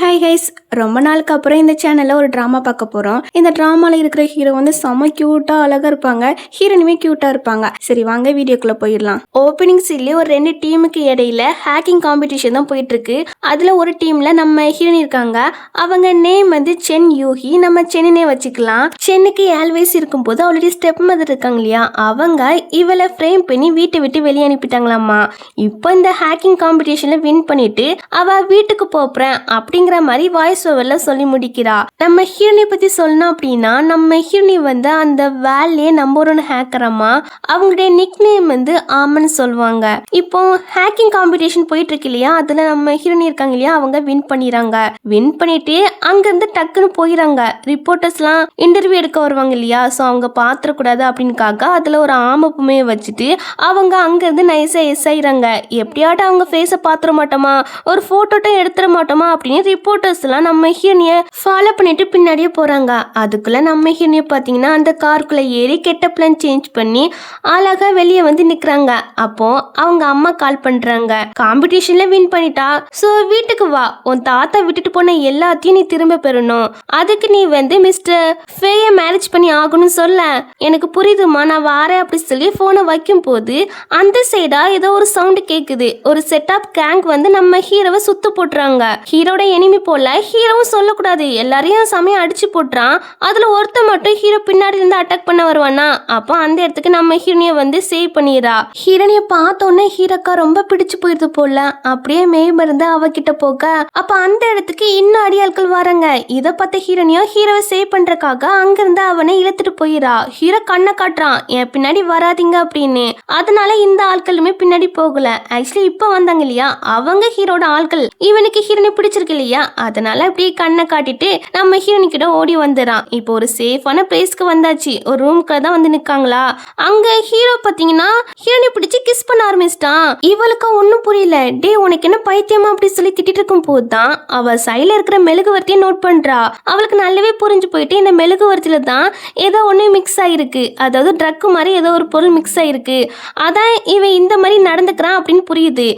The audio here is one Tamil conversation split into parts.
ஹாய் கைஸ், ரொம்ப நாளுக்கு அப்புறம் இந்த சேனல்ல ஒரு ட்ராமா பார்க்க போறோம். இந்த ட்ராமால இருக்கிற ஹீரோ வந்து செம கியூட்டா அழகா இருப்பாங்க, ஹீரோயினுமே கியூட்டா இருப்பாங்க. சரி வாங்க வீடியோக்குள்ள போயிடலாம். ஓப்பனிங் சீன்லயே ஒரு 2 டீமுக்கு இடையில ஹேக்கிங் காம்படிஷன் தான் போயிட்டு இருக்கு. அதுல ஒரு டீம்ல நம்ம ஹீரோயின் இருக்காங்க. அவங்க நேம் வந்து சென் யூஹி. நம்ம சென்னினே வச்சுக்கலாம். சென்னுக்கு 7 வயசு இருக்கும்போது ஆல்ரெடி ஸ்டெப் மதர் இருக்காங்க இல்லையா, அவங்க இவளை ஃப்ரேம் பண்ணி வீட்டை விட்டு வெளியே அனுப்பிட்டாங்களாமா. இப்போ இந்த ஹேக்கிங் காம்படிஷன்ல வின் பண்ணிட்டு அவ வீட்டுக்கு போறேன் அப்படிங்கிற மாதிரி வாய்ஸ் ஓவர்ல சொல்லி முடிக்கிறா. நம்ம ஹீரோனி பத்தி சொல்லணும் அப்படின்னா, நம்ம ஹீரோனி வந்து அந்த வேலையே நம்பர் 1 ஹேக்கரமா. அவங்களுடைய நிக் நேம் வந்து ஆமன் சொல்லுவாங்க. இப்போ ஹேக்கிங் காம்படிஷன் போயிட்டு இருக்கு இல்லையா, அதுல நம்ம ஹீரோனி இருக்காங்க இல்லையா, அவங்க வின் பண்ணிடுறாங்க. வின் பண்ணிட்டு அங்க இருந்து டக்குன்னு போயிடறாங்க. ரிப்போர்ட்டர்ஸ்லாம் இன்டர்வியூ எடுக்க வருவாங்க இல்லையா, ஸோ அவங்க பாத்திரக்கூடாது அப்படின்னுக்காக அதுல ஒரு ஆமப்புமே வச்சுட்டு அவங்க அங்க இருந்து நைஸா எஸ் ஆயிடுறாங்க. எப்படியாட்டும் அவங்க ஃபேஸை பாத்திர மாட்டோமா, ஒரு போட்டோட்டும் எடுத்துட மாட்டோமா அப்படின்னு ரிப்போர்ட்டர்ஸ் எல்லாம் நம்ம ஹீரோனிய ஃபாலோ பண்ணிட்டு பின்னாடியே போறாங்க. அதுக்குள்ள நம்ம ஹீரோனிய பாத்தீங்கன்னா அந்த காருக்குள்ள ஏறி கெட்டப்லாம் சேஞ்ச் பண்ணி அழகா வெளியே வந்து நிக்கிறாங்க. அப்போ அவங்க அம்மா கால் பண்றாங்க. காம்படிஷன்ல வின் பண்ணிட்டா, சோ வீட்டுக்கு வா, உன் தாத்தா விட்டுட்டு போன எல்லாத்தையும் நீ திரும்ப பெறணும். அதுக்கு நீ வந்து மிஸ்டர் ஃபேய மேரேஜ் பண்ணி ஆகணும்னு சொல்ல. எனக்கு புரியுதுமா, நான் வாரேன் அப்படி சொல்லி போனை வைக்கும் போது அந்த சைடா ஏதோ ஒரு சவுண்ட் கேக்குது. ஒரு செட் ஆஃப் கேங் வந்து நம்ம ஹீரோவை சுத்து போட்டுறாங்க. ஹீரோட எனிமி போல ஹீரோவும் சொல்லக்கூடாது, எல்லாரையும் சமயம் அடிச்சு போட்டுறான். அதுல ஒருத்த மட்டும் ஹீரோ பின்னாடி இருந்து அட்டாக் பண்ண வருவானா. அப்போ அந்த இடத்துக்கு நம்ம ஹீரோனிய வந்து சேவ் பண்ணிடுறா. ஹீரோனிய பார்த்தோன்னே ஹீரோக்கா ரொம்ப பிடிச்சு போயிருது போல. அப்படியே மேய்மருந்து அவகிட்ட போக அப்ப அந்த இடத்துக்கு இன்னும் அடியாட்கள் வராங்க. இதை பார்த்த ஹீரோனியோ ஹீரோவை சேவ் பண்றதுக்காக அங்கிருந்து அவனை இழுத்துட்டு போயிடா. ஹீரோ கண்ணை காட்டுறான், என் பின்னாடி வராதிங்க அப்படின்னு. அதனால இந்த ஆட்களுமே பின்னாடி போகல. ஆக்சுவலி இப்ப வந்தாங்க இல்லையா, அவங்க ஹீரோட ஆட்கள். இவனுக்கு ஹீரோனை பிடிச்சிருக்கு இல்லையா, அதனால அப்படியே கண்ணை காட்டிட்டு நம்ம ஹீரோனி கிட்ட ஓடி வந்துறான். இப்போ ஒரு சேஃபான பிளேஸ்க்கு வந்தாச்சு. ஒரு ரூம்க்குள்ள தான் வந்து நிக்காங்களா. அங்க ஹீரோ பாத்தீங்கன்னா ஹீரோனி பிடிச்சு கிஸ் பண்ண ஆரம்பிச்சிட்டான். இவளுக்கு ஒன்னும் புரியல. டே உனக்கு என்ன பைத்தியமா அப்படி சொல்லி திட்டிட்டு இருக்கும் போதுதான் அவ சைடுல இருக்கிற மெழுகுவர்த்தியை நோட் பண்றா. அவளுக்கு நல்லாவே புரிஞ்சு போயிட்டு இந்த மெழுகுவர்த்தியில தான் ஏதோ ஒண்ணு மிக்ஸ் ஆயிருக்கு, அதாவது ட்ரக் மாதிரி ஏதோ ஒரு பொருள் மிக்ஸ் ஆயிருக்கு, அதான் இவன் இந்த மாதிரி நடந்துக்கிறான் அப்படின்னு புரியுது.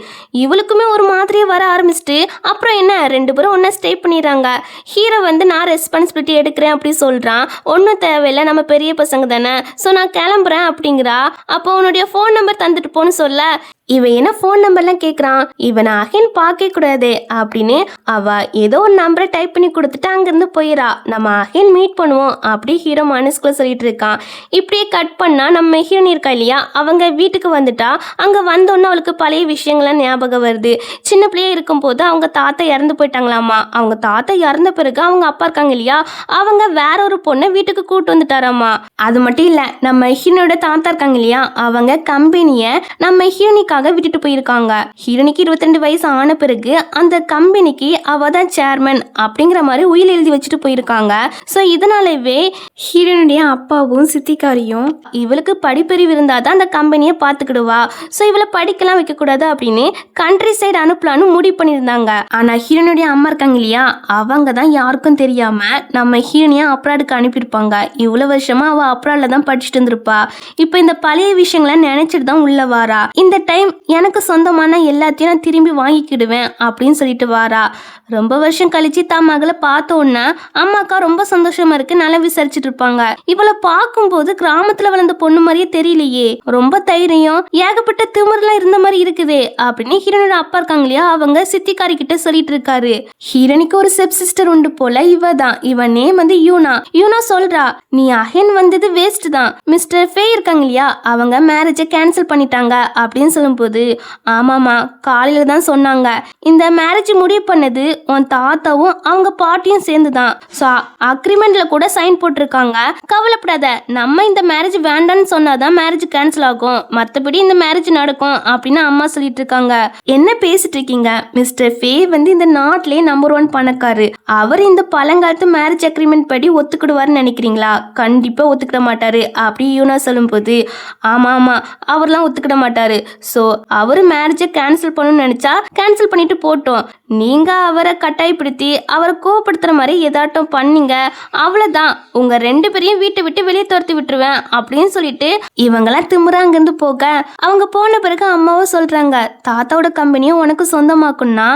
இவளுக்குமே ஒரு மாதிரியே வர ஆரம்பிச்சுட்டு அப்புறம் என்ன 2 பேரும் ஒன்னா ஸ்டே பண்ணிடுறாங்க. ஹீரோ வந்து நான் ரெஸ்பான்சிபிலிட்டி எடுக்கிறேன் அப்படி சொல்றான். ஒன்றும் தேவையில்லை, நம்ம பெரிய பசங்க தானே, ஸோ நான் கிளம்புறேன் அப்படிங்கிறா. அப்போ உன்னுடைய ஃபோன் நம்பர் தந்துட்டு போன்னு சொல்ல இவன் என்ன ஃபோன் நம்பர்லாம் கேட்குறான். இவனை அகைன் பார்க்க கூடாது அப்படின்னு அவ ஏதோ ஒரு நம்பரை டைப் பண்ணி கொடுத்துட்டு அங்கேருந்து போயிடா. நம்ம அகைன் மீட் பண்ணுவோம் அப்படி ஹீரோ மனசுக்குள்ள சொல்லிட்டு இருக்கான். இப்படியே கட் பண்ணா நம்ம ஹீரோனி இருக்கா இல்லையா, அவங்க வீட்டுக்கு வந்துட்டா. அங்கே வந்தோன்னே அவளுக்கு பழைய விஷயங்கள்லாம் ஞாபகம் வருது. சின்ன பிள்ளையா இருக்கும்போது அவங்க தாத்தா இறந்து போயிட்டாங்களாமா. அவங்க தாத்தா இறந்த பிறகு அவங்க அப்பா இருக்காங்க இல்லையா, அவங்க வேற ஒரு பொண்ணை வீட்டுக்கு கூட்டு வந்துட்டாராமா. அது மட்டும் இல்லை, நம்ம ஹீரோனோட தாத்தா இருக்காங்க இல்லையா, அவங்க கம்பெனியை நம்ம ஹீரோனிக்காக விட்டுட்டு போயிருக்காங்க. ஹீரோனிக்கு 22 வயசு ஆன பிறகு அந்த கம்பெனிக்கு அவ தான் சேர்மன் அப்படிங்கிற மாதிரி உயில் எழுதி வச்சுட்டு போயிருக்காங்க. ஸோ இதனாலவே ஹீரோனுடைய அப்பாவும் சித்திக்காரியும் இவளுக்கு படிப்பறிவு இருந்தாதான் அந்த கம்பெனியை பார்த்துக்கிடுவா, ஸோ இவளை படிக்கலாம் வைக்க கூடாது அப்படின்னு கண்ட்ரி சைடு அனுப்பலான்னு முடிவு பண்ணியிருந்தாங்க. ஆனா ஹீரோனுடைய அம்மா இருக்காங்க இல்லையா, அவங்க தான் யாருக்கும் தெரியாம நம்ம ஹீரோனியா அப்ராடுக்கு அனுப்பியிருப்பாங்க. இவ்வளவு வருஷமா அவ அப்ராட்ல தான் படிச்சுட்டு இருந்திருப்பா. இப்போ இந்த பழைய விஷயங்களை நினைச்சிட்டு தான் உள்ள வாரா. இந்த டைம் எனக்கு சொந்தமான எல்லாத்தையும் நான் திரும்பி வாங்கிக்கிடுவேன் அப்படின்னு சொல்லிட்டு வாரா. ரொம்ப வருஷம் கழிச்சு தான் மகளை பார்த்த உடனே அம்மாக்கா ரொம்ப சந்தோஷமா இருக்கு, நல்லா விசாரிச்சுட்டு இருப்பாங்க. இவளை பார்க்கும்போது கிராமத்துல வளர்ந்த பொண்ணு மாதிரியே தெரியலையே, ரொம்ப தைரியம், ஏகப்பட்ட திமிரெல்லாம் இருந்த மாதிரி இருக்குதே அப்படின்னு ஹீரோனோட அப்பா இருக்காங்க இல்லையா, அவங்க சித்திக்காரி கிட்ட சொல்லிட்டு இருக்காரு. ஹீரோனிக்கு ஒரு ஸ்டெப் சிஸ்டர் உண்டு போல, இவ தான். இவ நேம் வந்து யூனா. யூனா சொல்றா, நீ அகைன் வந்தது வேஸ்ட் தான். மிஸ்டர் ஃபே இருக்காங்க இல்லையா, அவங்க மேரேஜை கேன்சல் பண்ணிட்டாங்க அப்படின்னு சொல்லும்போது ஆமாமா காலையில தான் சொன்னாங்க. இந்த மேரேஜ் முடிவு பண்ணது உன் தாத்தாவும் அவங்க பாட்டியும் சேர்ந்துதான். ஸோ அக்ரிமெண்ட்ல கூட சைன் போட்டிருக்காங்க. கவலைப்படாத, நம்ம இந்த மேரேஜ் வேண்டான்னு சொன்னாதான் மேரேஜ் கேன்சல் ஆகும், மற்றபடி இந்த மேரேஜ் நடக்கும் அப்படின்னு அம்மா சொல்லிட்டு இருக்காங்க. என்ன பேசிட்டு இருக்கீங்க, மிஸ்டர் ஃபே வந்து இந்த நாட்டிலே நம்பர் 1 பணக்காரு. அவர் இந்த பழங்காலத்து மேரேஜ் அக்ரிமெண்ட் படி ஒத்துக்கிடுவார்னு நினைக்கிறீங்களா? கண்டிப்பா ஒத்துக்கிட மாட்டாரு அப்படி யூனா சொல்லும் போது ஆமா ஆமா அவர்லாம் ஒத்துக்கிட மாட்டாரு. ஸோ அவரு மேரேஜை கேன்சல் பண்ணணும்னு நினைச்சா கேன்சல் பண்ணிட்டு போட்டோம். நீங்க அவரை கட்டாயப்படுத்தி அவரை கோவப்படுத்துற மாதிரி ஏதாட்டும் பண்ணீங்க, அவ்வளவுதான், உங்க 2 பேரையும் வீட்டை விட்டு வெளியே துரத்தி விட்டுருவேன் அப்படின்னு சொல்லிட்டு இவங்கெல்லாம் திமிராங்க இருந்து போக, அவங்க போன பிறகு அம்மாவும் சொல்றாங்க, தாத்தாவோட கம்பெனியும் உனக்கு சொந்தமாக்குன்னா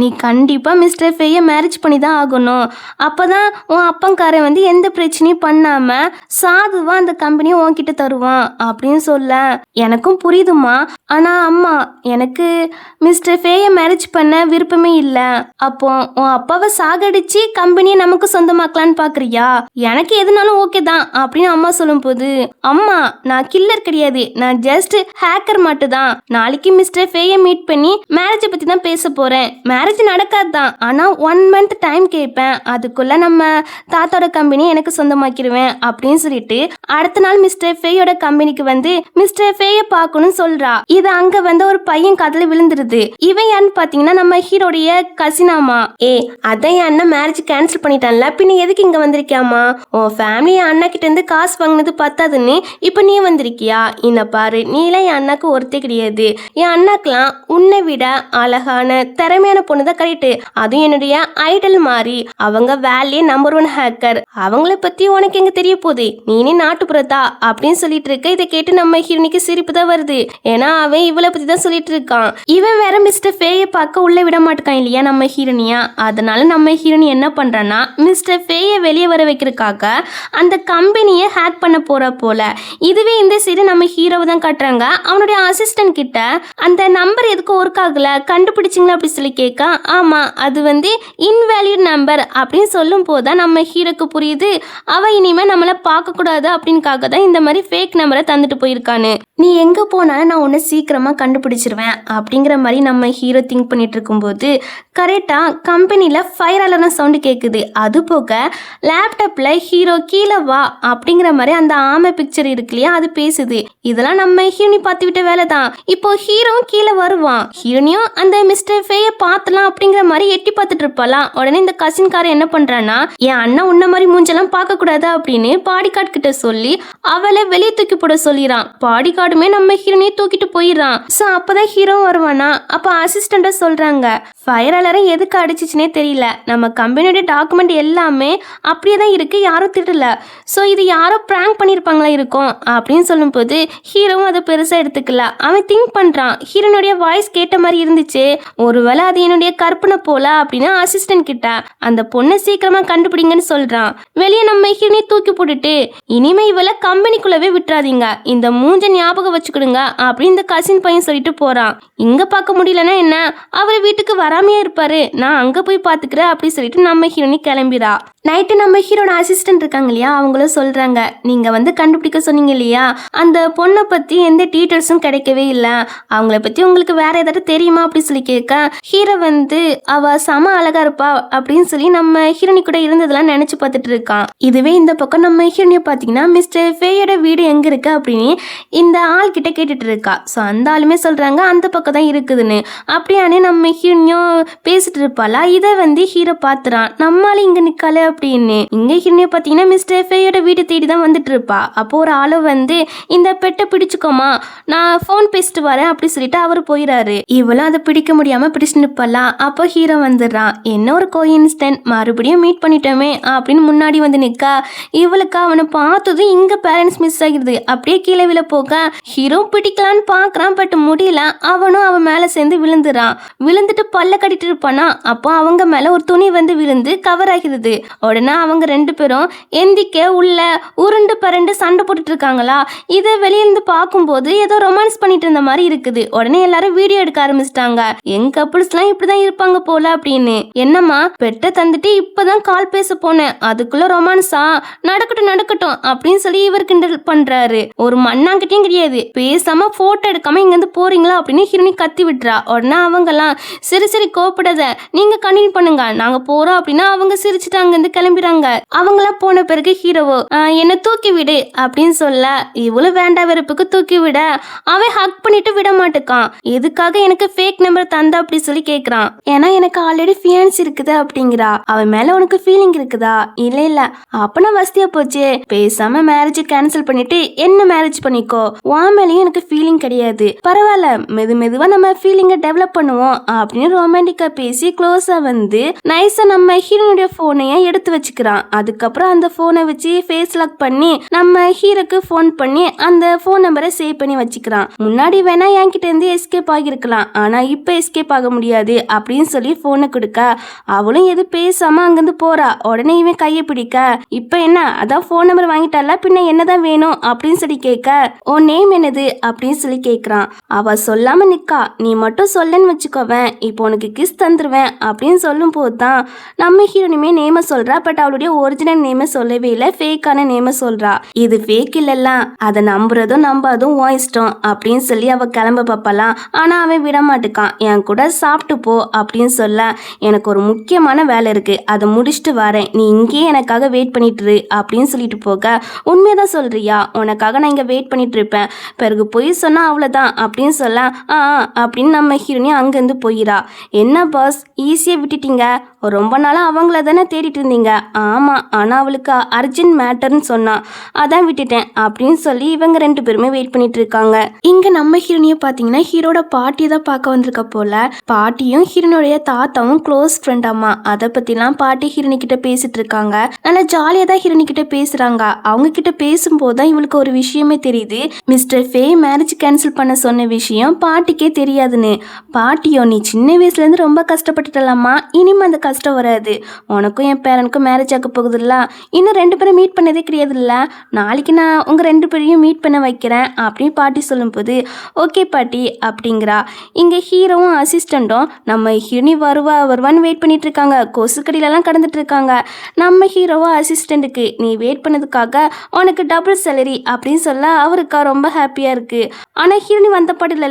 நீ கண்டிப்பா மிஸ்டர் ஃபேயை மேரேஜ் பண்ணி தான் ஆகணும். அப்பதான் உன் அப்பங்காரன் வந்து எந்த பிரச்சனையும் பண்ணாம சாதுவா அந்த கம்பெனியை உன்கிட்ட தருவான் அப்படின்னு சொல்ல, எனக்கும் புரியுதுமா. ஆனா அம்மா, எனக்கு மிஸ்டர் ஃபேயை மேரேஜ் பண்ண விருப்பமே இல்லை. அப்போ உன் அப்பாவை சாகடிச்சு கம்பெனியை நமக்கு சொந்தமாக்கலான்னு பாக்குறியா? எனக்கு எதுனாலும் ஓகே தான் அப்படின்னு அம்மா சொல்லும் போது, அம்மா நான் கில்லர் கிடையாது, நான் ஜஸ்ட் ஹேக்கர் மட்டும் தான். நாளைக்கு மிஸ்டர் ஃபேயை மீட் பண்ணி மேரேஜை பத்தி தான் பேச போறேன். மேரேஜ் நடக்காது தான், ஆனா 1 month டைம் கேட்பேன், அதுக்குள்ள நம்ம தாத்தாவோட கம்பெனி எனக்கு சொந்தமாக்கிடுவேன் அப்படின்னு சொல்லிட்டு அடுத்த நாள் மிஸ்டர் ஃபேயோட கம்பெனிக்கு வந்து மிஸ்டர் ஃபேயை பார்க்கணும்னு சொல்றா. இது அங்க வந்து ஒரு பையன் காதுல விழுந்துருது. இவன் யான்னு பாத்தீங்கன்னா நம்ம ஹீரோடைய கசினாமா. அதான் என் அண்ணன் மேரேஜ் கேன்சல் பண்ணிட்டான்ல, பின்ன எதுக்கு இங்க வந்திருக்கியாமா? உன் ஃபேமிலி அண்ணா கிட்ட இருந்து காசு வாங்கினது பத்தாதுன்னு இப்ப நீ வந்திருக்கியா? இன்ன பாரு, நீலாம் என் அண்ணாக்கு ஒருத்தே கிடையாது. என் அண்ணாக்கெல்லாம் உன்னை விட அழகான திறமையான பொண்ணுதான் கரெக்ட். அதுவும் என்னுடைய ஐடல் மாதிரி. அவங்க வேலையே நம்பர் 1 ஹேக்கர். அவங்கள பத்தி உனக்கு எங்க தெரிய போகுது? நீனே நாட்டுப்புறத்தா அப்படின்னு சொல்லிட்டு இருக்க. இதை கேட்டு நம்ம ஹீரோனிக்கு சிரிப்பு தான் வருது. ஏன்னா அவன் இவளை பத்தி தான் சொல்லிட்டு இருக்கான். இவன் வேற மிஸ்டர் ஃபேயை பார்க்க உள்ள விட மாட்டான் இல்லையா நம்ம ஹீரோனியா. அதனால நம்ம ஹீரோனி என்ன பண்றான்னா மிஸ்டர் ஃபேயை வெளியே வர வைக்கிறதுக்காக அந்த கம்பெனியை ஹேக் பண்ண போற போல. இதுவே இந்த சைடு நம்ம ஹீரோவை தான் காட்டுறாங்க. அவனுடைய அசிஸ்டன்ட் கிட்ட அந்த நம்பர் எதுக்கும் ஒர்க் ஆகல, கண்டுபிடிச்சிங்களா அப்படி சொல்லி கேட்க, ஆமா அது வந்து இன்வேலிட் நம்பர் அப்படின்னு சொல்லும் போதுதான் நம்ம ஹீரோக்கு புரியுது அவ இனிமே நம்மளை பார்க்க கூடாது அப்படின்னுக்காக தான் இந்த மாதிரி ஃபேக் நம்பரை தந்துட்டு போயிருக்கானு. நீ எங்க போனாலும் நான் உன்னை சீக்கிரமா கண்டுபிடிச்சிருவேன் அப்படிங்கிற மாதிரி நம்ம ஹீரோ திங்க் பண்ணிட்டு இருக்கும்போது கரெக்டா கம்பெனில ஃபயர் அலாரம் சவுண்டு கேட்குது. அது போக லேப்டாப்ல ஹீரோ கீழே வா அப்படிங்கிற மாதிரி அந்த ஆமை பிக்சர் இருக்கு இல்லையா, அது பேசுது. இதெல்லாம் நம்ம ஹீரோனி பார்த்து விட்ட வேலை தான். இப்போ ஹீரோவும் கீழே வருவான். ஹீரோனியும் அந்த மிஸ்டர் ஃபேயை பார்த்தலாம் அப்படிங்கிற மாதிரி எட்டி பார்த்துட்டு இருப்பாளாம். உடனே இந்த கசின்காரன் என்ன பண்றான்னா, என் அண்ணன் உன்ன மாதிரி மூஞ்செல்லாம் பார்க்க கூடாது அப்படின்னு பாடிகார்ட் கிட்ட சொல்லி அவளை வெளியே தூக்கி போட சொல்லிடுறான். பாடிகார்டுமே நம்ம ஹீரோனியை தூக்கிட்டு போயிடுறான். ஸோ அப்பதான் ஹீரோ வருவானா. அப்ப அசிஸ்டண்டா சொல்றாங்க, ஃபயர் அலாரம் எதுக்கு அடிச்சிச்சுனே தெரியல, நம்ம கம்பெனியோட டாக்குமெண்ட் எல்லாமே அப்படியே தான் இருக்கு, யாரும் திடல. ஸோ இது யாரோ பிராங்க் பண்ணியிருப்பாங்களா இருக்கும் அப்படின்னு சொல்லும் போது ஹீரோவும் அதை பெருசா எடுத்துக்கல. அவன் திங்க் பண்றான், ஹீரோனுடைய வாய்ஸ் கேட்ட மாதிரி இருந்துச்சு, ஒருவேளை அது என்னுடைய கற்பனை போல அப்படின்னு அசிஸ்டன்ட் கிட்ட அந்த பொண்ணை சீக்கிரமா கண்டுபிடிங்கன்னு சொல்றான். வெளியே நம்ம ஹீரோனை தூக்கி போட்டுட்டு, இனிமே இவளை கம்பெனிக்குள்ளவே விட்டுறாதீங்க, இந்த மூஞ்ச ஞாபகம் வச்சுக்கிடுங்க அப்படின்னு இந்த கசின் பையன் சொல்லிட்டு போறான். இங்க பார்க்க முடியலன்னா என்ன, அவர் வீட்டுக்கு வராமையே இருப்பாரு, நான் அங்க போய் பாத்துக்கிறேன் அப்படி சொல்லிட்டு நம்ம ஹீரோனி கிளம்பிடா. நைட்டு நம்ம ஹீரோட அசிஸ்டன்ட் இருக்காங்க இல்லையா, அவங்களும் சொல்றாங்க, நீங்க வந்து கண்டுபிடிக்க சொன்னீங்க இல்லையா, அந்த பொண்ணை பத்தி எந்த டீட்டெயில்ஸும் கிடைக்கவே இல்லை, அவங்கள பத்தி உங்களுக்கு வேற ஏதாவது தெரியுமா அப்படி சொல்லி கேட்க, ஹீரோ வந்து அவ சம அழகா இருப்பா அப்படின்னு சொல்லி நம்ம ஹீரோனி கூட இருந்ததெல்லாம் நினைச்சு பார்த்துட்டு இருக்கான். இதுவே இந்த பக்கம் நம்ம ஹீரோனியை பார்த்தீங்கன்னா மிஸ்டர் ஃபேயோட வீடு எங்க இருக்கு அப்படின்னு இந்த ஆள் கிட்ட கேட்டுட்டு இருக்கா. ஸோ அந்த ஆளுமே சொல்றாங்க அந்த பக்கம் தான் இருக்குதுன்னு. அப்படியானே நம்ம ஹீரோனியும் பேசிட்டு இருப்பாளா. இதை வந்து ஹீரோ பாத்துறான், நம்மளால இங்க நிக்கால அப்படின்னு. இங்க ஹீரோனியை பார்த்தீங்கன்னா மிஸ்டர் ஃபேயோட வீட்டை தேடி தான் வந்துட்டு இருப்பா. அப்போ ஒரு ஆளு வந்து இந்த பெட்டை பிடிச்சுக்கோமா, நான் ஃபோன் பேசிட்டு வரேன் அப்படி சொல்லிட்டு அவர் போயிடாரு. இவளும் அதை பிடிக்க முடியாம பிடிச்சு நிப்பலாம். அப்போ ஹீரோ வந்துடுறான். என்ன ஒரு கோஇன்சிடென்ட், மறுபடியும் மீட் பண்ணிட்டோமே அப்படின்னு முன்னாடி வந்து நிக்கா. இவளுக்கு அவனை பார்த்ததும் இங்க பேரண்ட்ஸ் மிஸ் ஆகிடுது. அப்படியே கீழே விழ போக ஹீரோ பிடிக்கலான்னு பாக்குறான், பட் முடியல. அவனும் அவன் மேல சேர்ந்து விழுந்துறான். விழுந்துட்டு பல்ல கட்டிட்டு இருப்பானா. அப்போ அவங்க மேல ஒரு துணி வந்து விழுந்து கவர் ஆகிறது. உடனே அவங்க 2 பேரும் எந்திக்க உள்ள உருண்டு பரண்டு சண்டை போட்டுட்டு இருக்காங்களா. இதை வெளியிருந்து பார்க்கும்போது ஏதோ ரொமான்ஸ் பண்ணிட்டு இருந்த மாதிரி இருக்குது. உடனே எல்லாரும் வீடியோ எடுக்க ஆரம்பிச்சிட்டாங்க. எங்க கப்புள்ஸ் எல்லாம் இப்படிதான் இருப்பாங்க போல அப்படின்னு. என்னம்மா பெட்டை தந்துட்டு இப்பதான் கால் பேச போனேன், அதுக்குள்ள ரொமான்ஸா, நடக்கட்டும் நடக்கட்டும் அப்படின்னு சொல்லி இவர் கிண்டல் பண்றாரு. ஒரு மண்ணாங்கிட்டையும் கிடையாது, பேசாம போட்டோ எடுக்காம இங்க இருந்து போறீங்களா அப்படின்னு ஹீரோனி கத்தி விட்டுறா. உடனே அவங்க எல்லாம் சரி சரி கோப்படாத, நீங்க கண்டினியூ பண்ணுங்க, நாங்க போறோம் அப்படின்னா அவங்க சிரிச்சுட்டு அங்க இருந்து கிளம்பிறாங்க. அவங்களாம் போன பிறகு ஹீரோவோ என்ன தூக்கி விடு அப்படின்னு சொல்ல இவ்வளவு வேண்டா வெறுப்புக்கு தூக்கி விட அவன் ஹக் பண்ணிட்டு விட மாட்டுக்கான். எதுக்காக எனக்கு ஃபேக் நம்பர் தந்தா அப்படி சொல்லி கேக்குறான். ஏன்னா எனக்கு ஆல்ரெடி ஃபியான்ஸ் இருக்குது அப்படிங்கிறா. அவன் மேல உனக்கு ஃபீலிங் இருக்குதா? இல்ல இல்ல. அப்ப நான் வசதியா போச்சு, பேசாம மேரேஜ் கேன்சல் பண்ணிட்டு என்ன மேரேஜ் பண்ணிக்கோ, உன் மேலேயும் எனக்கு ஃபீலிங் கிடையாது, பரவாயில்ல மெதுவா நம்ம ஃபீலிங்கை டெவலப் பண்ணுவோம் அப்படின்னு ரொமான்டிக்கா பேசி க்ளோஸா வந்து நைஸா நம்ம ஹீரோனுடைய போனைய எடுத்து வச்சுக்கிறான். அதுக்கப்புறம் அந்த போனை வச்சு ஃபேஸ் லாக் பண்ணி நம்ம ஹீரோக்கு போன் பண்ணி அந்த போன் நம்பரை சேவ் பண்ணி வச்சுக்கிறான். முன்னாடி வேணா என்கிட்ட இருந்து எஸ்கேப் ஆகிருக்கலாம், ஆனா இப்ப எஸ்கேப் ஆக முடியாது அப்படின்னு சொல்லி போனை கொடுக்க அவளும் எது பேசாம அங்கிருந்து போறா. உடனே இவன் கையை பிடிக்க இப்ப என்ன அதான் போன் நம்பர் வாங்கிட்டால, பின்ன என்னதான் வேணும் அப்படின்னு சொல்லி கேட்க உன் நேம் என்னது அப்படின்னு சொல்லி கேட்கிறான். அவ சொல்லாம நிக்கா. நீ மட்டும் சொல்லன்னு வச்சுக்கோவேன், இப்போ உனக்கு கிஸ் தந்துருவேன் அப்படின்னு சொல்லும் போதுதான் நம்ம ஹீரோனுமே நேம சொல்றா. பட் அவளுடைய ஒரிஜினல் நேம சொல்லவே இல்லை, ஃபேக்கான நேம சொல்றா. இது ஃபேக் இல்லல்ல, அதை நம்புறதும் நம்பாதும் உன் இஷ்டம் அப்படின்னு சொல்லி அவ கிளம்ப பாப்பலாம். ஆனா அவன் விட மாட்டுக்கான். என் கூட சாப்பிட்டு போ அப்படின்னு சொல்ல எனக்கு ஒரு முக்கியமான வேலை இருக்கு, அதை முடிச்சுட்டு வரேன், நீ இங்கேயே எனக்காக வெயிட் பண்ணிட்டு இரு அப்படின்னு சொல்லிட்டு போக உண்மையதான் சொல்றியா, உனக்காக நான் இங்க வெயிட் பண்ணிட்டு இருப்பேன், பிறகு போய் சொன்னா அவ்வளவுதான் அப்படின்னு சொல்ல அப்படின்னு நம்ம ஹீரோனி அங்கேருந்து போயிடா. என்ன பாஸ் ஈஸியாக விட்டுட்டீங்க, ரொம்ப நாளாக அவங்கள தானே தேடிட்டு இருந்தீங்க. ஆமாம், ஆனால் அவளுக்கு அர்ஜென்ட் மேட்டர்னு சொன்னா அதான் விட்டுட்டேன் அப்படின்னு சொல்லி இவங்க ரெண்டு பேருமே வெயிட் பண்ணிட்டு இருக்காங்க. இங்கே நம்ம ஹீரோனியை பார்த்தீங்கன்னா ஹீரோட பாட்டியை தான் பார்க்க வந்திருக்க போல. பாட்டியும் ஹீரோனுடைய தாத்தாவும் க்ளோஸ் ஃப்ரெண்டாமா. அதை பற்றிலாம் பாட்டி ஹீரோனி கிட்ட பேசிட்டு இருக்காங்க. நல்லா ஜாலியாக தான் ஹீரோனி கிட்ட பேசுகிறாங்க. அவங்க கிட்ட பேசும்போது தான் இவளுக்கு ஒரு விஷயமே தெரியுது. மிஸ்டர் ஃபே மேரேஜ் கேன்சல் பண்ண சொன்ன விஷயம் பாட்டிக்கே தெரியாதுன்னு. பாட்டியோ நீ சின்ன வயசுலேருந்து ரொம்ப கஷ்டப்பட்டுட்டலாமா, இனிமே அந்த கஷ்டம் வராது, உனக்கும் என் பேரனுக்கும் மேரேஜ் ஆக போகுதுல்ல, இன்னும் ரெண்டு பேரும் மீட் பண்ணதே கிடையாதுல்ல, நாளைக்கு நான் உங்கள் ரெண்டு பேரையும் மீட் பண்ண வைக்கிறேன் அப்படின்னு பாட்டி சொல்லும்போது ஓகே பாட்டி அப்படிங்கிறா. இங்கே ஹீரோவும் அசிஸ்டண்ட்டும் நம்ம ஹீரோனி வருவான்னு வெயிட் பண்ணிட்டு இருக்காங்க. கொசுக்கடியிலலாம் கடந்துட்டு இருக்காங்க. நம்ம ஹீரோவா அசிஸ்டண்ட்டுக்கு நீ வெயிட் பண்ணதுக்காக உனக்கு டபுள் சேலரி அப்படின்னு சொல்ல அவருக்கா ரொம்ப ஹாப்பியாக இருக்கு. ஆனால் ஹீரோனி வந்த பாடல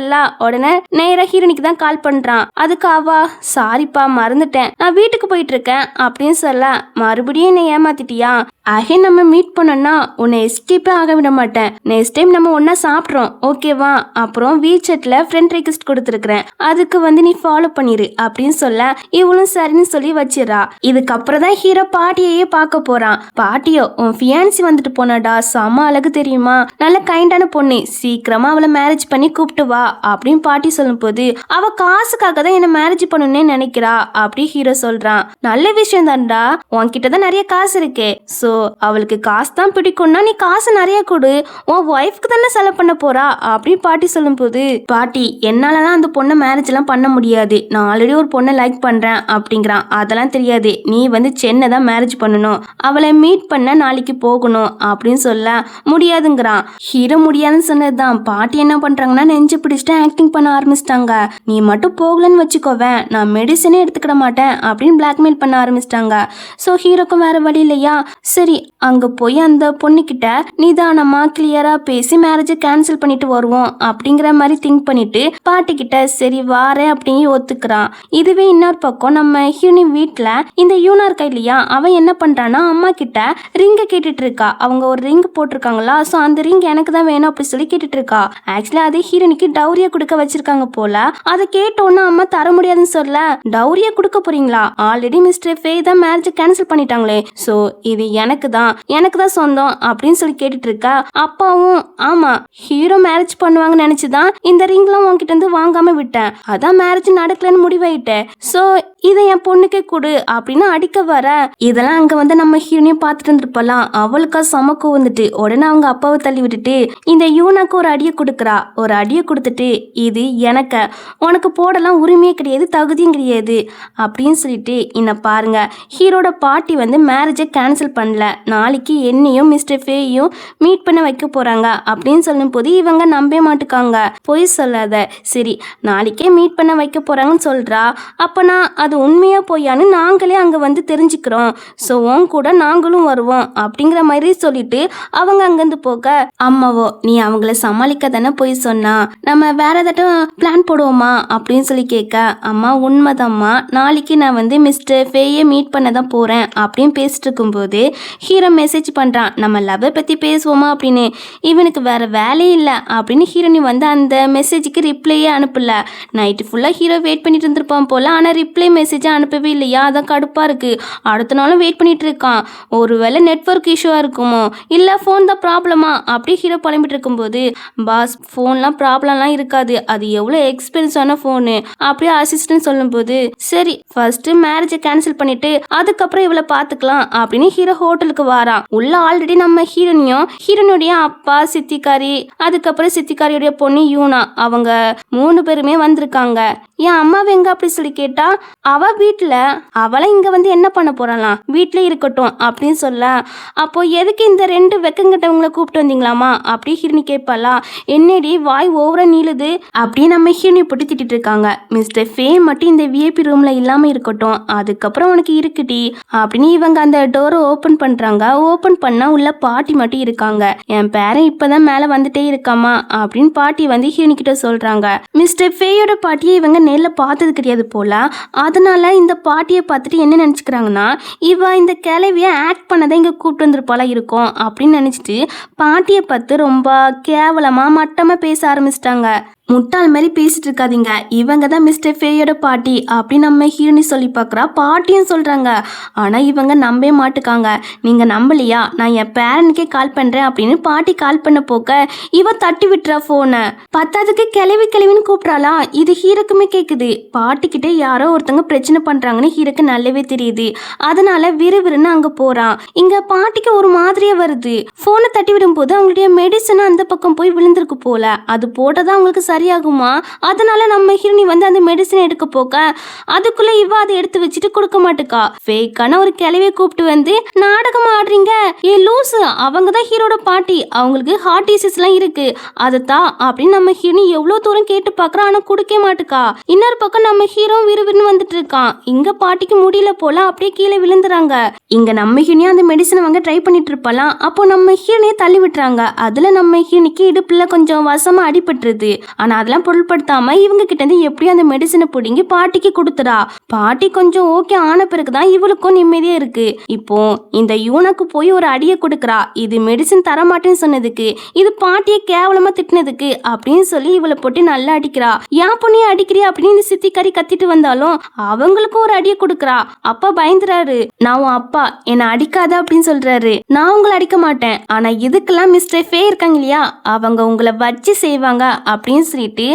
உடனே நேராக ஹீரோனிக்கு தான் கால் பண்ணுறான். அதுக்கு அவா சாரிப்பா மறந்துட்டேன், நான் வீட்டுக்கு போயிட்டு இருக்கேன் அப்படின்னு சொல்ல மறுபடியும் என்னை ஏமாத்திட்டியா, அகே நம்ம மீட் பண்ணோம்னா உன்னை எஸ்கேப்பே ஆக விட மாட்டேன், நெக்ஸ்ட் டைம் நம்ம ஒன்னா சாப்பிட்றோம் ஓகேவா, அப்புறம் வீச்சட்ல ஃப்ரெண்ட் ரெக்வெஸ்ட் கொடுத்துருக்கிறேன், அதுக்கு வந்து நீ ஃபாலோ பண்ணிரு அப்படின்னு சொல்ல இவளும் சரின்னு சொல்லி வச்சிடறா. இதுக்கப்புறம் தான் ஹீரோ பாட்டியையே பார்க்க போறான். பாட்டியோ உன் ஃபியான்சி வந்துட்டு போனாடா, செம அழகு தெரியுமா, நல்ல கைண்டான பொண்ணு, சீக்கிரமா அவளை மேரேஜ் பண்ணி கூப்பிட்டு வா அப்படின்னு பாட்டி சொல்லும் போது அவ காசுக்காக தான் என்ன மேரேஜ் பண்ணணும்னு நினைக்கிறா அப்படி ஹீரோ சொல்றான். நல்ல விஷயம் தான்டா, உன்கிட்ட தான் நிறைய காசு இருக்கே, சோ அவளுக்கு காசு தான் பிடிக்கும்னா நீ காசு நிறைய கொடு, உன் ஒய்ஃப்க்கு தானே செலவு பண்ண போறா அப்படின்னு பாட்டி சொல்லும் போது பாட்டி என்னாலலாம் அந்த பொண்ணை மேரேஜ் எல்லாம் பண்ண முடியாது, நான் ஆல்ரெடி ஒரு பொண்ணை லைக் பண்றேன் அப்படிங்கிறான். அதெல்லாம் தெரியாது, நீ வந்து சென்னை தான் மேரேஜ் பண்ணணும், அவளை மீட் பண்ண நாளைக்கு போகணும் அப்படின்னு சொல்ல முடியாதுங்கிறான். ஹீரோ முடியாதுன்னு சொன்னதுதான். பாட்டி என்ன பண்றாங்கன்னா நெஞ்சு பிடிச்சிட்டு ஆக்டிங் பண்ண ஆரம்பிச்சிட்டாங்க. நீ மட்டும் போகலன்னு வச்சுக்கோவேன், நான் மெடிசனே எடுத்துக்கிட மாட்டேன் அப்படின்னு பிளாக்மெயில் பண்ண ஆரம்பிச்சிட்டாங்க. ஸோ ஹீரோக்கும் வேற வழி இல்லையா, சரி அங்க போய் அந்த பொண்ணுகிட்ட நிதானமா கிளியரா பேசி மேரேஜை கேன்சல் பண்ணிட்டு வருவோம் அப்படிங்கிற மாதிரி திங்க் பண்ணிட்டு பாட்டி கிட்ட சரி வாரேன் அப்படின்னு ஒத்துக்கிறான். இதுவே இன்னொரு பக்கம் நம்ம ஹீரோனி வீட்டுல இந்த யூனா இருக்கா இல்லையா, அவன் என்ன பண்றான்னா அம்மா கிட்ட ரிங்கை கேட்டுட்டு இருக்கா. அவங்க ஒரு ரிங் போட்டிருக்காங்களா, ஸோ அந்த ரிங் எனக்கு தான் வேணும் அப்படி சொல்லி கேட்டுட்டு இருக்கா. ஆக்சுவலா அது ஹீரோனிக்கு டவுரியா கொடுக்க வச்சிருக்காங்க போல. அதை கேட்டோன்னா அம்மா தர முடியாதுன்னு சொல்ல டவுரியா கொடுக்க போறீங்களா, ஆல்ரெடி மிஸ்டர் ஃபே தான் மேரேஜ் கேன்சல் பண்ணிட்டாங்களே, ஸோ இது எனக்கு தான் சொந்தம் அப்படின்னு சொல்லி கேட்டுட்டு இருக்கா. அப்பாவும் ஆமா ஹீரோ மேரேஜ் பண்ணுவாங்கன்னு நினைச்சுதான் இந்த ரிங்லாம் உன்கிட்ட இருந்து வாங்காம விட்டேன், அதான் மேரேஜ் நடக்கலன்னு முடிவாயிட்டேன், ஸோ இதை என் பொண்ணுக்கே கொடு அப்படின்னு அடிக்க வர இதெல்லாம் அங்க வந்து நம்ம ஹீரோனையும் பார்த்துட்டு இருந்திருப்பலாம். அவளுக்கா சமக்கு வந்துட்டு உடனே அவங்க அப்பாவை தள்ளி விட்டுட்டு இந்த யூனாக்கு ஒரு அடியை கொடுக்குறா. ஒரு அடியை கொடுத்துட்டு இது எனக்கு உனக்கு போடலாம் உரிமையே கிடையாது, தகுதியும் கிடையாது அப்படின்னு சொல்லிட்டு இன்ன பாருங்க ஹீரோட பாட்டி வந்து மேரேஜை கேன்சல் பண்ணல, இல்லை, நாளைக்கு என்னையும் மிஸ்டர் ஃபேயும் மீட் பண்ண வைக்க போகிறாங்க அப்படின்னு சொல்லும்போது இவங்க நம்பவே மாட்டுக்காங்க. பொய் சொல்லாத, சரி நாளைக்கே மீட் பண்ண வைக்க போகிறாங்கன்னு சொல்கிறா, அப்போனா அது உண்மையாக பொய்யான்னு நாங்களே அங்கே வந்து தெரிஞ்சுக்கிறோம், ஸோ உன் கூட நாங்களும் வருவோம் அப்படிங்கிற மாதிரி சொல்லிட்டு அவங்க அங்கேருந்து போக, அம்மாவோ நீ அவங்கள சமாளிக்க தானே போய் சொன்னா, நம்ம வேற ஏதாட்டும் பிளான் போடுவோமா அப்படின்னு சொல்லி கேட்க, அம்மா உண்மைதாம்மா, நாளைக்கு நான் வந்து மிஸ்டர் ஃபேயை மீட் பண்ண தான் போகிறேன் அப்படின்னு பேசிட்டு இருக்கும்போது ஹீரோ மெசேஜ் பண்ணுறான், நம்ம லவ்வை பற்றி பேசுவோமா அப்படின்னு. இவனுக்கு வேற வேலையே இல்லை அப்படின்னு ஹீரோனி வந்து அந்த மெசேஜுக்கு ரிப்ளையே அனுப்பல. நைட்டு ஃபுல்லாக ஹீரோ வெயிட் பண்ணிட்டு இருந்திருப்பான் போல், ஆனால் ரிப்ளை மெசேஜை அனுப்பவே இல்லையா, அதான் கடுப்பாக இருக்குது. அடுத்த நாளும் வெயிட் பண்ணிட்டு இருக்கான், ஒருவேளை நெட்வொர்க் இஷ்யூவாக இருக்குமோ இல்லை ஃபோன் தான் ப்ராப்ளமா அப்படி ஹீரோ புலம்பிட்டு இருக்கும்போது, பாஸ் ஃபோன்லாம் ப்ராப்ளம்லாம் இருக்காது, அது எவ்வளோ எக்ஸ்பென்சிவான ஃபோனு அப்படியே அசிஸ்டன்ட் சொல்லும்போது, சரி ஃபர்ஸ்ட்டு மேரேஜை கேன்சல் பண்ணிட்டு அதுக்கப்புறம் இவளை பார்த்துக்கலாம் அப்படின்னு ஹீரோ ஹோட்டலுக்கு வாரான். உள்ள ஆல்ரெடி நம்ம ஹீரோனியும் ஹீரோனுடைய அப்பா சித்திக்காரி அதுக்கப்புறம் சித்திக்காரியுடைய பொண்ணு யூனா அவங்க 3 பேருமே வந்திருக்காங்க. என் அம்மாவை எங்க அப்படி சொல்லி கேட்டா, அவ வீட்டில் அவளை இங்க வந்து என்ன பண்ண போறாளாம், வீட்டில் இருக்கட்டும் அப்படின்னு சொல்ல, அப்போ எதுக்கு இந்த 2 வெக்கங்கிட்டவங்களை கூப்பிட்டு வந்தீங்களாமா அப்படி ஹீரோனி கேட்பாளா, என்னடி வாய் ஓவரா நீளுது அப்படி நம்ம ஹீரோனி போட்டு திட்டிட்டு இருக்காங்க. மிஸ்டர் ஃபே மட்டும் இந்த விஐபி ரூம்ல இல்லாம இருக்கட்டும், அதுக்கப்புறம் உனக்கு இருக்குடி அப்படின்னு இவங்க அந்த டோரை ஓப்பன் பண்றாங்க. ஓப்பன் பண்ணா உள்ள பாட்டி மட்டும் இருக்காங்க. என் பேரன் இப்பதான் மேல வந்துட்டே இருக்காமா அப்படின்னு பாட்டி வந்து ஹீரோனி கிட்ட சொல்றாங்க. மிஸ்டர் ஃபேயோட பாட்டியை இவங்க நேர்ல பார்த்தது கிடையாது போல, அதனால இந்த பாட்டியை பார்த்துட்டு என்ன நினைச்சுக்கிறாங்கன்னா, இவ இந்த கிளவிய ஆக்ட் பண்ணதான் இங்க கூப்பிட்டு வந்திருப்பாளா இருக்கும் அப்படின்னு நினைச்சிட்டு பாட்டியை பார்த்து ரொம்ப கேவலமா மட்டமா பேச ஆரம்பிச்சிட்டாங்க. முட்டாள் மாதிரி பேசிட்டு இருக்காதீங்க, இவங்க தான் மிஸ்டர் ஃபேயோட பாட்டி அப்படின்னு நம்ம ஹீரோனி சொல்லி பார்க்குறா. பாட்டியும் சொல்கிறாங்க, ஆனால் இவங்க நம்பவே மாட்டுக்காங்க. நீங்கள் நம்பலையா, நான் என் பேரனுக்கே கால் பண்ணுறேன் அப்படின்னு பாட்டி கால் பண்ண போக்க இவ தட்டி விட்டுறா ஃபோனை. பத்தாவதுக்கு கிளவின்னு கூப்பிட்றாளா, இது ஹீரோக்குமே கேட்குது. பாட்டிக்கிட்டே யாரோ ஒருத்தவங்க பிரச்சனை பண்ணுறாங்கன்னு ஹீரோக்கு நல்லாவே தெரியுது. அதனால விறுவிறுன்னு அங்கே போகிறான். இங்கே பாட்டிக்கு ஒரு மாதிரியே வருது. ஃபோனை தட்டி விடும்போது அவங்களுடைய மெடிசன் அந்த பக்கம் போய் விழுந்திருக்கு போல, அது போட்டதான் அவங்களுக்கு சரியாகுமா, அதனால நம்ம ஹீரோனி வந்து அந்த மெடிசன் எடுக்க போக்க அதுக்குள்ள இவ அதை எடுத்து வச்சுட்டு கொடுக்க மாட்டுக்கா. ஃபேக்கான ஒரு கிளவியை கூப்பிட்டு வந்து நாடகம் ஆடுறீங்க, ஏ லூசு, அவங்க தான் ஹீரோட பாட்டி, அவங்களுக்கு ஹார்ட் டிசீஸ்லாம் இருக்கு, அதைத்தான் அப்படின்னு நம்ம ஹீரோனி எவ்வளோ தூரம் கேட்டு பார்க்குறா, ஆனால் கொடுக்க மாட்டுக்கா. இன்னொரு பக்கம் நம்ம ஹீரோ விறுவிறுன்னு வந்துட்டு இருக்கான். இங்க பாட்டிக்கு முடியல போல அப்படியே கீழே விழுந்துறாங்க. இங்க நம்ம ஹீரோனியும் அந்த மெடிசனை வாங்க ட்ரை பண்ணிட்டு இருப்பாலாம். அப்போ நம்ம ஹீரோனியை தள்ளி விட்டுறாங்க. அதுல நம்ம ஹீரோனிக்கு இடுப்புல கொஞ்சம் வசமா அடிபட்டுருது. ஆனா அதெல்லாம் பொருள்படுத்தாம இவங்க கிட்ட இருந்து எப்படியும் அந்த மெடிசனை பிடிங்கி பாட்டிக்கு கொடுத்துறா. பாட்டி கொஞ்சம் ஓகே ஆன பிறகுதான் இவளுக்கும் நிம்மதியா இருக்கு. இப்போ இந்த யூனாக்கு போய் ஒரு அடியை கொடுக்குறா, இது மெடிசன் தர மாட்டேன்னு சொன்னதுக்கு, இது பாட்டியை கேவலமா திட்டினதுக்கு அப்படின்னு சொல்லி இவளை போட்டு நல்லா அடிக்கிறா. ஏன் பொண்ணைய அடிக்கிறியா அப்படின்னு சித்திக்காரி கத்திட்டு வந்தாலும் அவங்களுக்கும் ஒரு அடியை கொடுக்குறா. அப்பா பயந்துறாரு, நான் உன் அப்பா என்னை அடிக்காத அப்படின்னு சொல்றாரு. நான் உங்களை அடிக்க மாட்டேன், ஆனா இதுக்கெல்லாம் மிஸ்டர் ஃபே இருக்காங்க இல்லையா, அவங்க உங்களை வச்சு செய்வாங்க அப்படின்னு சொல்லிட்டு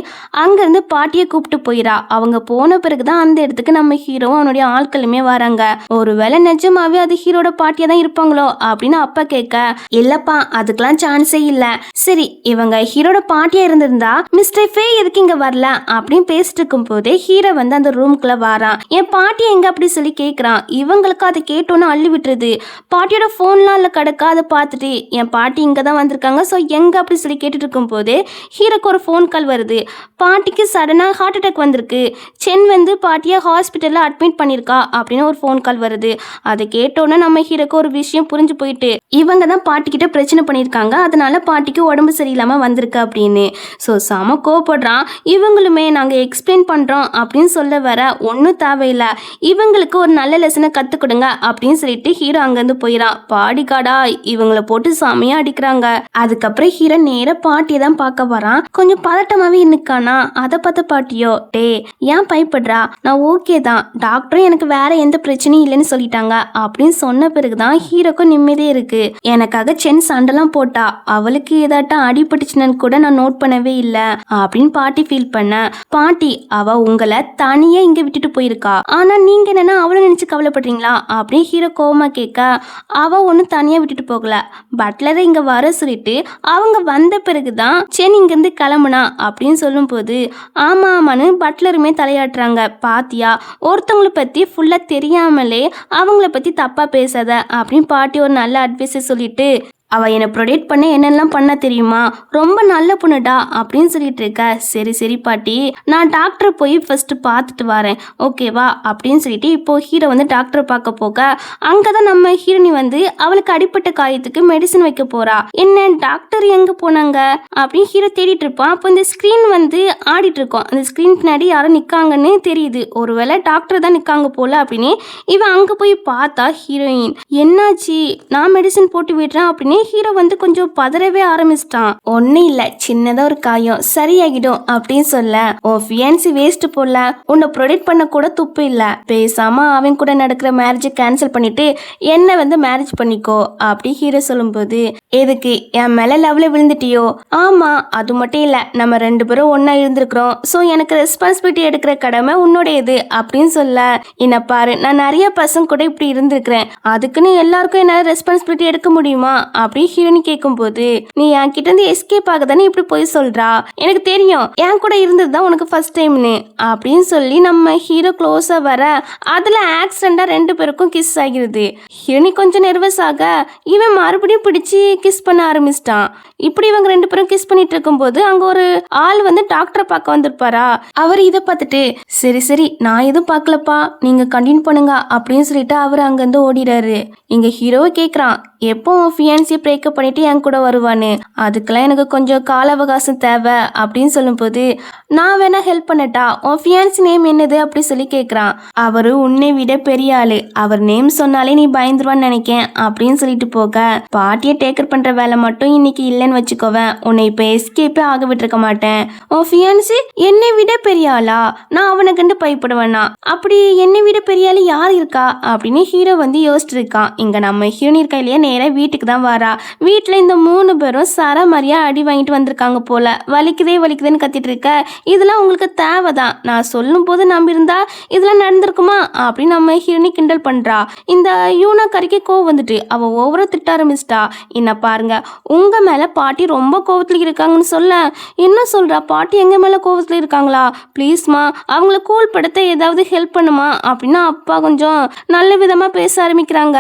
அங்கிருந்து பாட்டியை கூப்பிட்டு போயிடா. அவங்க போன பிறகுதான் அந்த இடத்துக்கு நம்ம ஹீரோ அவனுடைய ஆட்களுமே வராங்க. ஒருவேளை நிஜமாவே அது ஹீரோட பாட்டியா தான் இருப்பாங்களோ அப்படின்னு அப்பா கேட்க, இல்லப்பா அதுக்கெல்லாம் சான்ஸே இல்ல. சரி இவங்க ஹீரோட பாட்டியா இருந்திருந்தா மிஸ்டர் ஃபே எதுக்கு இங்க வரல அப்படின்னு பேசிட்டு இருக்கும் போதே ஹீரோ வந்து அந்த ரூம்குள்ள வரான். என் பாட்டி எங்க அப்படி சொல்லி கேட்கறான். இவங்களுக்கு அதை கேட்டோன்னு அள்ளி விட்டுருது. பாட்டியோட போன்லாம் இல்ல கிடக்க, அதை பார்த்துட்டு என் பாட்டி இங்க தான் வந்திருக்காங்க, ஸோ எங்க அப்படி சொல்லி கேட்டுட்டு இருக்கும் போதே ஹீரோக்கு ஒரு ஃபோன் கால் வருது. பாட்டிக்கு சடனாக ஹார்ட் அட்டாக் வந்திருக்கு, சென் வந்து பாட்டியை ஹாஸ்பிட்டலில் அட்மிட் பண்ணியிருக்கா அப்படின்னு ஒரு ஃபோன் கால் வருது. அதை கேட்டோன்னே நம்ம ஹீரோக்கு ஒரு விஷயம் புரிஞ்சு போயிட்டு, இவங்க தான் பாட்டிக்கிட்ட பிரச்சனை பண்ணியிருக்காங்க, அதனால பாட்டிக்கு உடம்பு சரியில்லாமல் வந்திருக்கு அப்படின்னு. ஸோ செம கோவப்படுறான். இவங்களுமே நாங்கள் எக்ஸ்பிளைன் பண்ணுறோம் அப்படின்னு சொல்ல வர, ஒன்றும் தேவையில்லை, இவங்களுக்கு ஒரு நல்ல லெசனை கற்றுக் கொடுங்க அப்படின்னு சொல்லிட்டு ஹீரோ அங்கேருந்து போயிடான். பாடிக்காடா இவங்களை போட்டு செமையாக அடிக்கிறாங்க. அதுக்கப்புறம் ஹீரோ நேராக பாட்டியை தான் பார்க்க வரான். கொஞ்சம் பதட்டமாவே நிற்கானா. அதை பார்த்த பாட்டியோ, டே ஏன் பயப்படுறா, நான் ஓகே தான், டாக்டரும் எனக்கு வேற எந்த பிரச்சனையும் இல்லைன்னு சொல்லிட்டாங்க அப்படின்னு சொன்ன பிறகுதான் ஹீரோக்கும் நிம்மதியே இருக்கு. எனக்காக சென் சண்டைலாம் போட்டா, அவளுக்கு ஏதாட்டும் அடிபட்டுச்சுன்னு கூட நான் நோட் பண்ணவே இல்லை அப்படின்னு பாட்டி ஃபீல் பண்ண. பாட்டி அவ உங்களை தனியா இங்க விட்டுட்டு போயிருக்கா, ஆனா நீங்க என்னன்னா அவளை நினைச்சு கவலைப்படுறீங்களா அப்படின்னு ஹீரோ கோவமா கேட்க, அவ ஒன்னும் தனியா விட்டுட்டு போகல, பட்லரை இங்க வர சொல்லிட்டு அவங்க வந்த பிறகுதான் சென் இங்கிருந்து கிளம்புனா அப்படின்னு சொல்லும்போது ஆமான்னு பட்லருமே தலையாட்டுறாங்க. பாத்தியா, ஒருத்தவங்களை பத்தி ஃபுல்லா தெரியாமலே அவங்கள பத்தி தப்பா பேசாத அப்படின்னு பாட்டி ஒரு நல்ல அட்வைஸை சொல்லிட்டு அவள் என்னை ப்ரொடெக்ட் பண்ண என்னெல்லாம் பண்ண தெரியுமா, ரொம்ப நல்ல பொண்ணுடா அப்படின்னு சொல்லிட்டு இருக்க. சரி சரி பாட்டி, நான் டாக்டரை போய் ஃபர்ஸ்ட் பார்த்துட்டு வரேன், ஓகேவா அப்படின்னு சொல்லிட்டு இப்போ ஹீரோ வந்து டாக்டரை பார்க்க போக அங்கே தான் நம்ம ஹீரோனி வந்து அவளுக்கு அடிப்பட்ட காயத்துக்கு மெடிசன் வைக்க போறா. என்ன டாக்டர் எங்கே போனாங்க அப்படின்னு ஹீரோ தேடிட்டு இருப்பான். அப்போ இந்த ஸ்க்ரீன் வந்து ஆடிட்டு இருக்கோம். அந்த ஸ்க்ரீன் பின்னாடி யாரும் நிற்காங்கன்னு தெரியுது. ஒருவேளை டாக்டர் தான் நிற்காங்க போல அப்படின்னு இவன் அங்கே போய் பார்த்தா ஹீரோயின் என்னாச்சு, நான் மெடிசன் போட்டு விடுறேன் அப்படின்னு ஹீரோ வந்து கொஞ்சம் பதறவே ஆரம்பிச்சிட்டான். ஒன்னும் இல்ல, சின்னதா ஒரு காயம், சரியாகிடும் அப்படின்னு சொல்ல உன் ஃபியான்சி வேஸ்ட் போல, உன்னை ப்ரொடெக்ட் பண்ண கூட துப்பு இல்ல, பேசாம அவன் கூட நடக்கிற மேரேஜை கேன்சல் பண்ணிட்டு என்ன வந்து மேரேஜ் பண்ணிக்கோ அப்படி ஹீரோ சொல்லும்போது எதுக்கு என் மேல லவ்ல விழுந்துட்டியோ? ஆமா, அது மட்டும் இல்ல, நம்ம 2 பேரும் ஒன்னா இருந்திருக்கிறோம், ஸோ எனக்கு ரெஸ்பான்சிபிலிட்டி எடுக்கிற கடமை உன்னோடையது அப்படின்னு சொல்ல என்ன பாரு, நான் நிறைய பசங்க கூட இப்படி இருந்திருக்கிறேன், அதுக்குன்னு எல்லாருக்கும் என்னால ரெஸ்பான்சிபிலிட்டி எடுக்க முடியுமா அப்படி ஹீரோனி கேட்கும்போது நீ என் கிட்ட இருந்து எஸ்கேப் ஆக தானே இப்படி போய் சொல்றா, எனக்கு தெரியும் என் கூட இருந்தது தான் உனக்கு ஃபர்ஸ்ட் டைம்னு அப்படின்னு சொல்லி நம்ம ஹீரோ க்ளோஸா வர அதுல ஆக்சிடென்டா 2 பேருக்கும் கிஸ் ஆகிருது. ஹீரோனி கொஞ்சம் நெர்வஸ் ஆக இவன் மறுபடியும் பிடிச்சி கிஸ் பண்ண ஆரம்பிச்சிட்டான். இப்படி இவங்க 2 பேரும் கிஸ் பண்ணிட்டு இருக்கும்போது அங்க ஒரு ஆள் வந்து டாக்டரை பார்க்க வந்திருப்பாரா. அவர் இதை பார்த்துட்டு சரி சரி நான் எதுவும் பார்க்கலப்பா, நீங்க கண்டினியூ பண்ணுங்க அப்படின்னு சொல்லிட்டு அவர் அங்கிருந்து ஓடிறாரு. இங்க ஹீரோவை கேட்கறான் எப்போ ஃபியான்சி பிரேக்கப் பண்ணிட்டு என் கூட வருவான்னு, அதுக்கெல்லாம் எனக்கு கொஞ்சம் கால அவகாசம் தேவை அப்படின்னு சொல்லும்போது நான் வேணா ஹெல்ப் பண்ணட்டா, உன் ஃபியான்சி நேம் என்னது அப்படி சொல்லி கேட்குறான். அவரு உன்னை விட பெரிய ஆளு, அவர் நேம் சொன்னாலே நீ பயந்துருவான்னு நினைக்கேன் அப்படின்னு சொல்லிட்டு போக பாட்டியை டேக்கர் பண்ற வேலை மட்டும் இன்னைக்கு இல்லைன்னு வச்சுக்கோவேன், உன்னை இப்போ எஸ்கேப்பே ஆக விட்டுருக்க மாட்டேன். உன் ஃபியான்சி என்னை விட பெரிய ஆளா, நான் அவனை கண்டு பயப்படுவேனா, அப்படி என்னை விட பெரிய ஆளு யார் இருக்கா அப்படின்னு ஹீரோ வந்து யோசிச்சுட்டு இருக்கான். இங்க நம்ம ஹீரோனி இருக்கா இல்லையா, நேராக வீட்டுக்கு தான் வரா. வீட்டில் இந்த 3 பேரும் சரமாரியா அடி வாங்கிட்டு வந்திருக்காங்க போல. வலிக்குதேன்னு கத்திட்டு இருக்க, இதெல்லாம் உங்களுக்கு தேவைதான், நான் சொல்லும் போது நம்பியிருந்தா இதெல்லாம் நடந்திருக்குமா அப்படின்னு நம்ம ஹீரோனி கிண்டல் பண்றா. இந்த யூனா கறிக்கு கோவம் வந்துட்டு அவ ஓவரா திட்ட ஆரம்பிச்சிட்டா. என்ன பாருங்க, உங்க மேல பாட்டி ரொம்ப கோவத்துல இருக்காங்கன்னு சொல்ல என்ன சொல்றா, பாட்டி எங்க மேல கோவத்துல இருக்காங்களா, ப்ளீஸ்மா அவங்கள கூல் படுத்த ஏதாவது ஹெல்ப் பண்ணுமா அப்படின்னு அப்பா கொஞ்சம் நல்ல விதமா பேச ஆரம்பிக்கிறாங்க.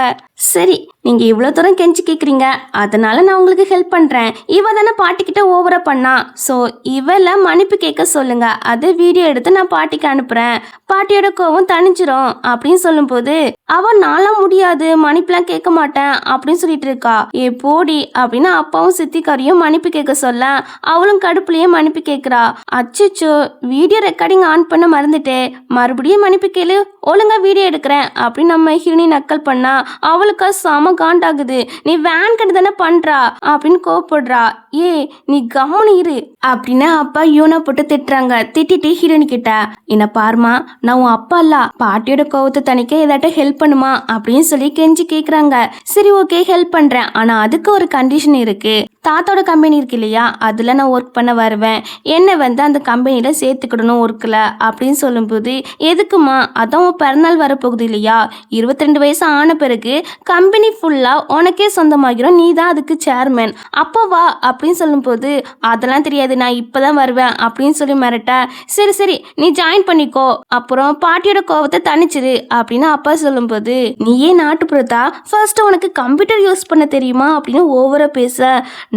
சரி, நீங்க இவ்வளவு தூரம் கெஞ்சி கேக்குறீங்க, அதனால நான் உங்களுக்கு ஹெல்ப் பண்றேன். இவ தானே பாட்டிக்கிட்ட ஓவரா பண்ணா, ஸோ இவள மன்னிப்பு கேட்க சொல்லுங்க, அதை வீடியோ எடுத்து நான் பாட்டிக்கு அனுப்புறேன், பாட்டியோட கோவம் தணிஞ்சிரும் அப்படின்னு சொல்லும்போது அவன் நாளாம் முடியாது, மன்னிப்புலாம் கேட்க மாட்டேன் அப்படின்னு சொல்லிட்டு இருக்கா. ஏ போடி அப்படின்னு அப்பாவும் சித்திக்காரியும் மன்னிப்பு கேட்க சொல்ல அவளும் கடுப்புலயே மன்னிப்பு கேட்கிறா. அச்சோ, வீடியோ ரெக்கார்டிங் ஆன் பண்ண மறந்துட்டே, மறுபடியும் மன்னிப்பு கேளு, ஒழுங்கா வீடியோ எடுக்கிறேன் அப்படின்னு நம்ம ஹீரோனி நக்கல் பண்ணா அவளுக்கு செம காண்டாகுது. நீ வேன் கட்டு தானே பண்றா அப்படின்னு கோவப்படுறா. ஏ நீ கவனி இரு அப்படின்னு அப்பா யூனா போட்டு திட்டுறாங்க. திட்டிட்டு ஹீரோனி கிட்ட என்ன பாருமா, நான் உன் அப்பா இல்ல, பாட்டியோட கோவத்தை தணிக்க ஏதாட்டும் ஹெல்ப் பண்ணுமா அப்படின்னு சொல்லி கெஞ்சி கேக்குறாங்க. சரி ஓகே ஹெல்ப் பண்றேன், ஆனா அதுக்கு ஒரு கண்டிஷன் இருக்கு, தாத்தாவோட கம்பெனி இருக்கு இல்லையா, அதுல நான் ஒர்க் பண்ண வருவேன், என்னை வந்து அந்த கம்பெனியில சேர்த்துக்கிடணும் ஒர்க்கில் அப்படின்னு சொல்லும்போது எதுக்குமா, அதான் உன் பிறநாள் வரப்போகுது இல்லையா, 22 வயசு ஆன பிறகு கம்பெனி ஃபுல்லா உனக்கே சொந்தமாகிரும், நீ தான் அதுக்கு சேர்மேன், அப்போ வா அப்படின்னு சொல்லும்போது அதெல்லாம் தெரியாது, நான் இப்பதான் வருவேன் அப்படின்னு சொல்லி மிரட்ட சரி சரி நீ ஜாயின் பண்ணிக்கோ, அப்புறம் பாட்டியோட கோவத்தை தணிச்சிரு அப்படின்னு அப்பா சொல்லும்போது நீயே நாட்டுப்புறத்தா, ஃபர்ஸ்ட் உனக்கு கம்ப்யூட்டர் யூஸ் பண்ண தெரியுமா அப்படின்னு ஓவரா பேச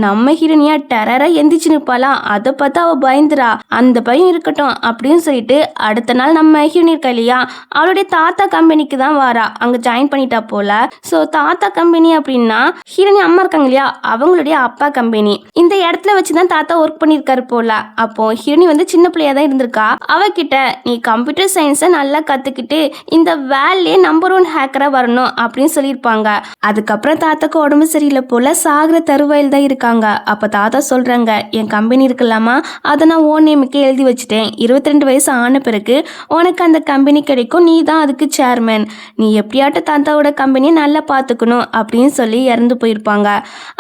நம்ம ஹீரோனியா டெரரா எந்திரிச்சு நிற்பாளா. அதை பார்த்து அவ பயந்துரா. அந்த பயம் இருக்கட்டும் அப்படின்னு சொல்லிட்டு அடுத்த நாள் நம்ம ஹீரோனி இருக்கா இல்லையா, அவளுடைய தாத்தா கம்பெனிக்கு தான் வாரா. அங்க ஜாயின் பண்ணிட்டா போல. ஸோ தாத்தா கம்பெனி அப்படின்னா ஹீரோனி அம்மா இருக்காங்க இல்லையா, அவங்களுடைய அப்பா கம்பெனி. இந்த இடத்துல வச்சுதான் தாத்தா ஒர்க் பண்ணியிருக்காரு போல. அப்போ ஹீரோனி வந்து சின்ன பிள்ளையா தான் இருந்திருக்கா. அவகிட்ட நீ கம்ப்யூட்டர் சயின்ஸை நல்லா கத்துக்கிட்டு இந்த வேலையே நம்பர் 1 ஹேக்கரா வரணும் அப்படின்னு சொல்லியிருப்பாங்க. அதுக்கப்புறம் தாத்தாக்கு உடம்பு சரியில்லை போல, சாகிற தருவாயில் தான் இருக்காங்க. அப்ப தாத்தா சொல்றாங்க, என் கம்பெனி இருக்கலாமா, அதை நான் ஓன் நேமுக்கு எழுதி வச்சுட்டேன், 22 வயசு ஆன பிறகு உனக்கு அந்த கம்பெனி கிடைக்கும், நீ தான் அதுக்கு சேர்மேன், நீ எப்படியாட்டும் தாத்தாவோட கம்பெனியை நல்லா பார்த்துக்கணும் அப்படின்னு சொல்லி இறந்து போயிருப்பாங்க.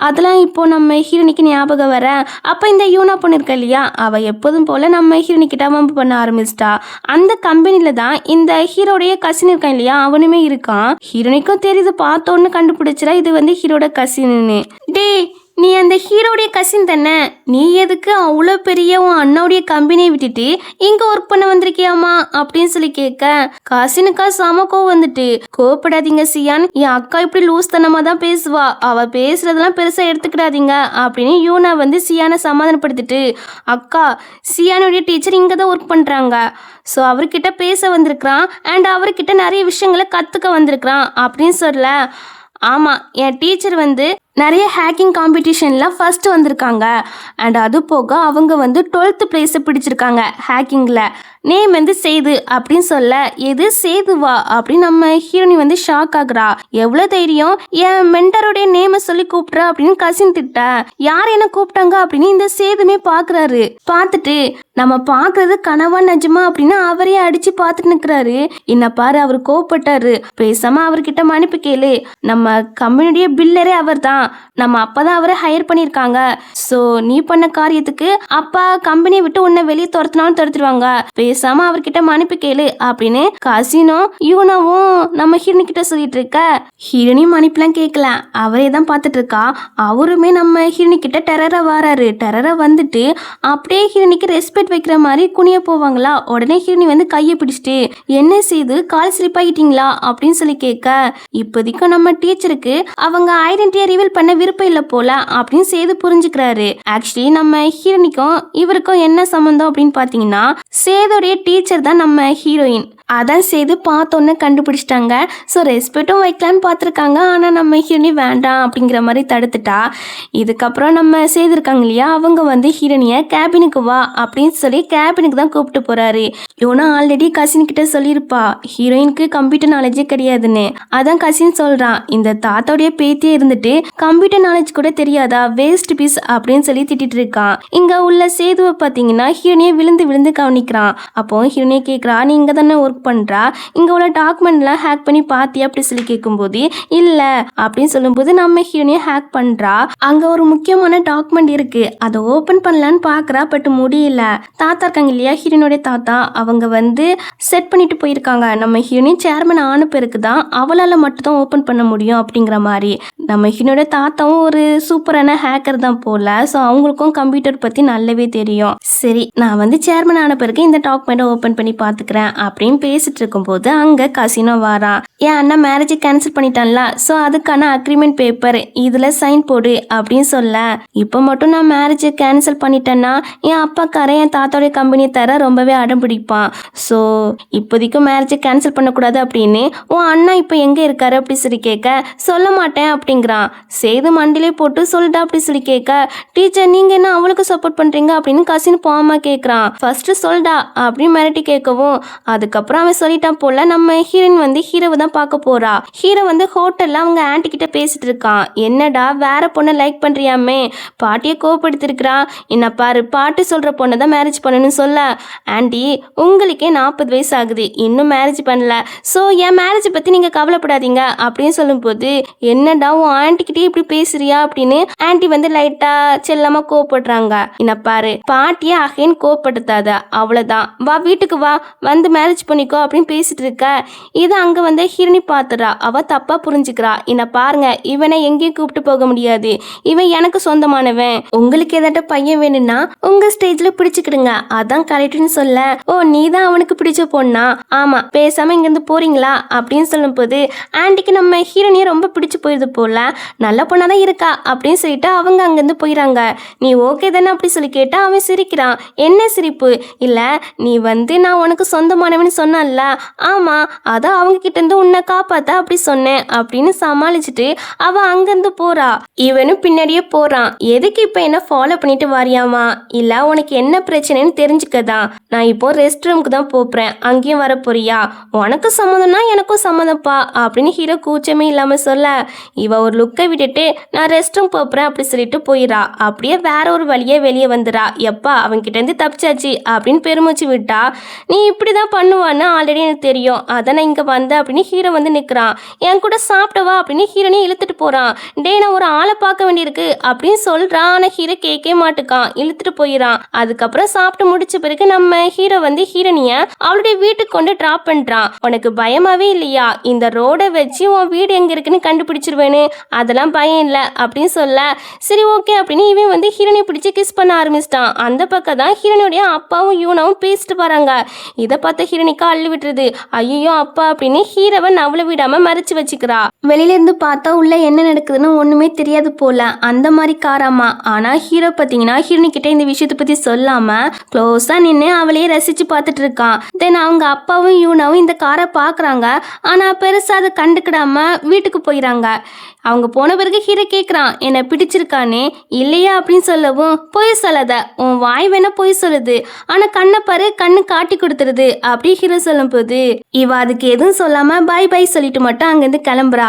அதெல்லாம் இப்போ நம்ம ஹீரோனிக்கு ஞாபகம் வர அப்போ இந்த யூனா பொண்ணு இருக்கா இல்லையா, அவள் எப்போதும் போல நம்ம ஹீரோனிக்கிட்ட வம்பு பண்ண ஆரம்பிச்சிட்டா. அந்த கம்பெனியில தான் இந்த ஹீரோடைய கசின் இருக்கான் இல்லையா, அவனுமே இருக்கான். ஹீரோனிக்கும் தெரியுது, பார்த்தோன்னு கண்டுபிடிச்சிடா இது வந்து ஹீரோட கசின்னு. டே நீ அந்த ஹீரோடைய கசின் தானே, நீ எதுக்கு அவ்வளோ பெரிய உன் அண்ணாவுடைய கம்பெனியை விட்டுட்டு இங்க ஒர்க் பண்ண வந்திருக்கியாமா அப்படின்னு சொல்லி கேட்க கசினுக்கா செம கோவம் வந்துட்டு, கோவப்படாதீங்க சியான், என் அக்கா இப்படி லூஸ் தனமா தான் பேசுவா, அவ பேசுறதெல்லாம் பெருசா எடுத்துக்கிடாதீங்க அப்படின்னு யூனா வந்து சியானை சமாதானப்படுத்திட்டு, அக்கா சியானுடைய டீச்சர் இங்க தான் ஒர்க் பண்றாங்க, ஸோ அவர்கிட்ட பேச வந்திருக்கிறான் அண்ட் அவர்கிட்ட நிறைய விஷயங்களை கற்றுக்க வந்திருக்கிறான் அப்படின்னு சொல்ல, ஆமாம் என் டீச்சர் வந்து நிறைய ஹேக்கிங் காம்படிஷனில் ஃபர்ஸ்ட் வந்திருக்காங்க அண்ட் அது போக அவங்க வந்து 12th பிளேஸை பிடிச்சிருக்காங்க ஹேக்கிங்கில், நேம் வந்து சேது அப்படின்னு சொல்ல, எது சேதுவா அப்படின்னு நம்ம ஹீரோனி வந்து ஷாக் ஆகுறா, எவ்வளோ தைரியம் என் மென்டருடைய நேமை சொல்லி கூப்பிட்றா அப்படின்னு கசின் திட்ட, யார் என்ன கூப்பிட்டாங்க அப்படின்னு இந்த சேதுமே பார்க்குறாரு, பார்த்துட்டு நம்ம பார்க்கறது கனவா நிஜமா அப்படின்னு அவரே அடிச்சு பார்த்துட்டு நிற்கிறாரு, என்ன பாரு அவர் கோவப்பட்டாரு, பேசாம அவர்கிட்ட மன்னிப்பு கேளு, நம்ம கம்பெனியுடைய பில்லரே அவர் தான், நம்ம அப்பதான் அவரை ஹையர் பண்ணியிருக்காங்க, ஸோ நீ பண்ண காரியத்துக்கு அப்பா கம்பெனியை விட்டு உன்னை வெளியே துரத்தினாலும் துரத்துருவாங்க, பேசாம அவர்கிட்ட மன்னிப்பு கேளு அப்படின்னு கசினும் யூனாவும் நம்ம ஹீரோனி கிட்ட சொல்லிட்டு இருக்க, ஹீரோனி மன்னிப்புலாம் கேட்கல, அவரே தான் பார்த்துட்டு இருக்கா, அவருமே நம்ம ஹீரோனி கிட்ட டெரரா வராரு, டெரரா வந்துட்டு அப்படியே ஹீரோனிக்கு ரெஸ்பெக்ட் வைக்கிற மாதிரி குனிய போவாங்களா, உடனே ஹீரோனி வந்து கையை பிடிச்சிட்டு என்ன செய்து கால் ஸ்லிப் ஆகிட்டீங்களா அப்படின்னு சொல்லி கேட்க, இப்போதைக்கும் நம்ம டீச்சருக்கு அவங்க ஐடென்டிட்டியை ரிவீல் பண்ண விருப்பம் இல்லை போல அப்படின்னு சேது புரிஞ்சுக்கிறாரு. ஆக்சுவலி நம்ம ஹீரோனிக்கும் இவருக்கும் என்ன சம்மந்தம் அப்படின்னு பார்த்தீங்கன்னா, சேதுடைய டீச்சர் தான் நம்ம ஹீரோயின், அதான் சேது பார்த்தோன்னே கண்டுபிடிச்சிட்டாங்க, ஸோ ரெஸ்பெக்டும் வைக்கலான்னு பார்த்துருக்காங்க, ஆனால் நம்ம ஹீரோனி வேண்டாம் அப்படிங்கிற மாதிரி தடுத்துட்டா. இதுக்கப்புறம் நம்ம சேது இருக்காங்க இல்லையா, அவங்க வந்து ஹீரோனியை கேபினுக்கு வா அப்படின்னு சொல்லி கேபினுக்கு தான் கூப்பிட்டு போறாரு. இவனா ஆல்ரெடி கசின் கிட்ட சொல்லியிருப்பா ஹீரோயினுக்கு கம்ப்யூட்டர் நாலேஜே கிடையாதுன்னு, அதான் கசின் சொல்றான், இந்த தாத்தாவுடைய பேத்தியே இருந்துட்டு கம்ப்யூட்டர் நாலேஜ் கூட தெரியாதா, வேஸ்ட் பீஸ் அப்படின்னு சொல்லி திட்டிட்டு இருக்கான். இங்க உள்ள சேதுவை பார்த்தீங்கன்னா ஹீரோனியை விழுந்து விழுந்து கவனிக்கிறான். அப்போ ஹீரோனியை கேட்குறா, நீ இங்கே தானே ஒர்க் பண்றா, இங்க உள்ள டாக்குமெண்ட்லாம் ஹேக் பண்ணி பாத்தியா அப்படி சொல்லி கேட்கும்போது இல்ல அப்படின்னு சொல்லும்போது நம்ம ஹீரோனியை ஹேக் பண்றா. அங்க ஒரு முக்கியமான டாக்குமெண்ட் இருக்கு, அதை ஓபன் பண்ணலான்னு பாக்குறா, பட் முடியல. தாத்தா இருக்காங்க இல்லையா ஹீரோனுடைய தாத்தா, அவங்க வந்து செட் பண்ணிட்டு போயிருக்காங்க, நம்ம ஹீரோனி சேர்மன் ஆன பிறகு தான் அவளால மட்டும் தான் ஓபன் பண்ண முடியும் அப்படிங்கிற மாதிரி. நம்ம ஹீரோனுடைய தாத்தாவும் ஒரு சூப்பரான ஹேக்கர் தான் போல, ஸோ அவங்களுக்கும் கம்ப்யூட்டர் பத்தி நல்லாவே தெரியும். சரி நான் வந்து சேர்மன் ஆன பிறகு இந்த டாக்குமெண்ட்டை ஓபன் பண்ணி பாத்துக்கிறேன் அப்படின்னு பேசிட்டு இருக்கும்போது அங்க கசினோ வாரா. என் அண்ணன் மேரேஜ் கேன்சல் பண்ணிட்டான்ல, ஸோ அதுக்கான அக்ரிமெண்ட் பேப்பர் இதுல சைன் போடு அப்படின்னு சொல்ல, இப்போ மட்டும் நான் மேரேஜ் கேன்சல் பண்ணிட்டேன்னா என் அப்பாக்காரன் என் தாத்தாவுடைய கம்பெனியை தர ரொம்பவே அடம் பிடிப்பான், ஸோ இப்போதைக்கும் மேரேஜ் கேன்சல் பண்ணக்கூடாது அப்படின்னு உன் அண்ணா இப்போ எங்க இருக்காரு அப்படி சொல்லி கேட்க, சொல்ல மாட்டேன் அப்படிங்கிறான். சேது மண்டிலே போட்டு சொல்லிட்டா அப்படி சொல்லி கேட்க, டீச்சர் நீங்க என்ன அவளுக்கு சப்போர்ட் பண்றீங்க அப்படின்னு கசின் போமா கேட்கறான். ஃபர்ஸ்ட் சொல்டா அப்படின்னு மிரட்டி கேட்கவும், அதுக்கப்புறம் அவன் சொல்லிட்டான் போல நம்ம ஹீரோயின் வந்து ஹீரோவை தான் பார்க்க போறா. ஹீரோ வந்து ஹோட்டல்ல அவங்க ஆன்டி கிட்ட பேசிட்டு இருக்கான், என்னடா வேற பொண்ணை லைக் பண்றியாமே, பாட்டியை கோவப்படுத்திருக்கிறா, என்ன பாரு பாட்டி சொல்ற பொண்ணை தான் மேரேஜ் பண்ணணும்னு சொல்ல, ஆண்டி உங்களுக்கே 40 வயசு ஆகுது இன்னும் மேரேஜ் பண்ணல, ஸோ என் மேரேஜ் பத்தி நீங்க கவலைப்படாதீங்க அப்படின்னு சொல்லும்போது, என்னடா உன் ஆன்டி கிட்டே இப்படி பேசுறியா அப்படின்னு ஆன்டி வந்து லைட்டா செல்லமா கோவப்படுறாங்க. என்ன பாரு பாட்டியை அகைன் கோவப்படுத்தாத, அவ்வளவுதான், வா வீட்டுக்கு வா, வந்து மேரேஜ் பண்ணிக்கோ அப்படின்னு பேசிட்டு இருக்க. இது அங்க வந்து ஹீரோனி பாத்துறா, அவ தப்பா புரிஞ்சுக்கிறா, என்ன பாருங்க இவனை எங்கேயும் கூப்பிட்டு போக முடியாது, இவன் எனக்கு சொந்தமானவன், உங்களுக்கு ஏதாட்ட பையன் வேணும்னா உங்க ஸ்டேஜ்ல பிடிச்சுக்கிடுங்க, அதான் கரெக்ட்னு சொல்ல, ஓ நீ தான் அவனுக்கு பிடிச்ச பொண்ணா, ஆமா பேசாம இங்க இருந்து போறீங்களா அப்படின்னு சொல்லும் போது ஆண்டிக்கு நம்ம ஹீரோனியை ரொம்ப பிடிச்சு போயிருது போல, நல்ல பொண்ணாதான் இருக்கா அப்படின்னு சொல்லிட்டு அவங்க அங்கிருந்து போயிறாங்க. நீ ஓகே தானே அப்படி சொல்லி கேட்டா அவன் சிரிக்கிறான். என்ன சிரிப்பு, இல்ல நீ வந்து நான் உனக்கு சொந்தமானவன்னு சொன்னல, ஆமா அதான் அவங்க கிட்ட இருந்து உன்னை காப்பாத்த அப்படி சொன்னேன் அப்படின்னு சமாளிச்சுட்டு அவ அங்கிருந்து போறா. இவனும் பின்னாடியே போறான். எதுக்கு இப்ப என்ன ஃபாலோ பண்ணிட்டு வாரியாமா, இல்ல உனக்கு என்ன பிரச்சனைன்னு தெரிஞ்சுக்கதான், நான் இப்போ ரெஸ்ட் ரூமுக்கு தான் போறேன், அங்கேயும் வர போறியா, உனக்கு சம்மதம்னா எனக்கும் சம்மதப்பா அப்படின்னு ஹீரோ கூச்சமே இல்லாம சொல்ல, இவ ஒரு லுக்கை விட்டுட்டு நான் ரெஸ்ட் ரூம் போறேன் அப்படி சொல்லிட்டு போயிடா. அப்படியே வேற ஒரு வழியே வெளியே வந்துடா. எப்பா அவன் கிட்ட இருந்து தப்பிச்சாச்சு அப்படின்னு பெருமூச்சு விட்டா. நீ இப்படிதான் பண்ணுவான்னு வருவான்னு ஆல்ரெடி எனக்கு தெரியும், அதான் நான் இங்கே வந்தேன் அப்படின்னு ஹீரோ வந்து நிற்கிறான். என் கூட சாப்பிட்டவா அப்படின்னு ஹீரோனே இழுத்துட்டு போகிறான். டே நான் ஒரு ஆளை பார்க்க வேண்டியிருக்கு அப்படின்னு சொல்கிறான். ஆனால் ஹீரோ கேட்கவே மாட்டுக்கான், இழுத்துட்டு போயிடான். அதுக்கப்புறம் சாப்பிட்டு முடிச்ச பிறகு நம்ம ஹீரோ வந்து ஹீரோனிய அவளுடைய வீட்டுக்கு கொண்டு ட்ராப் பண்ணுறான். உனக்கு பயமாவே இல்லையா, இந்த ரோடை வச்சு உன் வீடு எங்கே இருக்குன்னு கண்டுபிடிச்சிருவேன்னு? அதெல்லாம் பயம் இல்லை அப்படின்னு சொல்ல, சரி ஓகே அப்படின்னு இவன் வந்து ஹீரோனை பிடிச்சி கிஸ் பண்ண ஆரம்பிச்சிட்டான். அந்த பக்கம் தான் ஹீரோனுடைய அப்பாவும் யூனாவும் பேசிட்டு வராங்க. இதை பார்த்த ஹீரோனிக்கா அள்ளி விட்டுருது. ஐயோ அப்பா அப்படின்னு ஹீரோவை நவள விடாம மறைச்சு வச்சுக்கிறா. வெளியில இருந்து பார்த்தா உள்ள என்ன நடக்குதுன்னு ஒண்ணுமே தெரியாது போல, அந்த மாதிரி காராமா. ஆனா ஹீரோ பாத்தீங்கன்னா ஹீரோனி கிட்ட இந்த விஷயத்தை பத்தி சொல்லாம க்ளோஸா நின்று அவளையே ரசிச்சு பார்த்துட்டு இருக்கான். தென் அவங்க அப்பாவும் யூனாவும் இந்த காரை பாக்குறாங்க. ஆனா பெருசா அதை கண்டுக்கிடாம வீட்டுக்கு போயிடறாங்க. அவங்க போன பிறகு ஹீரோ கேட்குறான், என்னை பிடிச்சிருக்கானே இல்லையா அப்படின்னு சொல்லவும், பொய் சொல்லாத, உன் வாய் வேணா பொய் சொல்லுது, ஆனால் கண்ணை பாரு கண்ணு காட்டி கொடுத்துருது அப்படி ஹீரோ சொல்லும் போது இவ அதுக்கு எதுவும் சொல்லாம பை பை சொல்லிட்டு மட்டும் அங்கேருந்து கிளம்புறா.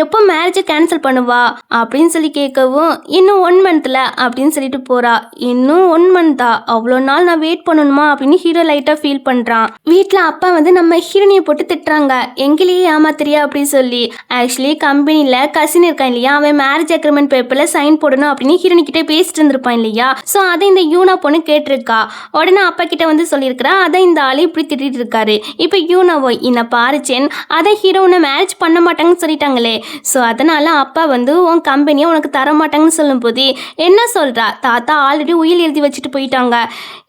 எப்போ மேரேஜை கேன்சல் பண்ணுவா அப்படின்னு சொல்லி கேட்கவும், இன்னும் 1 மந்த்ல அப்படின்னு சொல்லிட்டு போறா. இன்னும் 1 மந்த்தா, அவ்வளோ நாள் நான் வெயிட் பண்ணணுமா அப்படின்னு ஹீரோ லைட்டாக ஃபீல் பண்ணுறான். வீட்டில் அப்பா வந்து நம்ம ஹீரோனியை போட்டு திட்டுறாங்க, எங்களையே ஏமாத்திரியா அப்படின்னு சொல்லி. ஆக்சுவலி கம்பெனியில் கசின் இருக்கான் இல்லையா, அவன் மேரேஜ் அக்ரிமெண்ட் பேப்பர்ல சைன் போடணும் அப்படின்னு ஹீரோனி கிட்ட பேசிட்டு இருந்திருப்பான் இல்லையா. ஸோ அதை இந்த யூனா பொண்ணு கேட்டிருக்கா. உடனே அப்பா கிட்ட வந்து சொல்லியிருக்கிறா, அதை இந்த ஆளு இப்படி திட்டிட்டு இருக்காரு. இப்போ யூனாவோ என்ன பாருச்சேன், அதை ஹீரோனை மேரேஜ் பண்ண மாட்டாங்கன்னு சொல்லிட்டாங்களே, ஸோ அதனால அப்பா வந்து உன் கம்பெனியை உனக்கு தர மாட்டாங்கன்னு சொல்லும் போது என்ன சொல்றா, தாத்தா ஆல்ரெடி உயில் எழுதி வச்சுட்டு போயிட்டாங்க,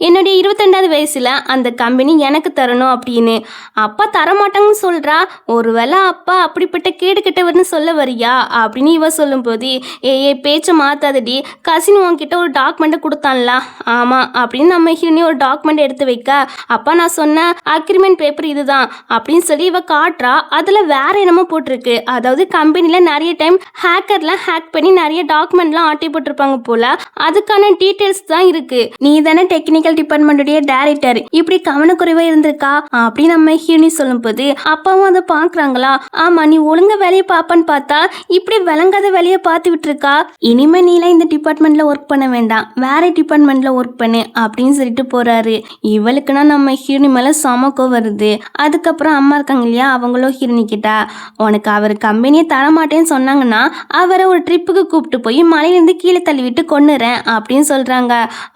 என்னுடைய 22வது வயசுல அந்த கம்பெனி எனக்கு தரணும் அப்படின்னு. அப்பா தரமாட்டாங்கன்னு சொல்றா, ஒருவேளை அப்பா அப்படிப்பட்ட கேடு கெட்டவர்னு சொல்ல வரியா அப்படின்னு இவ சொல்லும் போது, பேச்ச மாத்தாதடி, கசின் உன்கிட்ட ஒரு டாக்குமெண்ட் கொடுத்தான்ல, ஆமா அப்படின்னு நம்ம ஹீரோனி ஒரு டாக்குமெண்ட் எடுத்து வைக்க, அப்பா நான் சொன்ன அக்ரிமெண்ட் பேப்பர் இதுதான் அப்படின்னு சொல்லி இவ காட்டுறா. அதுல வேற என்னமோ போட்டிருக்கு. அதாவது கம்பெனில நிறைய டைம் ஹேக்கர்லாம் ஹேக் பண்ணி நிறைய டாக்குமெண்ட்லாம் ஆட்டி போட்டிருப்பாங்க போல, அதுக்கான டீடைல்ஸ் தான் இருக்கு. நீ தானே டெக்னிக்கல் டிபார்ட்மெண்ட்டுடைய டைரக்டர், இப்படி கவனக்குறைவா இருந்திருக்கா அப்படின்னு நம்ம ஹீரோனி சொல்லும் போது அப்பாவும் அதை பாக்குறாங்களா. ஆமா நீ ஒழுங்கா வேலையை பாப்பான்னு பார்த்தா இப்படி விளங்காத வேலையை பார்த்து விட்டுருக்கா. இனிமே நீலாம் இந்த டிபார்ட்மெண்ட்ல ஒர்க் பண்ண வேண்டாம், வேற டிபார்ட்மெண்ட்ல ஒர்க் பண்ணு அப்படின்னு சொல்லிட்டு போறாரு. இவளுக்குன்னா நம்ம ஹீரோனி மேல சமக்கம் வருது. அதுக்கப்புறம் அம்மா இருக்காங்க இல்லையா, அவங்களும் ஹீரோனி கிட்ட, உனக்கு அவர் கம்பெனியை தரமாட்டேன்னு சொன்னாங்கன்னா அவரை ஒரு ட்ரிப்புக்கு கூப்பிட்டு போய் மலையிலேருந்து கீழே தள்ளி விட்டு கொண்டுறேன் அப்படின்னு சொல்றாங்க.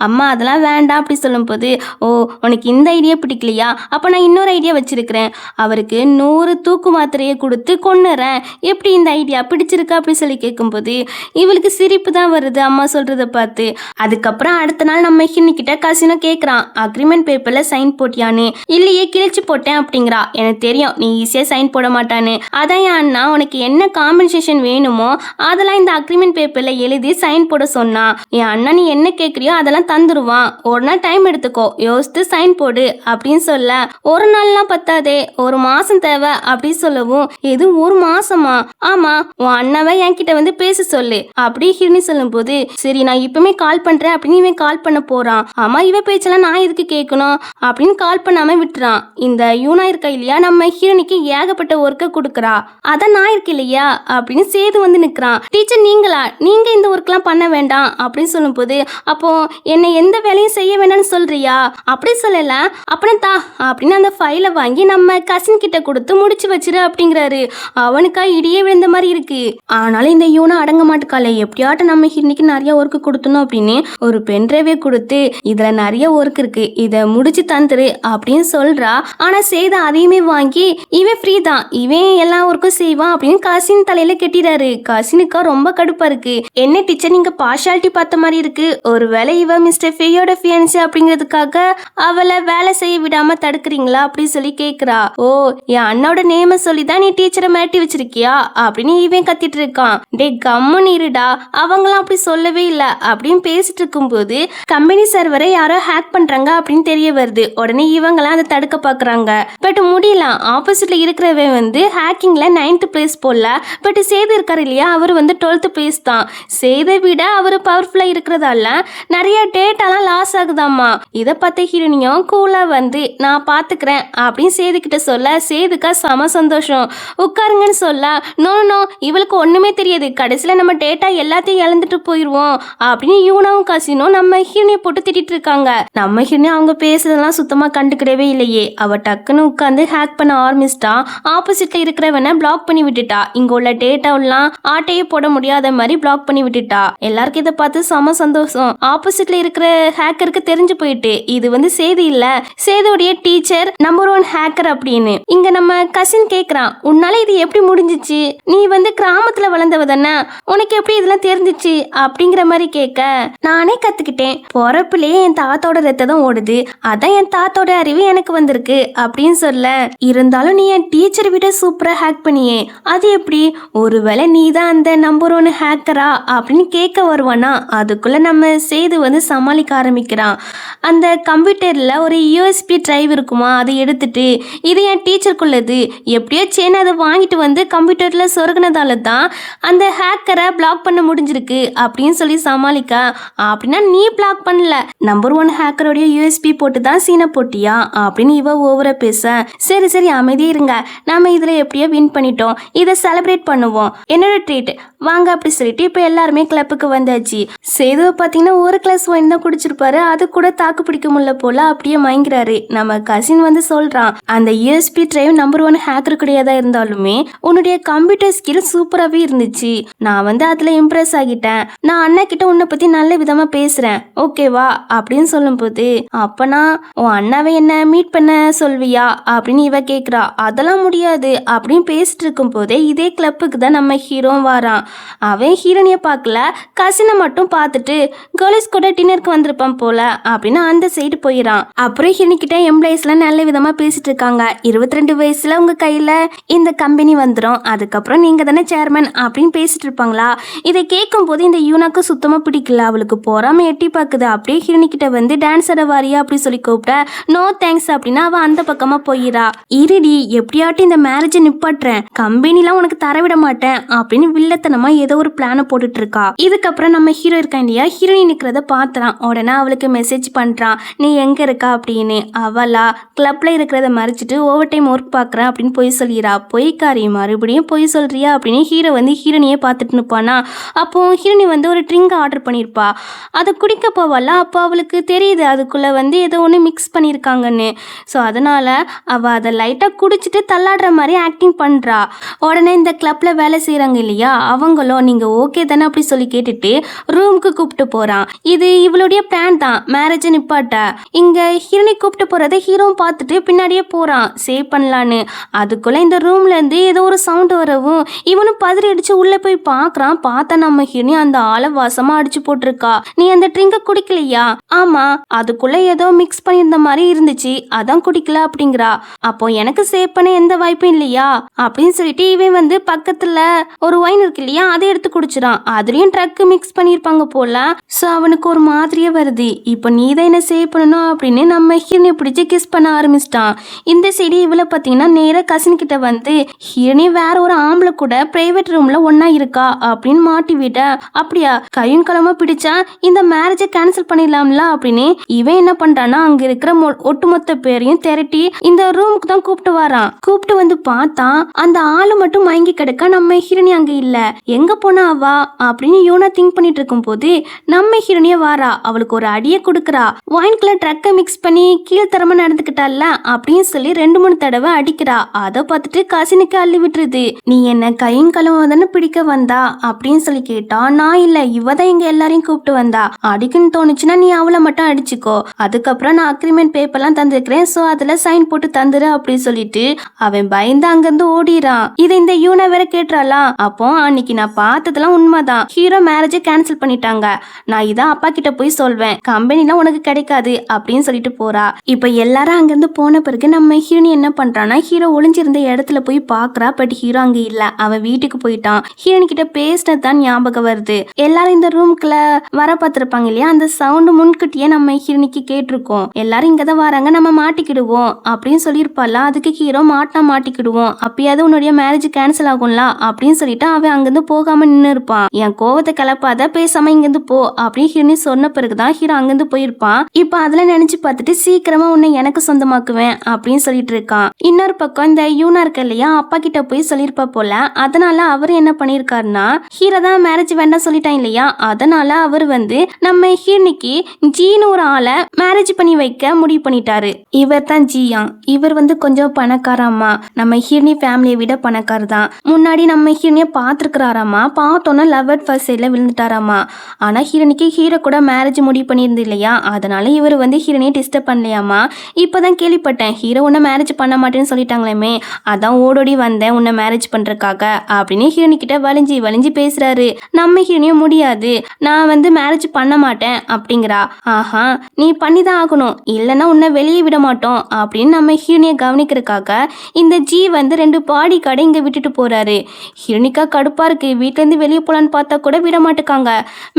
அம்மா அதெல்லாம் வேண்டாம் அப்படி சொல்லும் போது, ஓ உனக்கு இந்த ஐடியா பிடிக்கலையா, அப்போ நான் இன்னொரு ஐடியா வச்சிருக்கிறேன், அவருக்கு 100 தூக்கு மாத்திரையை கொடுத்து கொண்டுறேன், எப்படி இந்த ஐடியா பிடிச்சிருக்கா அப்படி சொல்லி கேட்கும்போது இவளுக்கு சிரிப்பு தான் வருது அம்மா சொல்றத பார்த்து. அதுக்கப்புறம் அடுத்த நாள் நம்ம ஹின்னிக்கிட்ட கசினோ கேட்குறான், அக்ரிமெண்ட் பேப்பர்ல சைன் போட்டியான்னு. இல்லையே கிழிச்சு போட்டேன் அப்படிங்கிறா. எனக்கு தெரியும் நீ ஈஸியா சைன் போட மாட்டான்னு, அதான் என் அண்ணா உனக்கு என்ன காம்பன்சேஷன் வேணுமோ அதெல்லாம் இந்த அக்ரிமெண்ட் பேப்பர்ல எழுதி சைன் போட சொன்னா. என் அண்ணா நீ என்ன கேட்குறியோ அதெல்லாம் தந்துருவான், ஒரு நாள் டைம் எடுத்துக்கோ, யோசித்து சைன் போடு அப்படின்னு சொல்ல, ஒரு நாள்லாம் பத்தாதே, ஒரு மாசம் தேவை அப்படின்னு சொல்லவும், எது ஒரு மாசமா, ஆமா உன் அண்ணாவை என்கிட்ட வந்து பேச சொல்லு அப்படி ஹிரணி சொல்லும் போது, சரி நான் இப்பவுமே கால் பண்றேன் அப்படின்னு இவன் கால் பண்ண போறான். ஆமா இவ பேச்செல்லாம் நான் எதுக்கு கேட்கணும் அப்படின்னு கால் பண்ணாம விட்டுறான். இந்த யூனா இருக்கா இல்லையா, நம்ம ஹீரோனிக்கு ஏகப்பட்ட ஒர்க்கை கொடுக்குறா, அதான் நான் இருக்கு இல்லையா அப்படின்னு சேது வந்து நிற்கிறான். டீச்சர் நீங்களா, நீங்க இந்த ஒர்க்லாம் பண்ண வேண்டாம் அப்படின்னு சொல்லும் போது, அப்போ என்னை எந்த வேலையும் செய்ய வேண்டாம்னு சொல்றியா, அப்படி சொல்லல அப்புறம் தா அப்படின்னு அந்த ஃபைலை வாங்கி நம்ம கசின் கிட்ட கொடுத்து முடிச்சு வச்சிரு அப்படிங்கிறாரு. அவனுக்கா இடியே விழுந்த மாதிரி இருக்கு. ஆனாலும் இந்த யூனா அடங்க மாட்டுக்கால, எப்படியாட்டும் நம்ம இன்னைக்கு நிறைய ஒர்க் கொடுத்தணும் அப்படின்னு ஒரு பென்ட்ரைவே கொடுத்து இதுல நிறைய ஒர்க் இருக்கு, இதை முடிச்சு தந்துரு அப்படின்னு சொல்றா. ஆனா சேத அதையுமே வாங்கி இவன் ஃப்ரீ தான், இவன் எல்லா ஒர்க்கும் செய்வான் அப்படின்னு கசின் தலையில கெட்டிடாரு. கசினுக்கா ரொம்ப கடுப்பா இருக்கு. என்ன டீச்சர் நீங்க பார்ஷாலிட்டி பார்த்த மாதிரி இருக்கு, ஒருவேளை இவ மிஸ்டர் ஃபேயோட ஃபியான்சி அப்படிங்கிறதுக்காக அவளை வேலை செய்ய விடாம தடுக்கிறீங்களா அப்படின்னு சொல்லி கேக்குறா. ஓ என் அண்ணோட நேம சொல்லிதான் நீ டீச்சரை மிரட்டி வச்சிருக்கியா அப்படின்னு இவன் கத்திட்டு இருக்கான். டே கம்முன்னு இருடா, அவங்களாம் அப்படி சொல்லவே இல்லை அப்படின்னு பேசிட்டு இருக்கும்போது கம்பெனி சர்வரை யாரோ ஹேக் பண்றாங்க அப்படின்னு தெரிய வருது. உடனே இவங்களாம் அதை தடுக்க பாக்குறாங்க. பட் முடியல, ஆப்போசிட்ல இருக்கிறவன் வந்து ஹேக்கிங்ல 9th பிளேஸ் போடல. பட் சேது இருக்காரு இல்லையா, அவர் வந்து 12th பிளேஸ் தான். சேதை விட அவர் பவர்ஃபுல்லா இருக்கிறதால நிறைய டேட்டாலாம் லாஸ் ஆகுதாமா. இதை பார்த்த ஹீரோனியும் கூலா வந்து நான் பாத்துக்கிறேன் அப்படின்னு சேது கிட்ட சொல்ல, சேதுக்கா சம சந்தோஷம். உட்காருங்கன்னு சொல்ல, நோ நோ இவளுக்கு ஒண்ணுமே தெரியாது, கடைசியில நம்ம டேட்டா எல்லாத்தையும் இழந்துட்டு போயிடுவோம் அப்படின்னு யூனாவும் கசினும் நம்ம ஹீரோனியை போட்டு திட்டிட்டு இருக்காங்க. நம்ம ஹீரோனி அவங்க பேசுறதெல்லாம் சுத்தமா கண்டுக்கிடவே இல்லையே. இல்லையே. அவ டக்குன்னு உட்காந்து ஹேக் பண்ண ஆரம்பிச்சிட்டா. ஆப்போசிட்ல இருக்கிறவனை பிளாக் பண்ணி விட்டுட்டா. இங்க உள்ள டேட்டாவெல்லாம் ஆட்டையே போட முடியாத மாதிரி பிளாக் பண்ணி விட்டுட்டா. எல்லாருக்கும் இதை பார்த்து செம சந்தோஷம். ஆப்போசிட்ல இருக்கிற ஹேக்கருக்கு தெரிஞ்சு போயிட்டு இது வந்து சேது இல்ல, சேதுடைய டீச்சர் நம்பர் 1 ஹேக்கர் அப்படின்னு. இங்க நம்ம கசின் கேக்குறான், உன்னால இது எப்படி முடிஞ்சிச்சு? நீ வந்து கிராமத்துல வளர்ந்தவ தானே, உனக்கு எப்படி இதெல்லாம் தெரிஞ்சிச்சு அப்படிங்கிற மாதிரி கேட்க, நானே கத்துக்கிட்டேன். பொறப்புலயே என் தாத்தோட ரத்தம் தான் ஓடுது, அதான் என் தாத்தோட அறிவு எனக்கு வந்திருக்கு அப்படின்னு சொல்ல, இருந்தாலும் நீ என் டீச்சர் விட சூப்பரா ஹேக் பண்ணியே, அது எப்படி? ஒருவேளை நீ தான் அந்த நம்பர் 1 ஹேக்கரா அப்படின்னு கேட்க வருவானா, அதுக்குள்ள நம்ம சேது வந்து சமாளிக்க ஆரம்பிக்கிறான். அந்த கம்ப்யூட்டர்ல ஒரு யூஎஸ்பி டிரைவ் இருக்குமா, அதை எடுத்துட்டு இது என் டீச்சருக்குள்ளது, எப்படியோ சேனை அதை வாங்கிட்டு வந்து கம்ப்யூட்டர்ல சொருகினதால தான் அந்த ஹேக்கரை பிளாக் பண்ண முடிஞ்சிருக்கு அப்படின்னு சொல்லி சமாளிக்க, அப்படின்னா நீ பிளாக் பண்ணல, நம்பர் 1 ஹேக்கருடைய யூஎஸ்பி போட்டு தான் சீனை போட்டியா அப்படின்னு இவ ஓவரா பேச, சரி சரி அமைதியே இருங்க, நாம இதுல எப்படியோ வின் பண்ணிட்டோம், இதை செலிப்ரேட் பண்ணுவோம், என்னோட ட்ரீட் வாங்க அப்படி சொல்லிட்டு இப்போ எல்லாருமே கிளப்புக்கு வந்தாச்சு. சேதுவை பார்த்தீங்கன்னா ஒரு கிளாஸ் ஒயின் தான் குடிச்சிருப்பாரு, அது கூட தாக்கு பிடிக்க முடியல போல அப்படியே மயங்கிறாரு. நம்ம கசின் வந்து சொல்றான், அந்த யூஎஸ்பி டிரைவ் நம்பர் 1 ஹேக்கர் கிடையாதா இருந்தாலுமே உன்னுடைய கம்ப்யூட்டர் ஸ்கில் சூப்பராகவே இருந்துச்சு, நான் வந்து அதில் இம்ப்ரெஸ் ஆகிட்டேன், நான் அண்ணா கிட்ட உன்னை பற்றி நல்ல விதமாக பேசுகிறேன் ஓகேவா அப்படின்னு சொல்லும்போது, அப்பனா உன் அண்ணாவை என்ன மீட் பண்ண சொல்வியா அப்படின்னு இவ கேட்குறா. அதெல்லாம் முடியாது அப்படின்னு பேசிட்டு இருக்கும் போதே இதே கிளப்புக்கு தான் நம்ம ஹீரோ வாரான். அவன் ஹீரோனியை பார்க்கல, கசினை மட்டும் பார்த்துட்டு கேர்ள்ஸ் கூட டின்னருக்கு வந்திருப்பான் போல அப்படின்னு அந்த சைடு போயிடான். அப்புறம் ஹீரோனிக்கிட்ட எம்ப்ளாயிஸ்லாம் நல்ல விதமாக பேசிட்டு இருக்காங்க. 22 வயசுல உங்க கையில் இந்த கம்பெனி வந்துடும், அதுக்கப்புறம் நீங்க தானே சேர்மன் அப்படின்னு பேசிட்டு இருப்பாங்களா. இதை கேட்கும் போது இந்த யூனாக்கு சுத்தமாக பிடிக்கல, அவளுக்கு போறாம எட்டி பார்க்குது. அப்படியே ஹீரோனிக்கிட்ட வந்து டான்ஸ் ஆட வாரியா அப்படி சொல்லி கூப்பிட்ட, நோ தேங்க்ஸ் அப்படின்னா அவன் அந்த பக்கமாக போயிடா. இருடி எப்படியாட்டும் இந்த மேரேஜை நிப்பாட்டுறேன், கம்பெனிலாம் உனக்கு தரவிட மாட்டேன் அப்படின்னு வில்லத்தனமா ஏதோ ஒரு பிளான போட்டுட்டு இருக்கா. இதுக்கப்புறம் நம்ம ஹீரோ இருக்கா இல்லையா, ஹீரோயின் நிற்கிறத பார்த்துறான். உடனே அவளுக்கு மெசேஜ் பண்றான், நீ எங்க இருக்கா அப்படின்னு. அவளா கிளப்ல இருக்கிறத மறைச்சிட்டு ஓவர் டைம் ஒர்க் பார்க்குறேன் அப்படின்னு போய் சொல்லிடுறா. பொய்க்காரி மறுபடியும் பொய் சொல்றியா அப்படின்னு ஹீரோ வந்து ஹீரோனியே பார்த்துட்டு நிற்பானா. அப்போ ஹீரோனி வந்து ஒரு ட்ரிங்க் ஆர்டர் பண்ணியிருப்பா, அதை குடிக்க போவாளா. அப்போ அவளுக்கு தெரியுது அதுக்குள்ள வந்து ஏதோ ஒன்று மிக்ஸ் பண்ணியிருக்காங்கன்னு. ஸோ அதனால அவள் அதை லைட்டாக குடிச்சிட்டு தள்ளாடுற மாதிரி ஆக்டிங் பண்ணுறா. உடனே இந்த கிளப்ல வேலை செய்கிறாங்க இல்லையா, அவங்களும் நீங்கள் ஓகே தானே அப்படி சொல்லி கேட்டுட்டு ரூமுக்கு கூப்பிட்டு போகிறான். இது இவளுடைய பிளான் தான், மேரேஜை நிப்பாட்ட. இங்கே ஹீரோனை கூப்பிட்டு போகிறத ஹீரோ பார்த்துட்டு பின்னாடியே போகிறான் சேவ் பண்ணலான்னு. அதுக்குள்ளே இந்த ரூம்லேருந்து ஏதோ ஒரு சவுண்டு வரவும் இவனும் பதறி அடித்து உள்ளே போய் பார்க்குறான். பார்த்தா நம்ம ஹீரோனி அந்த ஆளை வாசமாக அடிச்சு போட்டிருக்கா. நீ அந்த ட்ரிங்கை குடிக்கலையா? ஆமாம், அதுக்குள்ளே ஏதோ மிக்ஸ் பண்ணியிருந்த மாதிரி இருந்துச்சு, அதான் குடிக்கல அப்படிங்கிறா. அப்போ எனக்கு சேவ் பண்ண எந்த வாய்ப்பும் இல்லையா அப்படின்னு சொல்லிட்டு இவன் வந்து பக்கத்தில் ஒரு ஒயின் இருக்கு இல்லையா, அதை எடுத்து குடிச்சிடான். அதுலயும் ட்ரக் மிக்ஸ் பண்ணியிருப்பாங்க போல. ஸோ அவனுக்கு ஒரு மாதிரியே வருது. இப்போ நீ தான் என்ன சேவ் பண்ணணும் அப்படின்னு நம்ம ஹீரோனை பிடிச்சி கிஸ் பண்ண ஆரம்பிச்சிட்டான். இந்த சைடு இவளை பார்த்தீங்கன்னா நேராக கசின் கிட்ட வந்து, ஹீரோனி வேற ஒரு ஆம்பளை கூட பிரைவேட் ரூம்ல ஒன்னா இருக்கா அப்படின்னு மாட்டி விட, அப்படியா கையும் களமா பிடிச்சா இந்த மேரேஜை கேன்சல் பண்ணிடலாம்ல அப்படின்னு இவன் என்ன பண்றான்னா அங்க இருக்கிற ஒட்டுமொத்த பேரையும் திரட்டி இந்த ரூமுக்கு தான் கூப்பிட்டு வரான். கூப்பிட்டு வந்து பார்த்தா அந்த ஆளு மட்டும் மயங்கி கிடக்க, நம்ம ஹீரோனி அங்க இல்ல, எங்க போனா அவா அப்படின்னு யூனா திங்க் பண்ணிட்டு இருக்கும் போது நம்ம ஹீரோனிய வாரா. அவளுக்கு ஒரு அடியை கொடுக்குறா. வாயின்குள்ள ட்ரக்கை மிக்ஸ் பண்ணி கீழ்த்தரமா நடந்துக்கிட்டால அப்படின்னு சொல்லி 2-3 தடவை அடிக்கிறா. அதை பார்த்துட்டு கசினுக்கு அள்ளி விட்டுருது. நீ என்ன கையும் களவும் தானே பிடிக்க வந்தா அப்படின்னு சொல்லி கேட்டா, நான் இல்ல, இவதான் இங்க எல்லாரையும் கூப்பிட்டு வந்தா, அடிக்குன்னு தோணுச்சுன்னா நீ அவளை மட்டும் அடிச்சுக்கோ, அதுக்கப்புறம் நான் அக்ரிமெண்ட் பேப்பர்லாம் தந்திருக்கிறேன், சோ அதுல சைன் போட்டு தந்துரு அப்படின்னு சொல்லிட்டு அவன் பயந்து அங்கிருந்து ஓடிறான். இதை இந்த யூனா வேற கேட்டுறாளா. அப்போ அன்னைக்கு நான் பார்த்ததெல்லாம் உண்மைதான், ஹீரோ மேரேஜை கேன்சல் பண்ணிட்டாங்க, நான் இதான் அப்பா கிட்ட போய் சொல்வேன், கம்பெனிலாம் உனக்கு கிடைக்காது அப்படின்னு சொல்லிட்டு போறா. இப்ப எல்லாரும் அங்கிருந்து போன பிறகு நம்ம ஹீரோனி என்ன பண்றான்னா ஹீரோ ஒளிஞ்சிருந்த இடத்துல போய் பாக்குறா. பட் ஹீரோ அங்க இல்ல, அவன் வீட்டுக்கு போயிட்டான். ஹீரோனி கிட்ட பேசினதான் ஞாபகம் வருது. எல்லாரும் இந்த ரூம்குள்ள வர பார்த்திருப்பாங்க இல்லையா, அந்த சவுண்ட் முன்கூட்டியே நம்ம ஹீரோனிக்கு கேட்டிருக்கோம். எல்லாரும் இங்கதான் வராங்க, நம்ம மாட்டிக்கிடுவோம் அப்படின்னு சொல்லியிருப்பாளா. அதுக்கு ஹீரோ மாட்டிக்கிடுவோம், அப்பயாவது உன்னுடைய மேரேஜ் கேன்சல் ஆகும்ல அப்படின்னு சொல்லிட்டு அவன் அங்கிருந்து போகாம நின்று இருப்பான். என் கோவத்தை கிளப்பாத, பேசாம இங்கிருந்து போ அப்படின்னு ஹீரோனி சொன்ன பிறகுதான் ஹீரோ அங்கிருந்து போயிருப்பான். இப்ப அதெல்லாம் நினைச்சு பார்த்துட்டு சீக்கிரமா உன்னை எனக்கு சொந்தமாக்குவேன் அப்படின்னு சொல்லிட்டு இருக்கான். இன்னொரு பக்கம் இந்த யூனா இருக்க இல்லையா, அப்பா கிட்ட போய் சொல்லியிருப்பா போல. அதனால அவர் என்ன பண்ணிருக்காருன்னா, ஹீரோ தான் மேரேஜ் வேண்டாம் சொல்லிட்டான் இல்லையா, அதனால அவர் வந்து நம்ம ஹீரோனிக்கு ஜீனு ஒரு ஆளை மேரேஜ் பண்ணி வைக்க முடிவு பண்ணிட்டாரு. இவ இவர் தான் ஜியா. இவர் வந்து கொஞ்சம் பணக்காரம்மா, நம்ம ஹீரோனி ஃபேமிலியை விட பணக்காரர் தான். முன்னாடி நம்ம ஹீரோனியை பார்த்துருக்கிறாராம்மா, பார்த்தோன்னா லவ் அட் ஃபர்ஸ்ட் சைடில் விழுந்துட்டாராம்மா. ஆனால் ஹீரோனிக்கு ஹீரோ கூட மேரேஜ் முடிவு பண்ணியிருந்து இல்லையா, அதனால இவர் வந்து ஹீரோனியை டிஸ்டர்ப் பண்ணலையாம்மா. இப்போ தான் கேள்விப்பட்டேன் ஹீரோ உன்னை மேரேஜ் பண்ண மாட்டேன்னு சொல்லிட்டாங்களேமே, அதான் ஓடோடி வந்தேன் உன்னை மேரேஜ் பண்ணுறக்காக அப்படின்னு ஹீரோனிக்கிட்ட வலிஞ்சி வலிஞ்சி பேசுகிறாரு. நம்ம ஹீரோனியும் முடியாது, நான் வந்து மேரேஜ் பண்ண மாட்டேன் அப்படிங்கிறா. ஆஹா, நீ பண்ணி தான் ஆகணும், இல்லைன்னா உன்னை வெளியே விட மாட்டோம் அப்படின்னு நம்ம ஹீரோனியை கவனிக்கிறதுக்காக இந்த ஜி வந்து 2 பாடி கடை இங்கே விட்டுட்டு போகிறாரு. ஹீரோனிக்கா கடுப்பாக இருக்குது, வீட்டிலேருந்து வெளியே போகலான்னு பார்த்தா கூட விட மாட்டேக்காங்க.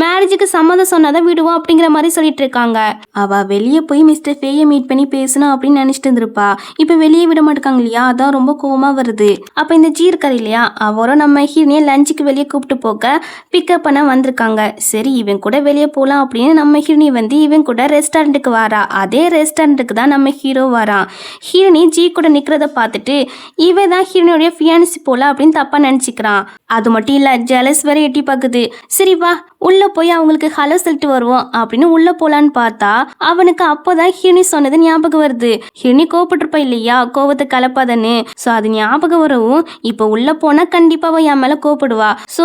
மேரேஜுக்கு சம்மதம் சொன்னாதான் விடுவோம் அப்படிங்கிற மாதிரி சொல்லிட்டு இருக்காங்க. அவள் வெளியே போய் மிஸ்டர் ஃபேயை மீட் பண்ணி பேசணும் அப்படின்னு நினச்சிட்டு இருந்திருப்பா. இப்போ வெளியே விட மாட்டேக்காங்க இல்லையா, அதான் ரொம்ப கோவமாக வருது. அப்போ இந்த ஜி இருக்கார் இல்லையா, அவரும் நம்ம ஹீரோனியை லஞ்சுக்கு வெளியே கூப்பிட்டு போக பிக்கப் பண்ண வந்திருக்காங்க. சரி இவன் கூட வெளியே போகலாம் அப்படின்னு நம்ம ஹீரோனி வந்து இவன் கூட ரெஸ்டாரண்ட்டுக்கு வரா. அதே ரெஸ்டாரண்ட்டுக்கு தான் நம்ம ஹீரோ வரான். ஹீரோனி ஜி கூட நிற்கிறத பார்த்துட்டு இவன் தான் ஹீரோனியோடைய ஃபியான்சி போல அப்படின்னு தப்பாக நினச்சிக்கிறான். அது மட்டும் இல்லை, ஜெலஸ் வேற எட்டி பார்க்குது. சரி வா உள்ளே போய் அவங்களுக்கு ஹலோ சொல்லிட்டு வருவோம் அப்படின்னு உள்ளே போகலான்னு பார்த்தா அவனுக்கு அப்போதான் ஹிரணி சொன்னது ஞாபகம் வருது. ஹிரணி கோவப்பட்டிருப்பா இல்லையா, கோவத்தை கலப்பாதன்னு. ஸோ அது ஞாபகம் வரவும் இப்போ உள்ளே போனால் கண்டிப்பாக என் மேலே கோவப்படுவா. ஸோ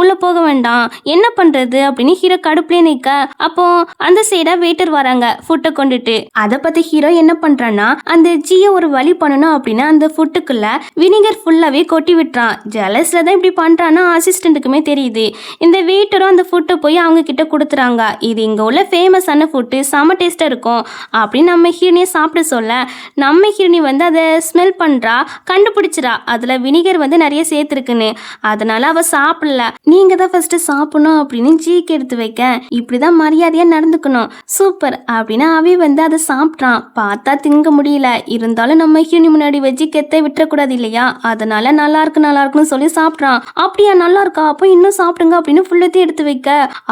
உள்ளே போக வேண்டாம், என்ன பண்ணுறது அப்படின்னு ஹீரோ கடுப்புலேயே நிற்க அப்போ அந்த சைடாக வெயிட்டர் வராங்க ஃபுட்டை கொண்டுட்டு. அதை பற்றி ஹீரோ என்ன பண்ணுறான்னா அந்த ஜியை ஒரு வழி பண்ணணும் அப்படின்னு அந்த ஃபுட்டுக்குள்ள வினிகர் ஃபுல்லாகவே கொட்டி விட்டுறான். ஜெலஸில் தான் இப்படி பண்ணுறான்னா அசிஸ்டண்ட்டுக்குமே தெரியுது. இந்த வெயிட்டரும் அந்த ஃபுட்டை போய் அவங்க கிட்ட கொடுத்துறாங்க. இது இங்கே உள்ள ஃபேமஸான ஃபுட்டு, செம டேஸ்ட்டாக இருக்கும் அப்படின்னு நம்ம ஹீரோனியை சாப்பிட சொல்ல நம்ம ஹீரோனி வந்து அதை ஸ்மெல் பண்ணுறா, கண்டுபிடிச்சிடா அதில் வினிகர் வந்து நிறைய சேர்த்துருக்குன்னு. அதனால அவள் சாப்பிடல. நீங்கள் தான் ஃபஸ்ட்டு சாப்பிடணும் அப்படின்னு ஜீக்கு எடுத்து வைக்க இப்படி தான் மரியாதையாக நடந்துக்கணும் சூப்பர் அப்படின்னு அவை வந்து அதை சாப்பிட்றான். பார்த்தா திங்க முடியல, இருந்தாலும் நம்ம ஹீரோனி முன்னாடி வச்சு கெத்தை விட்டுறக்கூடாது இல்லையா, அதனால நல்லா இருக்குன்னு சொல்லி சாப்பிட்றான். அப்படியா நல்லா இருக்கா, அப்போ இன்னும் சாப்பிடுங்க அப்படின்னு ஃபுல்லத்தையும் எடுத்து வைக்க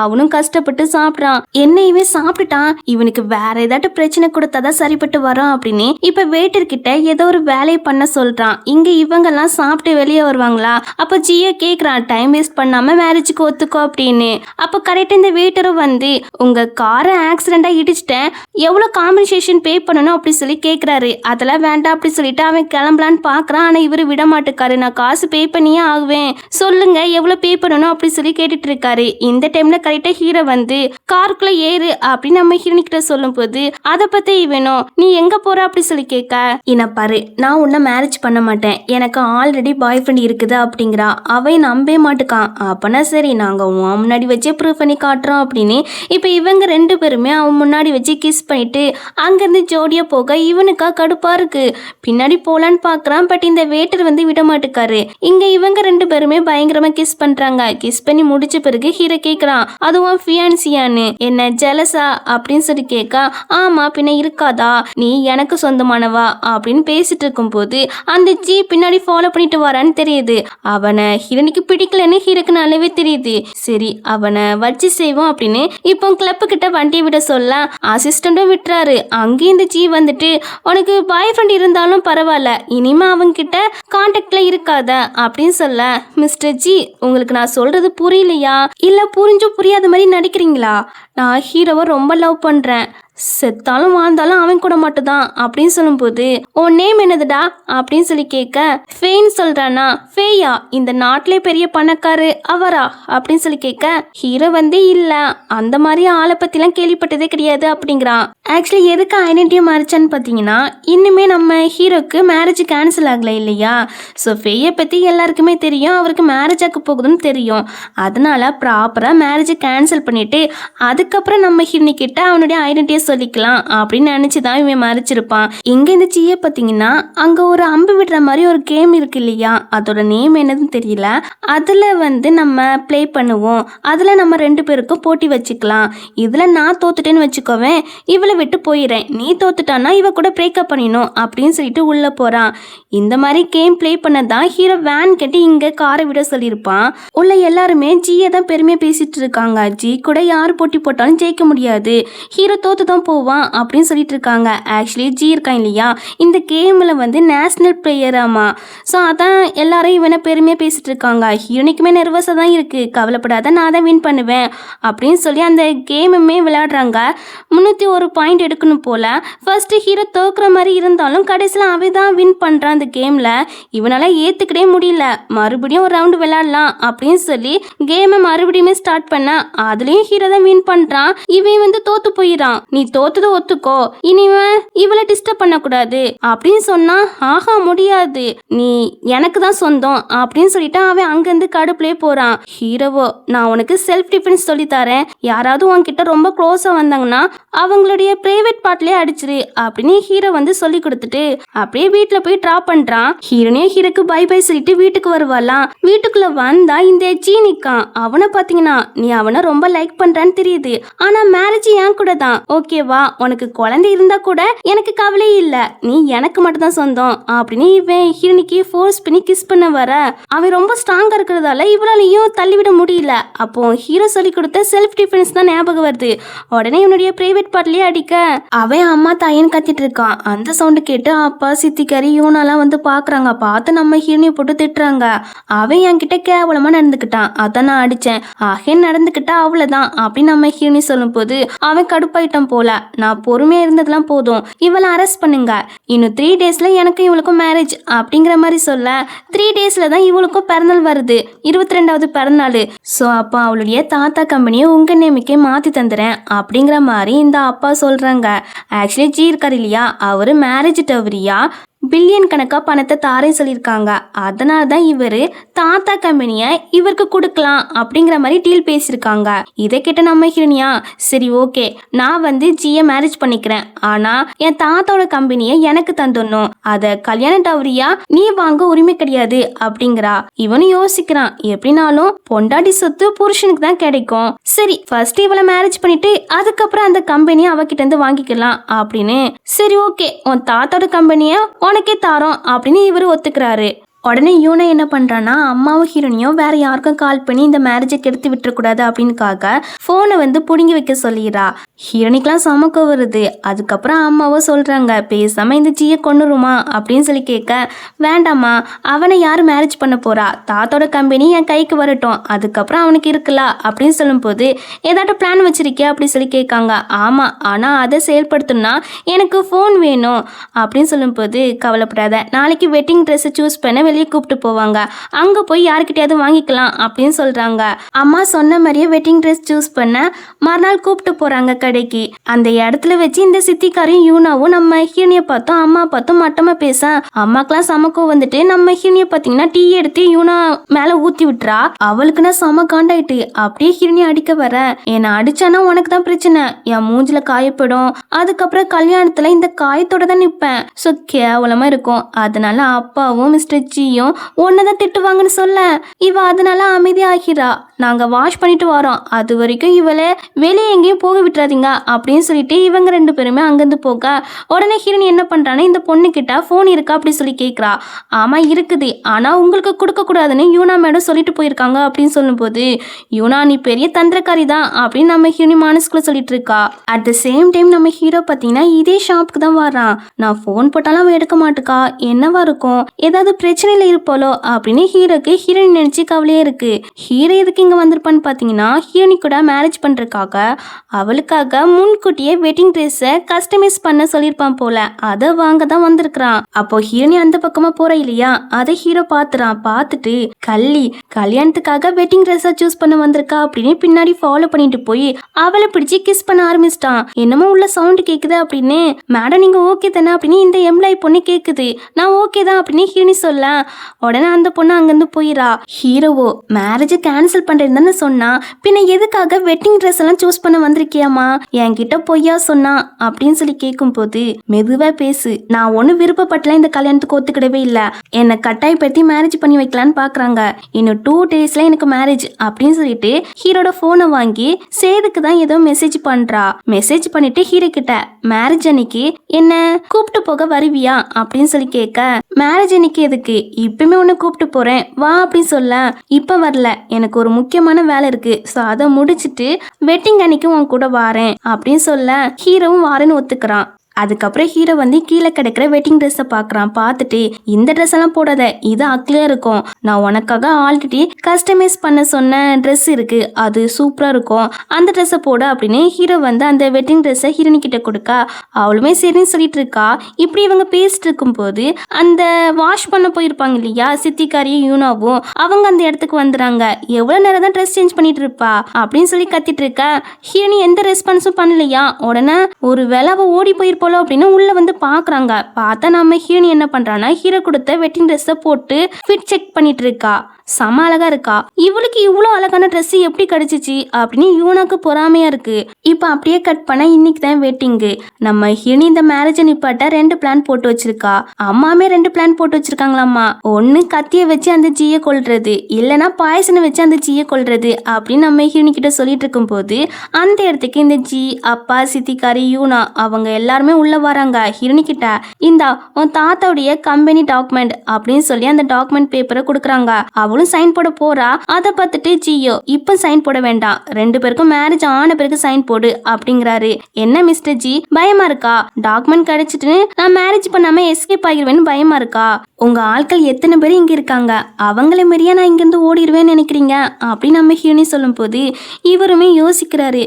அவனும் கஷ்டப்பட்டு சாப்பிட்றான். என்னையவே சாப்பிட்டுட்டான், இவனுக்கு வேற ஏதாட்டும் பிரச்சனை கொடுத்தாதான் சரிப்பட்டு வரான் அப்படின்னு இப்ப வெயிட்டர் கிட்ட ஏதோ ஒரு வேலையை பண்ண சொல்றான். இங்க இவங்கெல்லாம் சாப்பிட்டு வெளியே வருவாங்களா? அப்ப ஜியோ கேக்குறான் டைம் வேஸ்ட் பண்ணாம மேரேஜுக்கு ஒத்துக்கோ அப்படின்னு. அப்ப கரெக்டா இந்த வெயிட்டரும் வந்து உங்க காரை ஆக்சிடென்டா இடிச்சிட்டேன், எவ்வளவு காம்பன்சேஷன் பே பண்ணணும் அப்படி சொல்லி கேக்குறாரு. அதெல்லாம் வேண்டாம் அப்படி சொல்லிட்டு அவன் கிளம்பலான்னு பாக்குறான். ஆனா இவரு விட மாட்டேக்காரு, நான் காசு பே பண்ணியே ஆகுவேன், சொல்லுங்க எவ்வளவு பே பண்ணணும் அப்படி சொல்லி கேட்டுட்டு இருக்காரு. இந்த டைம்ல கரெக்டா ஹீரோ வந்து காருக்குள்ள ஏறு அப்படின்னு நம்ம ஹீரோனி கிட்ட சொல்லும் போது அதை பத்தி இவனும் நீ எங்க போற அப்படி சொல்லி கேட்க, என்ன பாரு நான் உன்ன மேரேஜ் பண்ண மாட்டேன், எனக்கு ஆல்ரெடி பாய் ஃப்ரெண்ட் இருக்குது அப்படிங்கிறா. அவன் நம்பவே மாட்டுக்கான். அப்பனா சரி நாங்க உன் முன்னாடி வச்சே ப்ரூவ் பண்ணி காட்டுறோம் அப்படின்னு இப்ப இவங்க 2 பேருமே அவன் முன்னாடி வச்சு கிஸ் பண்ணிட்டு அங்கிருந்து ஜோடியா போக இவனுக்கா கடுப்பா இருக்கு. பின்னாடி போலான்னு பாக்குறான், பட் இந்த வேட்டர் வந்து விட மாட்டுக்காரு. இங்க இவங்க 2 பேருமே பயங்கரமா கிஸ் பண்றாங்க. கிஸ் பண்ணி முடிச்ச பிறகு ஹீரோ கேக்குறான் அதுவும் ஃபியான்சியான்னு, என்ன ஜெலஸா அப்படின்னு சொல்லி கேட்க ஆமா பின்ன இருக்காதா, நீ எனக்கு சொந்தமானவா அப்படின்னு பேசிட்டு இருக்கும் போது அந்த ஜி பின்னாடி ஃபாலோ பண்ணிட்டு வரான்னு தெரியுது. அவனை ஹீரோனிக்கு பிடிக்கலன்னு ஹீரோக்கு நல்லாவே தெரியுது. சரி அவனை வச்சு செய்வோம் அப்படின்னு இப்போ கிளப்பு கிட்ட வண்டி விட சொல்ல அசிஸ்டண்டும் விட்டுறாரு. அங்கேயும் இந்த ஜி வந்துட்டு உனக்கு பாய் ஃப்ரெண்ட் இருந்தாலும் பரவாயில்ல, இனிமே அவங்க கிட்ட கான்டாக்ட்ல இருக்காத அப்படின்னு சொல்ல மிஸ்டர் ஜி உங்களுக்கு நான் சொல்றது புரியலையா, இல்ல புரிஞ்சும் புரியாத மாதிரி நடிக்கிறீங்களா, நான் ஹீரோவை ரொம்ப லவ் பண்றேன், செத்தாலும் வாழ்ந்தாலும் அவன் கூட மட்டும்தான் அப்படின்னு சொல்லும்போது உன் நேம் என்னதுடா அப்படின்னு சொல்லி கேட்க ஃபேன்னு சொல்றானா. ஃபேயா இந்த நாட்டிலே பெரிய பணக்காரு அவரா அப்படின்னு சொல்லி கேட்க ஹீரோ வந்து இல்ல அந்த மாதிரி ஆளை பத்திலாம் கேள்விப்பட்டதே கிடையாது அப்படிங்கிறான். ஆக்சுவலி எதுக்கு ஐடென்டிட்டியை மாறிச்சான்னு பார்த்தீங்கன்னா இன்னுமே நம்ம ஹீரோக்கு மேரேஜ் கேன்சல் ஆகலை இல்லையா. ஸோ ஃபேயை பற்றி எல்லாருக்குமே தெரியும், அவருக்கு மேரேஜ் ஆக போகுதுன்னு தெரியும். அதனால ப்ராப்பராக மேரேஜ் கேன்சல் பண்ணிட்டு அதுக்கப்புறம் நம்ம ஹீரோனி கிட்ட அவனுடைய ஐடென்டிட்டியை சொல்லிக்கலாம் அப்படின்னு நினைச்சுதான் இவன் மறைச்சிருப்பான். இங்க இந்த ஜியை பார்த்தீங்கன்னா அங்க ஒரு அம்பு விடுற மாதிரி ஒரு கேம் இருக்கு இல்லையா, அதோட நேம் என்னதுன்னு தெரியல, அதுல வந்து நம்ம ப்ளே பண்ணுவோம், அதுல நம்ம 2 பேருக்கும் போட்டி வச்சுக்கலாம். இதுல நான் தோத்துட்டேன்னு வச்சுக்கோவேன், இவளை விட்டு போயிடுறேன், நீ தோத்துட்டானா இவ கூட பிரேக்கப் பண்ணிடணும் அப்படின்னு சொல்லிட்டு உள்ள போறான். இந்த மாதிரி கேம் ப்ளே பண்ணதான் ஹீரோ வேன் கட்டி இங்க காரை விட சொல்லியிருப்பான். உள்ள எல்லாருமே ஜியை தான் பெருமையா பேசிட்டு இருக்காங்க. ஜி கூட யார் போட்டி போட்டாலும் ஜெயிக்க முடியாது, ஹீரோ தோத்து தான் போவான் அப்படின்னு சொல்லிட்டு இருக்காங்க. ஆக்சுவலி ஜி இருக்கான் இல்லையா, இந்த கேமில் வந்து நேஷ்னல் பிளேயராமா. ஸோ அதான் எல்லாரும் இவனை பெருமையாக பேசிட்டு இருக்காங்க. ஹீரோனிக்குமே நர்வஸாக தான் இருக்குது, கவலைப்படாத நான் தான் வின் பண்ணுவேன் அப்படின்னு சொல்லி அந்த கேமுமே விளையாடுறாங்க. 301 பாயிண்ட் எடுக்கணும் போல். ஃபர்ஸ்ட்டு ஹீரோ தோக்குற மாதிரி இருந்தாலும் கடைசியில் அவன் தான் வின் பண்ணுறான் அந்த கேமில். இவனால் ஏற்றுக்கிட்டே முடியல. மறுபடியும் ஒரு ரவுண்டு விளையாடலாம் அப்படின்னு சொல்லி கேமை மறுபடியுமே ஸ்டார்ட் பண்ண அதுலேயும் ஹீரோ தான் வின் பண்ணுறான். இவன் வந்து தோத்து போயிடான். நீ தோத்துது ஒத்துக்கோ, இனிவன் இவளை டிஸ்டர்ப் பண்ணக்கூடாது அப்படின்னு சொன்னா, ஆஹா முடியாது, நீ எனக்கு தான் சொந்தம் அப்படின்னு சொல்லிட்டு அவன் அங்கேருந்து கடுப்புலே போகிறான். ஹீரோவோ, நான் உனக்கு செல்ஃப் டிஃபென்ஸ் சொல்லி தரேன், யாராவது உன்கிட்ட ரொம்ப க்ளோஸாக வந்தாங்கன்னா அவங்களுடைய பிரைவேட் பார்ட்லேயே அடிச்சிரு அப்படின்னு ஹீரோ வந்து சொல்லி கொடுத்துட்டு அப்படியே வீட்டில் போய் ட்ராப் பண்ணுறான். ஹீரோனையும் ஹீரோக்கு பை பை சொல்லிட்டு வீட்டுக்கு வருவாளாம். வீட்டுக்குள்ள வந்தா இந்த ஜீனிக்கான். அவனை பார்த்தீங்கன்னா நீ அவனை ரொம்ப லைக் பண்றான்னு தெரியுது, ஆனா மேரேஜ் என் கூட தான், ஓகேவா, உனக்கு குழந்தை இருந்தா கூட எனக்கு கவலை இல்லை, நீ எனக்கு மட்டும் தான் சொந்தம் அப்படின்னு இவன் ஹீரோனிக்கு ஃபோர்ஸ் பண்ணி கிஸ் பண்ண வர அவன் ரொம்ப ஸ்ட்ராங்கா இருக்கிறதால இவளாலையும் தள்ளிவிட முடியல. அப்போ ஹீரோ சொல்லி கொடுத்த செல்ஃப் டிஃபென்ஸ் தான் ஞாபகம் வருது. உடனே இவனுடைய பிரைவேட் பார்ட்லயே அடிக்க அவன் அம்மா தாயின்னு கத்திட்டு இருக்கான். அந்த சவுண்டு கேட்டு அப்பா சித்திக்காரி யூனாலாம் வந்து பாக்குறாங்க. பார்த்து நம்ம ஹீரோனியை போட்டு திட்டுறாங்க. அவன் என்கிட்ட கேவலமா நடந்துக்கிட்டான், அதான் நான் அடிச்சேன், ஆகே நடந்துக்கிட்டா அவ்வளவுதான் அப்படின்னு நம்ம ஹீரோனி சொல்லும் போது அவன் கடுப்பாயிட்டான் போல. நான் பொறுமையா இருந்ததெல்லாம் போதும், இவளை அரெஸ்ட் பண்ணுங்க, இன்னும் 3 டேஸ்ல எனக்கும் இவளுக்கும் மேரேஜ் அப்படிங்கிற மாதிரி சொல்ல 3 டேஸ்ல தான் இவளுக்கும் பிறந்தநாள் வருது, 22வது பிறந்தநாள். ஸோ அப்போ அவளுடைய தாத்தா கம்பெனியை உங்க நேமிக்கே மாத்தி தந்துறேன் அப்படிங்கிற மாதிரி இந்த அப்பா சொல்றாங்க. ஆக்சுவலி ஜி இருக்காரு இல்லையா, அவரு மேரேஜ் டவரியா பில்லியன் கணக்காக பணத்தை தாரே சொல்லியிருக்காங்க. அதனால தான் இவர் தாத்தா கம்பெனியை இவருக்கு கொடுக்கலாம் அப்படிங்கிற மாதிரி டீல் பேசியிருக்காங்க. இதை கேட்ட நம்ம ஹீரோனியா, சரி ஓகே, நான் வந்து ஜியை மேரேஜ் பண்ணிக்கிறேன், ஆனால் என் தாத்தாவோட கம்பெனியை எனக்கு தந்துடணும், அதை கல்யாண டவரியா நீ வாங்க உரிமை கிடையாது அப்படிங்கிறா. இவனும் யோசிக்கிறான், எப்படினாலும் பொண்டாட்டி சொத்து புருஷனுக்கு தான் கிடைக்கும், சரி ஃபர்ஸ்ட் இவளை மேரேஜ் பண்ணிட்டு அதுக்கப்புறம் அந்த கம்பெனியை அவகிட்ட இருந்து வாங்கிக்கலாம் அப்படின்னு. சரி ஓகே, உன் தாத்தாவோட கம்பெனியை உனக்கே தாரோம் அப்படின்னு இவரு ஒத்துக்கிறாரு. உடனே யூனா என்ன பண்ணுறான்னா, அம்மாவும் ஹீரோனியும் வேற யாருக்கும் கால் பண்ணி இந்த மேரேஜை கெடுத்து விட்டுறக்கூடாது அப்படின்னுக்காக ஃபோனை வந்து பிடுங்கி வைக்க சொல்லிடுறா. ஹீரோனிக்கெலாம் சமக்க வருது. அதுக்கப்புறம் அம்மாவோ சொல்கிறாங்க, பேசாமல் இந்த ஜியை கொண்டுருமா அப்படின்னு சொல்லி கேட்க, வேண்டாம்மா, அவனை யார் மேரேஜ் பண்ண போகிறா, தாத்தோட கம்பெனி என் கைக்கு வரட்டும், அதுக்கப்புறம் அவனுக்கு இருக்கலாம் அப்படின்னு சொல்லும்போது, ஏதாட்டும் பிளான் வச்சிருக்கியா அப்படி சொல்லி கேட்காங்க. ஆமாம், ஆனால் அதை செயல்படுத்தணும்னா எனக்கு ஃபோன் வேணும் அப்படின்னு சொல்லும்போது, கவலைப்படாத, நாளைக்கு வெட்டிங் ட்ரெஸ்ஸை சூஸ் பண்ண வெளியே கூப்பிட்டு போவாங்க, அங்கே போய் யாருக்கிட்டையாவது வாங்கிக்கலாம் அப்படின்னு சொல்கிறாங்க. அம்மா சொன்ன மாதிரியே வெட்டிங் ட்ரெஸ் சூஸ் பண்ண மறுநாள் கூப்பிட்டு போகிறாங்க கடைக்கு. அந்த இடத்துல வச்சு இந்த சித்திக்காரையும் யூனாவும் நம்ம ஹீரோனியை பார்த்தோம் அம்மா பார்த்தோம் மட்டமாக பேச, அம்மாக்கெல்லாம் சமக்கோ வந்துட்டு நம்ம ஹீரோனியை பார்த்தீங்கன்னா டீ எடுத்து யூனா மேலே ஊற்றி விட்டுறா. அவளுக்குன்னா செம காண்டாயிட்டு அப்படியே ஹீரோனியை அடிக்க வர, என்னை அடிச்சானா உனக்கு தான் பிரச்சனை, என் மூஞ்சில காயப்படும், அதுக்கப்புறம் கல்யாணத்தில் இந்த காயத்தோட தான் நிற்பேன், ஸோ கேவலமாக இருக்கும், அதனால அப்பாவும் மிஸ்டர் ஜியும் ஒன்னதான் திட்டுவாங்கன்னு சொல்ல இவ அதனால அமைதியாகிறா. நாங்க வாஷ் பண்ணிட்டு வரோம், அது வரைக்கும் இவளை வெளியே எங்கேயும் போக விட்டுறாதீங்க அப்படின்னு சொல்லிட்டு இவங்க 2 பேருமே அங்கிருந்து போக, உடனே ஹீரோனி என்ன பண்றானா, இந்த பொண்ணு கிட்ட போன் இருக்கா அப்படி சொல்லி கேட்கிறா. ஆமா இருக்குது, ஆனா உங்களுக்கு கொடுக்க கூடாதுன்னு யூனா மேடம் சொல்லிட்டு போயிருக்காங்க அப்படின்னு சொல்லும் போது, யூனா நீ பெரிய தந்திரக்காரி தான் அப்படின்னு நம்ம ஹீரோனி மனசுக்குள்ள சொல்லிட்டு இருக்கா. அட் த சேம் டைம் நம்ம ஹீரோ பார்த்தீங்கன்னா இதே ஷாப்புக்கு தான் வரான். நான் போன் போட்டாலும் அவன் எடுக்க மாட்டுக்கா, என்னவா இருக்கும், ஏதாவது பிரச்சனையில இருப்பாளோ அப்படின்னு ஹீரோக்கு ஹீரோனி நினைச்சு கவலையே இருக்கு. ஹீரோ எதுக்கு இங்க வந்திருப்பான்னு பாத்தீங்கன்னா, ஹீரோனி கூட மேரேஜ் பண்றதுக்காக அவளுக்காக முன்கூட்டியே வெட்டிங் ட்ரெஸ்ஸை கஸ்டமைஸ் பண்ண சொல்லியிருப்பான் போல, அதை வாங்க தான் வந்திருக்கிறான். அப்போ ஹீரோனி அந்த பக்கமா போற இல்லையா, அதை ஹீரோ பாத்துறான். பார்த்துட்டு கல்யாணத்துக்காக வெட்டிங் ட்ரெஸ்ஸை சூஸ் பண்ண வந்திருக்கா அப்படின்னு பின்னாடி ஃபாலோ பண்ணிட்டு போய் அவளை பிடிச்சி கிஸ் பண்ண ஆரம்பிச்சிட்டான். என்னமோ உள்ள சவுண்ட் கேக்குது அப்படின்னு, மேடம் நீங்க ஓகே தானே அப்படின்னு இந்த எம்ப்ளாயி பொண்ணு கேக்குது. நான் ஓகே தான் அப்படின்னு ஹீரோனி சொல்ல, உடனே அந்த பொண்ணு அங்கிருந்து போயிரா. ஹீரோவோ மேரேஜ் கேன்சல் பண்றேன்னு சொன்னா, பின்ன எதுக்காக வெட்டிங் ட்ரெஸ் எல்லாம் சூஸ் பண்ண வந்திருக்கியாமா, என்கிட்ட பொய்யா சொன்னா அப்படின்னு சொல்லி கேட்கும் போது, மெதுவா பேசு, நான் ஒன்னும் விருப்பப்பட்டல இந்த கல்யாணத்துக்கு ஒத்துக்கிடவே இல்ல, என்னை கட்டாயப்படுத்தி மேரேஜ் பண்ணி வைக்கலான்னு பாக்குறாங்க, இன்னும் 2 டேஸ்ல எனக்கு மேரேஜ் அப்படின்னு சொல்லிட்டு ஹீரோட போனை வாங்கி சேதுக்கு தான் ஏதோ மெசேஜ் பண்றா. மெசேஜ் பண்ணிட்டு ஹீரோ கிட்ட, மேரேஜ் அன்னைக்கு என்ன கூப்பிட்டு போக வருவியா அப்படின்னு சொல்லி கேட்க, மேரேஜ் அன்னைக்கு எதுக்கு, இப்பவுமே உன்னை கூப்பிட்டு போறேன் வா அப்படின்னு சொல்ல இப்ப வரல, எனக்கு ஒரு முக்கியமான வேலை இருக்கு, சோ அதை முடிச்சிட்டு வெட்டிங் அன்னைக்கு உன் கூட வாரேன் அப்படின்னு சொல்ல ஹீரோவும் வாரேன்னு ஒத்துக்கிறான். அதுக்கப்புறம் ஹீரோ வந்து கீழே கிடைக்கிற வெட்டிங் ட்ரெஸ்ஸை பார்க்குறான். பார்த்துட்டு இந்த ட்ரெஸ் எல்லாம் போடாத, இது அக்லியாக இருக்கும், நான் உனக்காக ஆல்ரெடி கஸ்டமைஸ் பண்ண சொன்ன ட்ரெஸ் இருக்கு, அது சூப்பராக இருக்கும், அந்த ட்ரெஸ்ஸை போட அப்படின்னு ஹீரோ வந்து அந்த வெட்டிங் ட்ரெஸ்ஸை ஹீரோனி கிட்ட கொடுக்க அவளுமே சரின்னு சொல்லிட்டு இருக்கா. இப்படி இவங்க பேசிட்டு இருக்கும்போது அந்த வாஷ் பண்ண போயிருப்பாங்க இல்லையா சித்திக்காரியும் யூனாவும், அவங்க அந்த இடத்துக்கு வந்துடுறாங்க. எவ்வளோ நேரம் தான் ட்ரெஸ் சேஞ்ச் பண்ணிட்டு இருப்பா அப்படின்னு சொல்லி கத்திட்டு இருக்க. ஹீரோனி எந்த ரெஸ்பான்ஸும் பண்ணலையா. உடனே ஒரு வேலை அவள் ஓடி போயிருப்போம் அப்படின்னு உள்ள வந்து பாக்குறாங்க. பார்த்தா நம்ம ஹீரோனி என்ன பண்றான்னா ஹீரோ கொடுத்த வெட்டிங் ட்ரெஸ்ஸை போட்டு ஃபிட் செக் பண்ணிட்டு இருக்கா. செம அழகா இருக்கா, இவளுக்கு இவ்வளோ அழகான ட்ரெஸ் எப்படி கிடைச்சிச்சு அப்படின்னு யூனாக்கு பொறாமையா இருக்கு. இப்போ அப்படியே கட் பண்ண இன்னைக்கு தான் வெட்டிங்கு. நம்ம ஹீரோனி இந்த மேரேஜை நிப்பாட்ட 2 பிளான் போட்டு வச்சிருக்கா. அம்மாமே 2 பிளான் போட்டு வச்சிருக்காங்களாம்மா. ஒன்னு கத்திய வச்சு அந்த ஜீயை கொல்றது, இல்லைன்னா பாயசனை வச்சு அந்த ஜீயை கொல்றது அப்படின்னு நம்ம ஹீரோனி கிட்ட சொல்லிட்டு இருக்கும் போது அந்த இடத்துக்கு இந்த ஜி, அப்பா, சித்திக்காரி, யூனா அவங்க எல்லாருமே உள்ள வராங்க. ஹீரோனி கிட்ட இந்தா உன் தாத்தாவுடைய கம்பெனி டாக்குமெண்ட் அப்படின்னு சொல்லி அந்த டாக்குமெண்ட் பேப்பரை கொடுக்குறாங்க. அவளும் சைன் போட போறா. அதை பார்த்துட்டு ஜியோ இப்ப சைன் போட வேண்டாம், 2 பேருக்கும் மேரேஜ் ஆன பிறகு சைன் போடு அப்படிங்கிறாரு. என்ன மிஸ்டர் ஜி பயமா இருக்கா, டாக்குமெண்ட் கிடைச்சிட்டு நான் மேரேஜ் பண்ணாம எஸ்கேப் ஆகிருவேன்னு பயமா இருக்கா, உங்க ஆட்கள் எத்தனை பேர் இங்க இருக்காங்க, அவங்கள மாரியா நான் இங்கிருந்து ஓடிடுவேன்னு நினைக்கிறீங்க அப்படின்னு நம்ம ஹீரோனி சொல்லும் போது இவருமே யோசிக்கிறாரு.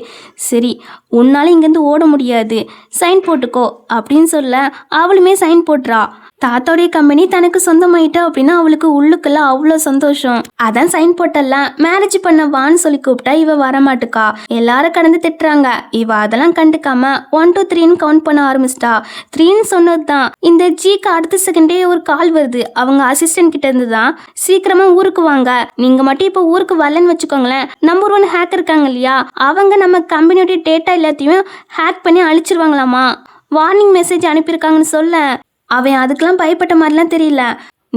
சரி உன்னால இங்கிருந்து ஓட முடியாது, சைன் போட்டுக்கோ அப்படின்னு சொல்ல அவளுமே சைன் போட்டுறா. தாத்தாவுடைய கம்பெனி தனக்கு சொந்தமாயிட்டா அப்படின்னு அவளுக்கு உள்ளுக்குள்ள அவ்வளோ சந்தோஷம். அதான் சைன் போட்டெல்லாம் மேரேஜ் பண்ண வான்னு சொல்லி கூப்பிட்டா இவ வரமாட்டுக்கா. எல்லாரும் கடந்து திட்டுறாங்க. இவ அதெல்லாம் கண்டுக்காம 1 2 3ன்னு கவுண்ட் பண்ண ஆரம்பிச்சிட்டா. 3ன்னு சொன்னதுதான் இந்த ஜிக்கு அடுத்த செகண்டே ஒரு கால் வருது அவங்க அசிஸ்டன்ட் கிட்ட இருந்து தான். சீக்கிரமா ஊருக்கு வாங்க, நீங்க மட்டும் இப்போ ஊருக்கு வரலன்னு வச்சுக்கோங்களேன், நம்பர் 1 ஹேக் இருக்காங்க இல்லையா அவங்க நம்ம கம்பெனியோட டேட்டா எல்லாத்தையும் ஹேக் பண்ணி அழிச்சிருவாங்களாமா, வார்னிங் மெசேஜ் அனுப்பியிருக்காங்கன்னு சொல்ல அவன் அதுக்கெல்லாம் பயப்பட்ட மாதிரிலாம் தெரியல.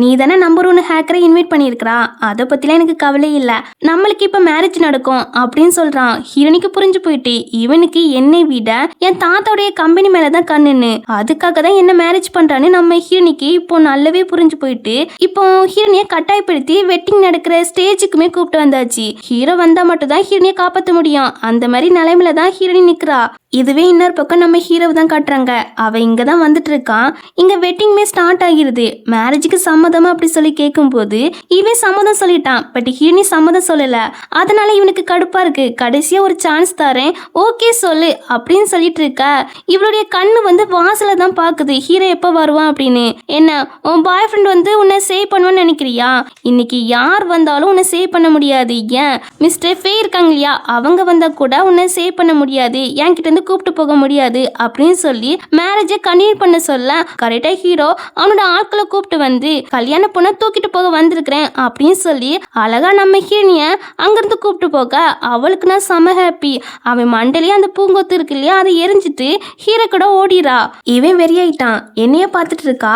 நீ தானே நம்பர் 1 ஹேக்கரை இன்வைட் பண்ணியிருக்கிறா, அதை பற்றிலாம் எனக்கு கவலை இல்லை, நம்மளுக்கு இப்போ மேரேஜ் நடக்கும் அப்படின்னு சொல்கிறான். ஹீரோனிக்கு புரிஞ்சு போயிட்டு இவனுக்கு என்னை விட என் தாத்தாவுடைய கம்பெனி மேலே தான் கண்ணுன்னு, அதுக்காக தான் என்ன மேரேஜ் பண்ணுறான்னு நம்ம ஹீரோனிக்கு இப்போ நல்லாவே புரிஞ்சு போயிட்டு இப்போ ஹீரோனியை கட்டாயப்படுத்தி வெட்டிங் நடக்கிற ஸ்டேஜுக்குமே கூப்பிட்டு வந்தாச்சு. ஹீரோ வந்தால் மட்டும் தான் ஹீரோனியை காப்பாற்ற முடியும். அந்த மாதிரி நிலைமையில தான் ஹீரோனி நிற்கிறா. இதுவே இன்னொரு பக்கம் நம்ம ஹீரோவை தான் காட்டுறாங்க. அவ இங்க தான் வந்துட்டு இருக்கான். இங்க வெட்டிங்குமே ஸ்டார்ட் ஆகிருது. மேரேஜுக்கு சம்மதமா அப்படி சொல்லி கேட்கும்போது இவன் சம்மதம் சொல்லிட்டான். பட் ஹீரோனி சம்மதம் சொல்லல. அதனால இவனுக்கு கடுப்பா இருக்கு. கடைசியா ஒரு சான்ஸ் தரேன், ஓகே சொல்லு அப்படின்னு சொல்லிட்டு இருக்க. இவளுடைய கண்ணு வந்து வாசல தான் பாக்குது ஹீரோ எப்ப வருவான் அப்படின்னு. என்ன உன் பாய் ஃப்ரெண்ட் வந்து உன்னை சேவ் பண்ணுவான்னு நினைக்கிறியா? இன்னைக்கு யார் வந்தாலும் உன்னை சேவ் பண்ண முடியாது. ஏன் மிஸ்டர் ஃபே இருக்காங்க இல்லையா அவங்க வந்தா கூட உன்னை சேவ் பண்ண முடியாது, என்கிட்ட இருந்து கூப்பிட்டு போக முடியாது அப்படின்னு சொல்லி மேரேஜை கண்டினியூ பண்ண சொல்ல கரெக்டா ஹீரோ அவனோட ஆட்களை கூப்பிட்டு வந்து கல்யாண பொண்ணை தூக்கிட்டு போக வந்திருக்கிறேன் அப்படின்னு சொல்லி அழகா நம்ம ஹீரோனிய அங்கிருந்து கூப்பிட்டு போக அவளுக்கு நான் செம ஹாப்பி. அவன் மண்டலையே அந்த பூங்கொத்து இருக்கு இல்லையா அதை எரிஞ்சிட்டு ஹீரோ கூட ஓடிரா. இவன் வெறியாயிட்டான். என்னைய பார்த்துட்டு இருக்கா.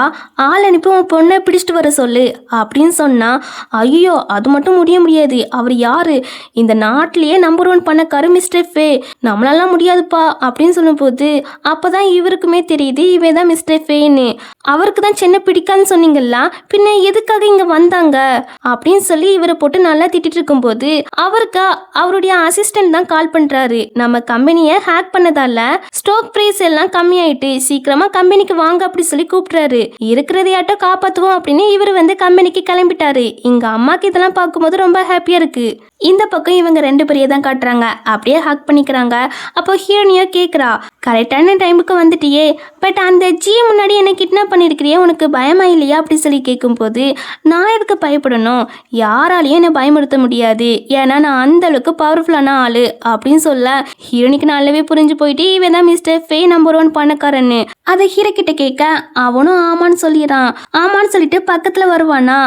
ஆள் அனுப்பி உன் பொண்ணை பிடிச்சிட்டு வர சொல்லு அப்படின்னு சொன்னா ஐயோ அது மட்டும் முடியாது, அவர் யாரு, இந்த நாட்டிலேயே நம்பர் 1 பண்ணக்காரு மிஸ்டர் ஃபே, நம்மளாலாம் முடியாதுப்பா அப்படின்னு சொல்லும் போது அப்பதான் இவருக்குமே தெரியுது இவன் தான் மிஸ்டர் ஃபேன்னு. அவருக்கு தான் சென்னை பிடிக்காதுன்னு சொன்னீங்கல்ல, பின்ன எதுக்காக இங்க வந்தாங்க அப்படின்னு சொல்லி இவரை போட்டு நல்லா திட்டிட்டு இருக்கும் போது அவருக்கு அவருடைய அசிஸ்டன்ட் தான் கால் பண்றாரு. நம்ம கம்பெனியை ஹேக் பண்ணதால ஸ்டாக் பிரைஸ் எல்லாம் கம்மியாயிட்டு சீக்கிரமா கம்பெனிக்கு வாங்க அப்படி சொல்லி கூப்பிடுறாரு. இருக்கிறதையாட்டம் காப்பாத்துவோம் அப்படின்னு இவர் வந்து கம்பெனிக்கு கிளம்பிட்டாரு. இங்க அம்மாக்கு இதெல்லாம் பார்க்கும்போது ரொம்ப ஹாப்பியா இருக்கு. இந்த பக்கம் இவங்க 2 பேரையே தான் காட்டுறாங்க. அப்படியே ஹக் பண்ணிக்கிறாங்க. அப்போ ஹீரோனியா கேட்குறா, கரெக்டான டைமுக்கு வந்துட்டியே, பட் அந்த ஜி முன்னாடி என்னை கிட்னாப் பண்ணியிருக்கிறியே உனக்கு பயமா இல்லையா அப்படி சொல்லி கேட்கும்போது நான் எதுக்கு பயப்படணும், யாராலையும் என்னை பயமுறுத்த முடியாது, ஏன்னா நான் அந்த அளவுக்கு பவர்ஃபுல்லான ஆளு அப்படின்னு சொல்ல ஹீரோனிக்கு நல்லாவே புரிஞ்சு போயிட்டு இவன் தான் மிஸ்டர் ஃபே நம்பர் 1 பணக்காரன்னு. அதை ஹீரோ கிட்ட கேட்க அவனும் ஆமான்னு சொல்லிடுறான். ஆமான்னு சொல்லிட்டு பக்கத்துல வருவானா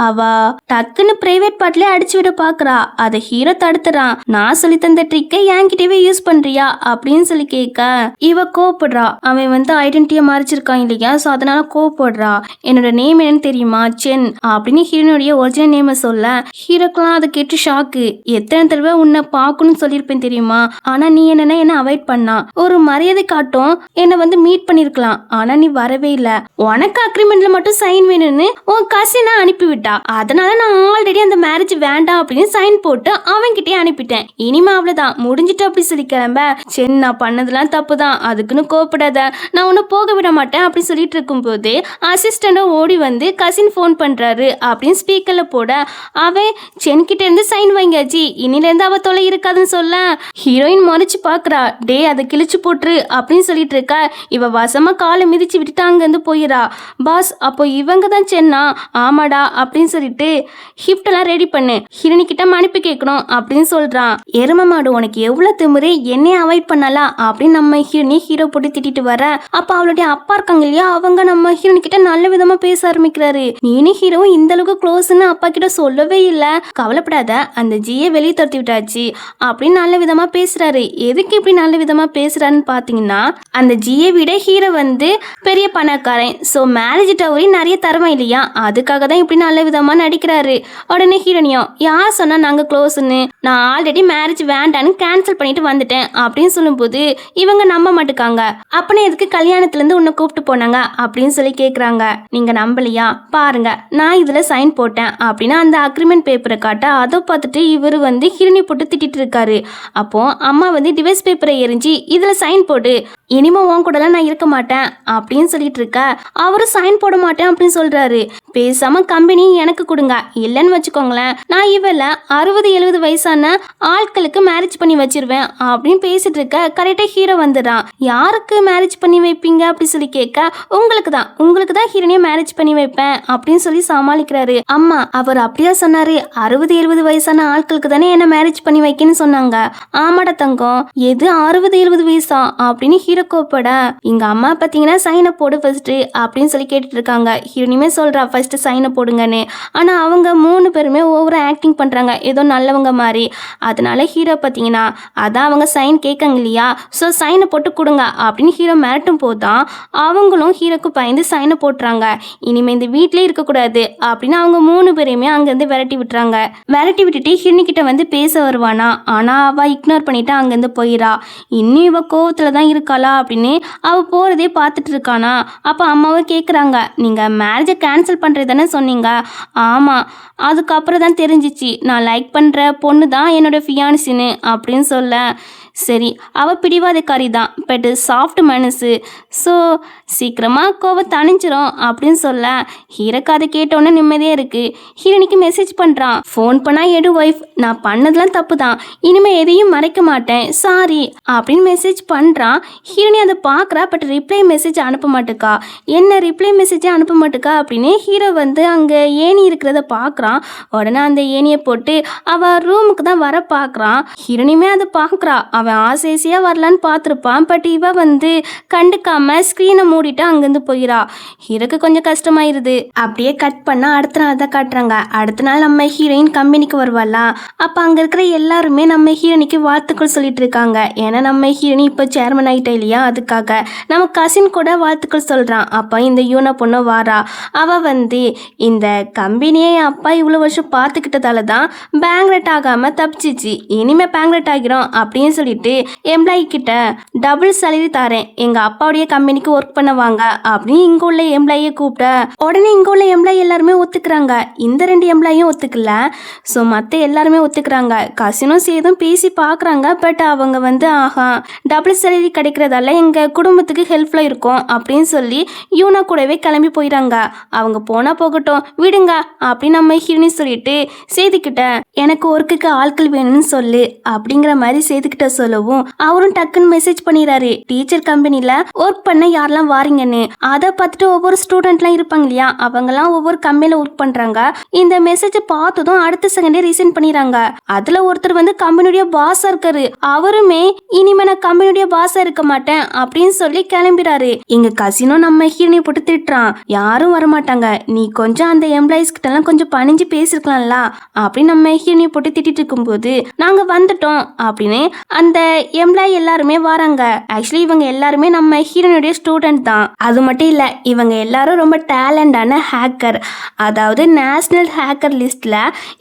அவ டக்குன்னு பிரைவேட் பார்ட்லயே அடிச்சு விட பாக்குறா. அதை ஹீரோ தடுத்துறான். நான் சொல்லி தந்த ட்ரிக்கை என்கிட்டவே யூஸ் பண்றியா அப்படின்னு சொல்லி கேட்க இவ கோவப்படுறா. அவன் வந்து ஐடென்டிட்டியை மறைச்சிருக்கான் இல்லையா, ஸோ அதனால கோவப்படுறா. என்னோட நேம் என்னன்னு தெரியுமா, சென் அப்படின்னு ஹீரோனுடைய ஒரிஜினல் நேமை சொல்ல ஹீரோக்கெல்லாம் அதை கேட்டு ஷாக்கு. எத்தனை தடவை உன்னை பார்க்கணும்னு சொல்லியிருப்பேன் தெரியுமா, ஆனா நீ என்னன்னா என்ன அவாய்ட் பண்ணா. ஒரு மரியாதை காட்டும் என்னை வந்து மீட் பண்ணிருக்கலாம், ஆனா நீ வரவே இல்ல. உனக்கு அக்ரிமெண்ட்ல மட்டும் சைன் வேணும்னு உன் கசினை அனுப்பிவிட்டா. அதனால நான் ஆல்ரெடி அந்த மேரேஜ் வேண்டாம் அப்படின்னு சைன் போட்டு அவன்கிட்டயே அனுப்பிட்டேன். இனிமே அவ்வளவுதான் முடிஞ்சிட்டு அப்படி சொல்லி கிளம்ப. சரி நான் பண்ணதெல்லாம் தப்பு தான், அதுக்குன்னு கோவப்படாத, நான் உன்னை போக விட மாட்டேன் அப்படின்னு சொல்லிட்டு இருக்கும் போது அசிஸ்டண்டா ஓடி வந்து கசின் ஃபோன் பண்றாரு அப்படின்னு ஸ்பீக்கர்ல போட அவன் சென் கிட்ட இருந்து சைன் வாங்கியாச்சு, இன்னில இருந்து அவ தொலை இருக்காதுன்னு சொல்ல ஹீரோயின் மறைச்சு பாக்குறா. டே அதை கிழிச்சு போட்டுரு அப்படின்னு சொல்லிட்டு இருக்கா. இவ வசமா காலை மிதிச்சு விட்டுட்டு அங்க இருந்து போயிடா. பாஸ் அப்போ இவங்க தான் சென்னா, ஆமாடா அப்படின்னு சொல்லிட்டு கிஃப்ட் எல்லாம் ரெடி பண்ணு, ஹீரோனி கிட்ட மன்னிப்பு கேட்கணும் அப்படின்னு சொல்றான். எரும மாடு உனக்கு எவ்வளவு திமிரு, என்னைய அவாய்ட் பண்ணலாம் அப்படின்னு நம்ம ஹீரோனி ஹீரோ போட்டு திட்டிட்டு வர அப்ப அவளுடைய அப்பா இருக்காங்க இல்லையா, அவங்க நம்ம ஹீரோனி கிட்ட நல்ல விதமா பேச ஆரம்பிக்கிறாரு. நீனும் ஹீரோவும் இந்த அளவுக்கு க்ளோஸ்ன்னு அப்பா கிட்ட சொல்லவே இல்ல, கவலைப்படாத அந்த ஜியை வெளியே துரத்தி விட்டாச்சு அப்படின்னு நல்ல விதமா பேசுறாரு. எதுக்கு இப்படி நல்ல விதமா பேசுறாருன்னு பாத்தீங்கன்னா, அந்த ஜியை விட ஹீரோ வந்து பெரிய பணக்காரன், ஸோ மேரேஜ் டவரி நிறைய தரமா இல்லையா, அதுக்காக தான் இப்படி நல்ல விதமா நடிக்கிறாரு. உடனே ஹீரோனியும் யார் சொன்னா நாங்க க்ளோஸ்ன்னு, நான் ஆல்ரெடி மேரேஜ் வேண்டான்னு கேன்சல் பண்ணிட்டு வந்துட்டேன் அப்படின்னு சொல்லும்போது இவங்க நம்ப மாட்டுக்காங்க. அப்பனே எதுக்கு கல்யாணத்துல இருந்து உன்னை கூப்பிட்டு போனாங்க அப்படின்னு சொல்லி கேக்குறாங்க. நீங்க நம்பலையா, பாருங்க நான் இதுல சைன் போட்டேன் அப்படின்னு அந்த அக்ரிமெண்ட் பேப்பரை காட்ட அதை பார்த்துட்டு இவர் வந்து ஹீரோனி போட்டு திட்டிட்டு இருக்காரு. அப்போ அம்மா வந்து டிவைஸ் பேப்பரை எரிஞ்சு இதுல சைன் போடு, இனிமே உன் கூடலாம் நான் இருக்க மாட்டேன் அப்படின்னு சொல்லிட்டு இருக்க. அவரும் சைன் போட மாட்டேன் அப்படின்னு சொல்றாரு. பேசாம கம்பெனி எனக்கு கொடுங்க, இல்லைன்னு வச்சுக்கோங்களேன் நான் இவள 60-70 வயசான ஆட்களுக்கு மேரேஜ் பண்ணி வச்சிருவேன் அப்படின்னு பேசிட்டு இருக்க. கரெக்டா ஹீரோ வந்துடுறான். யாருக்கு மேரேஜ் பண்ணி வைப்பீங்க அப்படி சொல்லி கேட்க உங்களுக்கு தான் ஹீரோனியை மேரேஜ் பண்ணி வைப்பேன் அப்படின்னு சொல்லி சமாளிக்கிறாரு. அம்மா அவர் அப்படியா சொன்னாரு, 60-70 வயசான ஆட்களுக்கு தானே என்ன மேரேஜ் பண்ணி வைக்கன்னு சொன்னாங்க. ஆமாடா தங்கம், எது 60-70 வயசா அப்படின்னு ஹீரோ கோப்பட எங்க அம்மா பாத்தீங்கன்னா சைனை போடு ஃபர்ஸ்ட் அப்படின்னு சொல்லி கேட்டுட்டு இருக்காங்க. ஹீரோனியுமே சொல்றா ஃபர்ஸ்ட் சைனை போடுங்கன்னு. ஆனா அவங்க 3 பேருமே ஓவரா ஆக்டிங் பண்றாங்க ஏதோ நல்லவங்க மாதிரி. அதனால ஹீரோ பாத்தீங்கன்னா அதான் அவங்க சைன் கேட்காங்க இல்லையா, ஸோ சைனை போட்டு கொடுங்க அப்படின்னு ஹீரோ மிரட்டும் போதுதான் அவங்களும் ஹீரோக்கு பயந்து சைனை போட்டுறாங்க. இனிமே இந்த வீட்டிலே இருக்கக்கூடாது அப்படின்னு அவங்க 3 பேரையுமே அங்கேருந்து விரட்டி விட்டுறாங்க. விரட்டி விட்டுட்டு ஹீரோனி கிட்ட வந்து பேச வருவானா, ஆனா அவ இக்னோர் பண்ணிட்டு அங்கேருந்து போயிடா. இன்னும் இவ கோவத்துல தான் இருக்காளா அப்படின்னு அவ போறதே பார்த்துட்டு இருக்கானா. அப்ப அம்மாவை கேட்குறாங்க, நீங்க மேரேஜை கேன்சல் பண்றது தானே சொன்னீங்க. ஆமா, அதுக்கப்புறம் தான் தெரிஞ்சிச்சு நான் லைக் பண்ற பொண்ணு தான் என்னோட ஃபியான்சின்னு அப்படின்னு சொல்ல. சரி அவ பிடிவாதக்காரி தான், பட் சாஃப்ட் மனசு, ஸோ சீக்கிரமாக கோவம் தணிஞ்சிரும் அப்படின்னு சொல்ல ஹீரோக்கு அதை கேட்டோன்னே நிம்மதியாக இருக்கு. ஹீரோனிக்கு மெசேஜ் பண்ணுறான். ஃபோன் பண்ணால் எடு ஒய்ஃப், நான் பண்ணதெல்லாம் தப்பு தான், இனிமேல் எதையும் மறைக்க மாட்டேன் சாரி அப்படின்னு மெசேஜ் பண்ணுறான். ஹீரோனி அதை பார்க்குறா, பட் ரிப்ளை மெசேஜ் அனுப்ப மாட்டுக்கா. என்ன ரிப்ளை மெசேஜே அனுப்ப மாட்டுக்கா அப்படின்னு ஹீரோ வந்து அங்கே ஏணி இருக்கிறத பார்க்குறான். உடனே அந்த ஏணியை போட்டு அவள் ரூமுக்கு தான் வர பார்க்குறான். ஹீரோனியுமே அதை பார்க்குறா. அவன் ஆசையா வரலான்னு பார்த்துருப்பான், பட் இவ வந்து கண்டுக்காம ஸ்க்ரீனை மூடிட்டு அங்கேருந்து போயிடா. ஹீரோக்கு கொஞ்சம் கஷ்டமாயிருது. அப்படியே கட் பண்ணா அடுத்த நாள் தான் காட்டுறாங்க. அடுத்த நாள் நம்ம ஹீரோயின் கம்பெனிக்கு வருவாளா. அப்போ அங்கே இருக்கிற எல்லாருமே நம்ம ஹீரோனிக்கு வாழ்த்துக்கள் சொல்லிட்டு இருக்காங்க. ஏன்னா நம்ம ஹீரோனி இப்போ சேர்மன் ஆகிட்டா இல்லையா, அதுக்காக நம்ம கசின் கூட வாழ்த்துக்கள் சொல்கிறான். அப்போ இந்த யூனா பொண்ணு வாரா. அவள் வந்து இந்த கம்பெனியை அப்பா இவ்வளோ வருஷம் பார்த்துக்கிட்டதால தான் பேங்க்ரட் ஆகாமல் தப்பிச்சிச்சு, இனிமேல் பேங்க்ரட் ஆகிறோம் அப்படின்னு சொல்லிட்டு எம்ப்ளாயி கிட்ட டபுள் சேலரி தரேன், எங்க அப்பாவுடைய கம்பெனிக்கு ஒர்க் பண்ண வாங்க அப்படின்னு இங்க உள்ள எம்ப்ளாயியை கூப்பிட்ட. உடனே இங்க உள்ள எம்ப்ளாயி எல்லாருமே ஒத்துக்கிறாங்க. இந்த 2 எம்ப்ளாயும் ஒத்துக்கல, ஸோ மற்ற எல்லாருமே ஒத்துக்கிறாங்க. கசினும் சேதும் பேசி பார்க்குறாங்க, பட் அவங்க வந்து ஆஹா டபுள் சேலரி கிடைக்கிறதால எங்க குடும்பத்துக்கு ஹெல்ப்ஃபுல்லாக இருக்கும் அப்படின்னு சொல்லி யூனா கூடவே கிளம்பி போயிடாங்க. அவங்க போனா போகட்டும் விடுங்க அப்படின்னு நம்ம ஹீரோனி சொல்லிட்டு சேதுக்கிட்ட எனக்கு ஒர்க்குக்கு ஆட்கள் வேணும்னு சொல்லு அப்படிங்கிற மாதிரி சேதுக்கிட்ட சொல்லி சொல்லவும் அவரும் டக்குன்னு மெசேஜ் பண்ணிடுறாரு டீச்சர் கம்பெனில ஒர்க் பண்ண யாரெல்லாம் வாரீங்கன்னு. அதை பார்த்துட்டு ஒவ்வொரு ஸ்டூடெண்ட்லாம் இருப்பாங்க இல்லையா, அவங்கெல்லாம் ஒவ்வொரு கம்பெனில ஒர்க் பண்றாங்க. இந்த மெசேஜ் பார்த்ததும் அடுத்த செகண்டே ரிசைன் பண்ணிடுறாங்க. அதுல ஒருத்தர் வந்து கம்பெனியுடைய பாஸா இருக்காரு. அவருமே இனிமே நான் கம்பெனியுடைய பாஸா இருக்க மாட்டேன் அப்படின்னு சொல்லி கிளம்பிறாரு. இங்க கசினோ நம்ம ஹீரோனை போட்டு திட்டுறான், யாரும் வரமாட்டாங்க, நீ கொஞ்சம் அந்த எம்ப்ளாயிஸ் கிட்ட எல்லாம் கொஞ்சம் பணிஞ்சு பேசிருக்கலாம்ல அப்படின்னு நம்ம ஹீரோனை போட்டு திட்டிட்டு இருக்கும்போது நாங்க வந்துட்டோம் அப்படின்னு அந்த எம்ப்ளாயி எல்லாருமே வராங்க. ஆக்சுவலி இவங்க எல்லாருமே நம்ம ஹீரோனுடைய ஸ்டூடெண்ட் தான். அது மட்டும் இல்ல, இவங்க எல்லாரும் ரொம்ப டேலண்டான ஹேக்கர். அதாவது நேஷனல் ஹேக்கர் லிஸ்ட்ல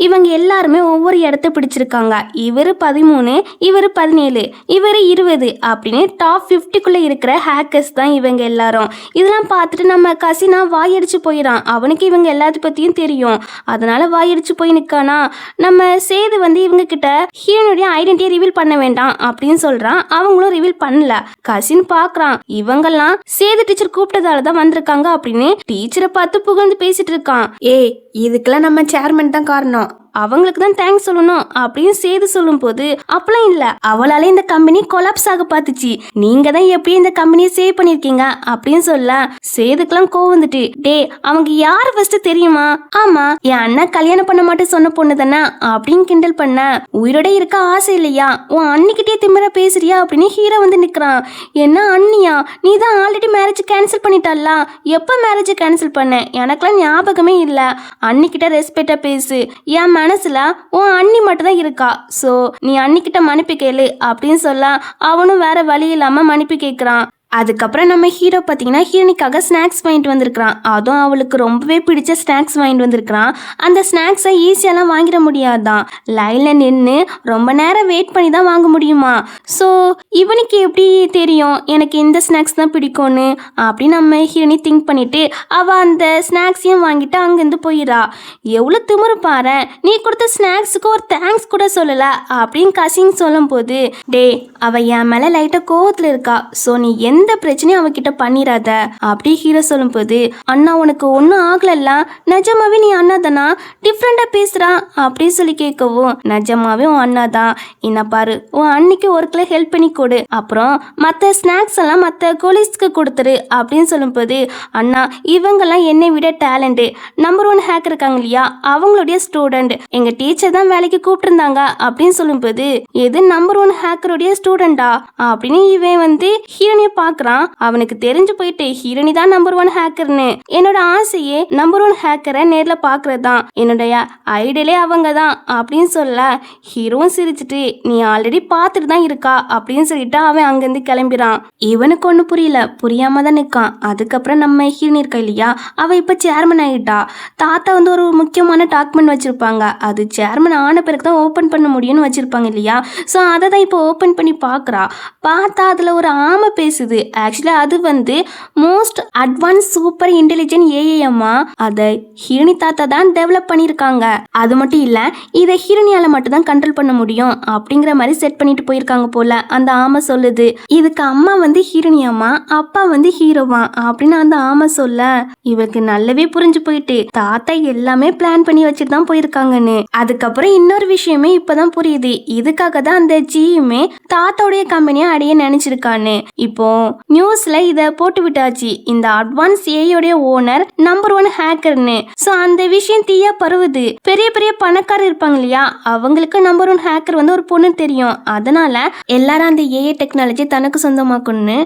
இவங்க எல்லாருமே ஒவ்வொரு இடத்த பிடிச்சிருக்காங்க. இவரு 13, இவரு 17, இவரு 20 அப்படின்னு டாப் 50க்குள்ள இருக்கிற ஹேக்கர்ஸ் தான் இவங்க எல்லாரும். இதெல்லாம் பார்த்துட்டு நம்ம கசினா வாயடிச்சு போயிடான். அவனுக்கு இவங்க எல்லாத்த பத்தியும் தெரியும், அதனால வாயடிச்சு போய் நிக்கானா. நம்ம சேது வந்து இவங்க கிட்ட ஹீரோனுடைய ஐடென்டிட்டியை ரிவீல் பண்ண வேண்டாம் அப்படின்னு சொல்றான். அவங்களும் ரிவீல் பண்ணல. கசின் பாக்குறான், இவங்கெல்லாம் சேது டீச்சர் கூப்பிட்டதால தான் வந்திருக்காங்க அப்படின்னு டீச்சரை பார்த்து புகழ்ந்து பேசிட்டு இருக்கான். இதுக்கெல்லாம் நம்ம சேர்மன் தான் காரணம், அவங்களுக்கு தான் தேங்க்ஸ் சொல்லணும் அப்படின்னு சேது சொல்லும் போது அப்பெல்லாம் இல்ல, அவளால இந்த கம்பெனி கொலாப்ஸ் ஆக பார்த்துச்சு, நீங்க தான் எப்படி இந்த கம்பெனியை சேவ் பண்ணிருக்கீங்க அப்படின்னு சொல்ல சேதுக்கெல்லாம் கோவம் வந்துட்டு, டே அவங்க யாரு ஃபர்ஸ்ட் தெரியுமா? ஆமா, என் அண்ணன் கல்யாணம் பண்ண மாட்டேன் சொன்ன பொண்ணு தானே அப்படின்னு கிண்டல் பண்ண. உயிரோட இருக்க ஆசை இல்லையா, உன் அன்னிக்கிட்டே திமிர பேசுறியா அப்படின்னு ஹீரோ வந்து நிக்கிறான். என்ன அண்ணியா, நீ தான் ஆல்ரெடி மேரேஜ் கேன்சல் பண்ணிட்டால, எப்ப மேரேஜ் கேன்சல் பண்ண? எனக்கெல்லாம் ஞாபகமே இல்ல, அன்னிக்கிட்ட ரெஸ்பெக்டா பேசு, என் மனசுல உன் அண்ணி மட்டும் தான் இருக்கா, சோ நீ அண்ணிக்கிட்ட மன்னிப்பு கேளு அப்படின்னு சொல்ல அவனும் வேற வழி இல்லாம மன்னிப்பு கேட்கிறான். அதுக்கப்புறம் நம்ம ஹீரோ பார்த்தீங்கன்னா ஹீரோனிக்காக ஸ்நாக்ஸ் வாங்கிட்டு வந்திருக்கிறான். அதுவும் அவளுக்கு ரொம்பவே பிடிச்ச ஸ்நாக்ஸ் வாங்கிட்டு வந்திருக்கிறான். அந்த ஸ்நாக்ஸை ஈஸியாலாம் வாங்கிட முடியாதான், லைனில் நின்று ரொம்ப நேரம் வெயிட் பண்ணி தான் வாங்க முடியுமா. ஸோ இவனுக்கு எப்படி தெரியும் எனக்கு இந்த ஸ்நாக்ஸ் தான் பிடிக்கும்னு அப்படின்னு நம்ம ஹீரோனி திங்க் பண்ணிட்டு அவள் அந்த ஸ்நாக்ஸையும் வாங்கிட்டு அங்கேருந்து போயிடா. எவ்வளோ திமிரு பாரு, நீ கொடுத்த ஸ்நாக்ஸுக்கு ஒரு தேங்க்ஸ் கூட சொல்லலை அப்படின்னு கசின் சொல்லும் போது, டே அவள் என் மேலே லைட்டாக கோவத்தில் இருக்கா, ஸோ நீ எந்த பிரச்சனையும் அவகிட்ட பண்ணிராத அப்படி ஹீரோ சொல்லும் போது, அண்ணா உனக்கு ஒன்னும் ஆகலல்ல, நிஜமாவே நீ அண்ணா தானா, டிஃப்ரெண்டா பேசுறா அப்படி சொல்லி கேட்கவும், நிஜமாவே உன் அண்ணா தான், என்ன பாரு உன் அன்னைக்கு ஒர்க்ல ஹெல்ப் பண்ணி கொடு, அப்புறம் மற்ற ஸ்நாக்ஸ் எல்லாம் மற்ற கோலிஸ்க்கு கொடுத்துரு அப்படின்னு சொல்லும் போது, அண்ணா இவங்கெல்லாம் என்னை விட டேலண்ட் நம்பர் 1 ஹேக்கர் இருக்காங்க இல்லையா, அவங்களுடைய ஸ்டூடெண்ட், எங்க டீச்சர் தான் வேலைக்கு கூப்பிட்டுருந்தாங்க அப்படின்னு சொல்லும் போது, எது நம்பர் 1 ஹேக்கருடைய ஸ்டூடெண்டா அப்படின்னு இவன் வந்து ஹீரோனிய பாக்குறான். அவனுக்கு தெரிஞ்சு போயிட்டு ஹீரோனி தான் நம்பர் 1 ஹேக்கர்னு. என்னோட ஆசையே நம்பர் 1 ஹேக்கரை நேர்ல பாக்குறதுதான், என்னுடைய ஐடியலே அவங்க தான் அப்படின்னு சொல்ல ஹீரோவும் சிரிச்சுட்டு, நீ ஆல்ரெடி பார்த்துட்டு தான் இருக்கா அப்படின்னு சொல்லிட்டு அவன் அங்கிருந்து கிளம்பிறான். இவனுக்கு ஒண்ணு புரியல, புரியாம தான் நிற்கான். அதுக்கப்புறம் நம்ம ஹீரோனி இருக்கா இல்லையா, அவ இப்ப சேர்மன் ஆகிட்டா. தாத்தா வந்து ஒரு முக்கியமான டாக்குமெண்ட் வச்சிருப்பாங்க, அது சேர்மன் ஆன பிறகு தான் ஓப்பன் பண்ண முடியும்னு வச்சிருப்பாங்க இல்லையா. ஸோ அதை தான் இப்போ ஓப்பன் பண்ணி பார்க்குறா. பார்த்தா அதில் ஒரு ஆமை பேசுது. ஆக்சுவலி அது வந்து மோஸ்ட் அட்வான்ஸ் சூப்பர் இன்டெலிஜென்ட் ஏஐஎம்மா, அதை ஹீரோனி தாத்தா தான் டெவலப் பண்ணியிருக்காங்க. அது மட்டும் இல்லை, இதை ஹீரோனியால மட்டும் தான் கண்ட்ரோல் பண்ண முடியும் அப்படிங்கிற மாதிரி செட் பண்ணிட்டு போயிருக்காங்க போல அந்த ஆமை சொல்லுது. இதுக்கு அம்மா வந்து ஹீரோனியாமா, அப்பா வந்து ஹீரோவா அப்படின்னு அந்த ஆமை சொல்ல இவருக்கு நல்லாவே புரிஞ்சு போயிட்டு தாத்தா எல்லாமே பிளான் பண்ணி வச்சுட்டு தான் போயிருக்காங்கன்னு. அதுக்கப்புறம் இன்னொரு விஷயமே இப்பதான் புரியுது, இதுக்காக தான் அந்த ஜியுமே தாத்தாவுடைய கம்பெனியை அடைய நினைச்சிருக்கான்னு. இப்போ நியூஸ்ல இத போட்டு விட்டாச்சு, இந்த அட்வான்ஸ் ஏயோடைய ஓனர் நம்பர் 1 ஹேக்கர்னு. சோ அந்த விஷயம் தீயா பரவுது. பெரிய பெரிய பணக்காரர் இருப்பாங்க இல்லையா, அவங்களுக்கு நம்பர் 1 ஹேக்கர் வந்து ஒரு பொண்ணு தெரியும். அதனால எல்லாரும் அந்த ஏஐ டெக்னாலஜி தனக்கு சொந்தமாக்கணும்னு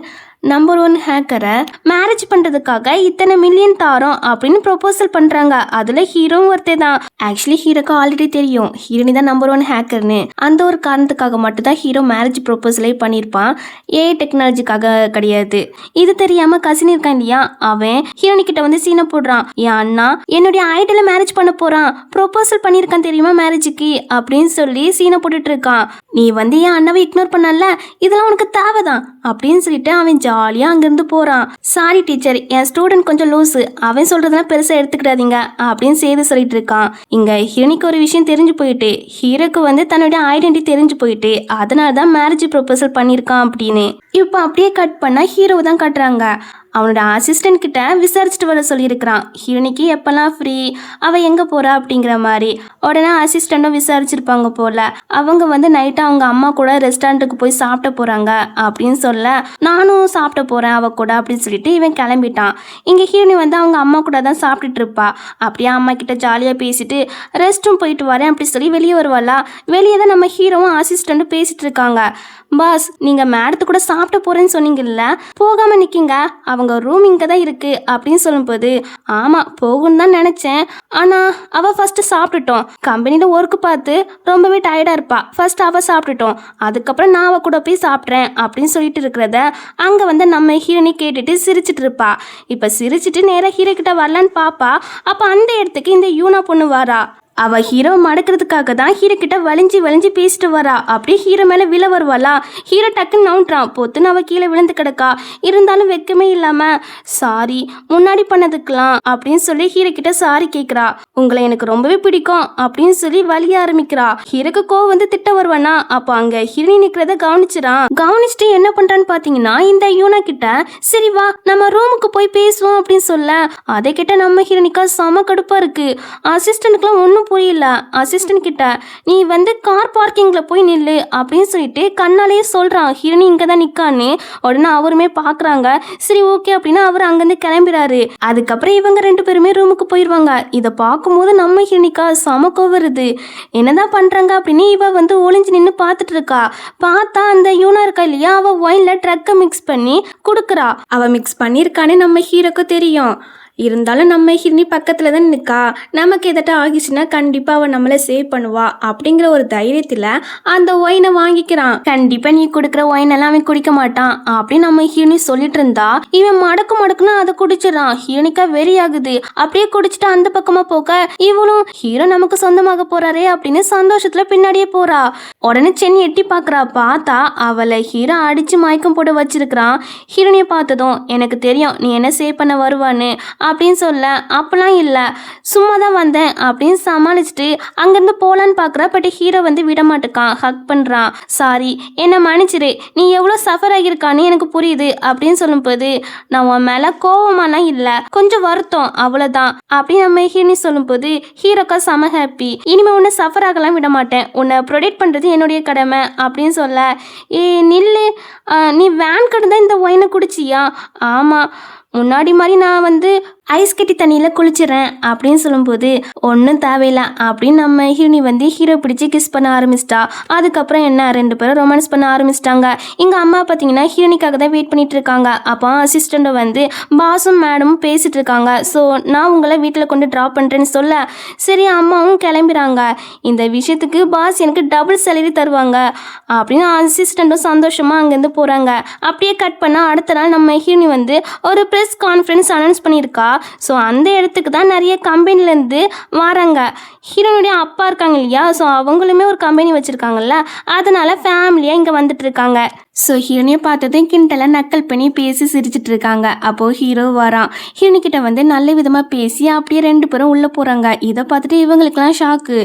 நம்பர் 1 ஹேக்கரை மேரேஜ் பண்றதுக்காக இத்தனை மில்லியன் தாரோம் அப்படின்னு ப்ரொபோசல் பண்றாங்க. அதுல ஹீரோவும் ஒருத்தே தான். ஆக்சுவலி ஹீரோக்கு ஆல்ரெடி தெரியும் ஹீரோனி தான் நம்பர் 1 ஹேக்கர்னு. அந்த ஒரு காரணத்துக்காக மட்டும் தான் ஹீரோ மேரேஜ் ப்ரொபோசலே பண்ணியிருப்பான், ஏஐ டெக்னாலஜிக்காக கிடையாது. இது தெரியாம கசின் இருக்கான் இல்லையா, அவன் ஹீரோனி கிட்ட வந்து சீனை போடுறான். என் அண்ணா என்னுடைய ஐடல மேரேஜ் பண்ண போறான், ப்ரொபோசல் பண்ணியிருக்கான் தெரியுமா மேரேஜுக்கு அப்படின்னு சொல்லி சீனை போட்டுட்டு இருக்கான். நீ வந்து என் அண்ணாவை இக்னோர் பண்ணல, இதெல்லாம் உனக்கு தேவைதான் அப்படின்னு சொல்லிட்டு அவன் ஜாலியா அங்கிருந்து போறான். சாரி டீச்சர், என் ஸ்டூடெண்ட் கொஞ்சம் லூசு, அவன் சொல்றதெல்லாம் பெருசா எடுத்துக்கிடாதீங்க அப்படின்னு செய்து சொல்லிட்டு இருக்கான். இங்க ஹீரோனிக்கு ஒரு விஷயம் தெரிஞ்சு போயிட்டு, ஹீரோக்கு வந்து தன்னுடைய ஐடென்டிட்டி தெரிஞ்சு போயிட்டு, அதனால தான் மேரேஜ் ப்ரொபோசல் பண்ணியிருக்கான் அப்படின்னு. இப்போ அப்படியே கட் பண்ணா ஹீரோவை தான் காட்டுறாங்க. அவனோட அசிஸ்டன்ட் கிட்ட விசாரிச்சுட்டு வர சொல்லியிருக்கிறான். ஹீரோனிக்கு எப்பெல்லாம் ஃப்ரீ, அவள் எங்கே போகிறா அப்படிங்கிற மாதிரி. உடனே அசிஸ்டண்ட்டும் விசாரிச்சிருப்பாங்க போல. அவங்க வந்து நைட்டு அவங்க அம்மா கூட ரெஸ்டாரண்ட்டுக்கு போய் சாப்பிட போகிறாங்க அப்படின்னு சொல்ல, நானும் சாப்பிட போகிறேன் அவ கூட அப்படின்னு சொல்லிட்டு இவன் கிளம்பிட்டான். இங்கே ஹீரோனி வந்து அவங்க அம்மா கூட தான் சாப்பிட்டுட்டு இருப்பா. அப்படியே அம்மா கிட்ட ஜாலியாக பேசிட்டு ரெஸ்ட் ரூம் போயிட்டு வரேன் அப்படி சொல்லி வெளியே வருவாளா. வெளியே தான் நம்ம ஹீரோவும் அசிஸ்டண்ட்டும் பேசிட்டு இருக்காங்க. பாஸ், நீங்கள் மேடத்து கூட சாப்பிட போகிறேன்னு சொன்னீங்கல்ல, போகாமல் நிற்கிங்க, அவங்க ரூம் இங்கே தான் இருக்குது அப்படின்னு சொல்லும்போது, ஆமாம் போகும்னு தான் நினச்சேன், ஆனால் அவள் ஃபஸ்ட்டு சாப்பிட்டுட்டோம். கம்பெனியில் ஒர்க்கு பார்த்து ரொம்பவே டயர்டாக இருப்பா, ஃபர்ஸ்ட் அவள் சாப்பிட்டுட்டோம், அதுக்கப்புறம் நான் அவள் கூட போய் சாப்பிட்றேன் அப்படின்னு சொல்லிட்டு இருக்கிறத அங்கே வந்து நம்ம ஹீரோனி கேட்டுட்டு சிரிச்சிட்டு இருப்பா. இப்போ சிரிச்சிட்டு நேராக ஹீரோ கிட்ட வரலான்னு பாப்பா. அப்போ அந்த இடத்துக்கு இந்த யூனா பொண்ணு வாரா. அவள் ஹீரோ மடக்கிறதுக்காக தான் ஹீரோ கிட்ட வலிஞ்சு பேசிட்டு வரா. அப்படியே ஹீரோ மேலே விழ வருவாளா. ஹீரோ டக்குன்னு நவுன்றான். பொத்துன்னு அவள் கீழே விழுந்து கிடக்கா. இருந்தாலும் வெக்கமே இல்லாமல் சாரி முன்னாடி பண்ணதுக்கலாம் அப்படின்னு சொல்லி ஹீரோ கிட்ட சாரி கேட்குறா. உங்களை எனக்கு ரொம்பவே பிடிக்கும் அப்படின்னு சொல்லி வலிய ஆரம்பிக்கிறா. ஹீரோக்கு கோவம் வந்து திட்ட வருவானா. அப்போ அங்கே ஹீரோனி நிற்கிறத கவனிச்சுட்டு என்ன பண்ணுறான்னு பார்த்தீங்கன்னா, இந்த யூனா கிட்ட சரி வா நம்ம ரூமுக்கு போய் பேசுவோம் அப்படின்னு சொல்ல, அதை கிட்ட நம்ம ஹீரோனிக்கா செம கடுப்பாக இருக்கு. அசிஸ்டண்ட்டுக்குலாம் ஒன்றும் புரியல. அசிஸ்டன்ட் கிட்ட நீ வந்து கார் பார்க்கிங்ல போய் நில்லு அப்படின்னு சொல்லிட்டு கண்ணாலேயே சொல்றான். ஹீரோனி இங்க தான் நிக்கான்னு. உடனே அவருமே பாக்குறாங்க. சரி ஓகே அப்படின்னு அவர் அங்கிருந்து கிளம்பிடாரு. அதுக்கப்புறம் இவங்க ரெண்டு பேருமே ரூமுக்கு போயிடுவாங்க. இதை பார்க்கும்போது நம்ம ஹீரோனிக்கா செம கோவம் வருது. என்னதான் பண்றாங்க அப்படின்னு இவ வந்து ஒளிஞ்சு நின்று பார்த்துட்டு இருக்கா. பார்த்தா அந்த யூனா இருக்கா இல்லையா, அவ ஒயின்ல ட்ரக்கை மிக்ஸ் பண்ணி கொடுக்குறா. அவ மிக்ஸ் பண்ணியிருக்கான்னு நம்ம ஹீரோக்கு தெரியும். இருந்தாலும் நம்ம ஹிரணி பக்கத்தில் தான் நிற்கா. நமக்கு எதாட்ட ஆகிச்சுன்னா கண்டிப்பாக அவள் நம்மளை சேவ் பண்ணுவா அப்படிங்கிற ஒரு தைரியத்தில் அந்த ஒயினை வாங்கிக்கிறான். கண்டிப்பாக நீ கொடுக்குற ஒயினெல்லாம் அவன் குடிக்க மாட்டான் அப்படின்னு நம்ம ஹீரோனி சொல்லிட்டு இருந்தா, இவன் மடக்குன்னு அதை குடிச்சிடறான். ஹீரோனிக்கா வெறி ஆகுது. அப்படியே குடிச்சிட்டு அந்த பக்கமாக போக இவளும் ஹீரோ நமக்கு சொந்தமாக போறாரே அப்படின்னு சந்தோஷத்தில் பின்னாடியே போறா. உடனே சென்னி எட்டி பார்க்குறா. பார்த்தா அவளை ஹீரோ அடித்து மயக்கம் போட வச்சிருக்கிறான். ஹீரோனியை பார்த்ததும் எனக்கு தெரியும் நீ என்ன சேவ் பண்ண வருவான்னு அப்படின்னு சொல்ல, அப்பெல்லாம் இல்லை சும்மா தான் வந்தேன் அப்படின்னு சமாளிச்சுட்டு அங்கேருந்து போகலான்னு பார்க்குறா. பட் ஹீரோ வந்து விட மாட்டேக்கான். ஹக் பண்ணுறான். சாரி என்னை மன்னிச்சிரு, நீ எவ்வளோ சஃபர் ஆகியிருக்கான்னு எனக்கு புரியுது அப்படின்னு சொல்லும்போது, நான் உன் மேலே கோவமாலாம் இல்லை, கொஞ்சம் வருத்தம் அவ்வளோதான் அப்படின்னு நம்ம ஹீரோனி சொல்லும்போது ஹீரோக்கா செம ஹாப்பி. இனிமேல் உன்னை சஃபர் ஆகலாம் விட மாட்டேன், உன்னை ப்ரொடெக்ட் பண்ணுறது என்னுடைய கடமை அப்படின்னு சொல்ல, நில்லு, நீ வேன் கடை தான் இந்த ஒயினை குடிச்சியா? ஆமாம், முன்னாடி மாதிரி நான் வந்து ஐஸ் கட்டி தண்ணியில் குளிச்சிடறேன் அப்படின்னு சொல்லும்போது ஒன்றும் தேவையில்லை அப்படின்னு நம்ம ஹீரோனி வந்து ஹீரோ பிடிச்சி கிஸ் பண்ண ஆரம்பிச்சிட்டா. அதுக்கப்புறம் என்ன, ரெண்டு பேரும் ரொமான்ஸ் பண்ண ஆரம்பிச்சிட்டாங்க. எங்கள் அம்மா பார்த்தீங்கன்னா ஹீரோனிக்காக தான் வெயிட் பண்ணிட்டு இருக்காங்க. அப்போ அசிஸ்டண்ட்டை வந்து பாஸும் மேடமும் பேசிட்டு இருக்காங்க. ஸோ நான் உங்களை வீட்டில் கொண்டு ட்ராப் பண்ணுறேன்னு சொல்ல, சரி அம்மாவும் கிளம்பிடுறாங்க. இந்த விஷயத்துக்கு பாஸ் எனக்கு டபுள் சேலரி தருவாங்க அப்படின்னு அசிஸ்டண்ட்டும் சந்தோஷமாக அங்கேருந்து போகிறாங்க. அப்படியே கட் பண்ணால் அடுத்த நாள் நம்ம ஹீரோனி வந்து ஒரு ப்ரெஸ் கான்ஃபரன்ஸ் அனௌன்ஸ் பண்ணியிருக்கா. ஸோ அந்த இடத்துக்கு தான் நிறைய கம்பெனிலேருந்து வராங்க. ஹீரோனுடைய அப்பா இருக்காங்க இல்லையா, ஸோ அவங்களுமே ஒரு கம்பெனி வச்சுருக்காங்கல்ல, அதனால ஃபேமிலியாக இங்கே வந்துட்டு இருக்காங்க. ஸோ ஹீரோனியை பார்த்ததும் கிண்டலாம் நக்கல் பண்ணி பேசி சிரிச்சிட்டு இருக்காங்க. அப்போது ஹீரோ வரான். ஹீரோனிக்கிட்ட வந்து நல்ல விதமாக பேசி அப்படியே ரெண்டு பேரும் உள்ளே போகிறாங்க. இதை பார்த்துட்டு இவங்களுக்கெல்லாம் ஷாக்கு.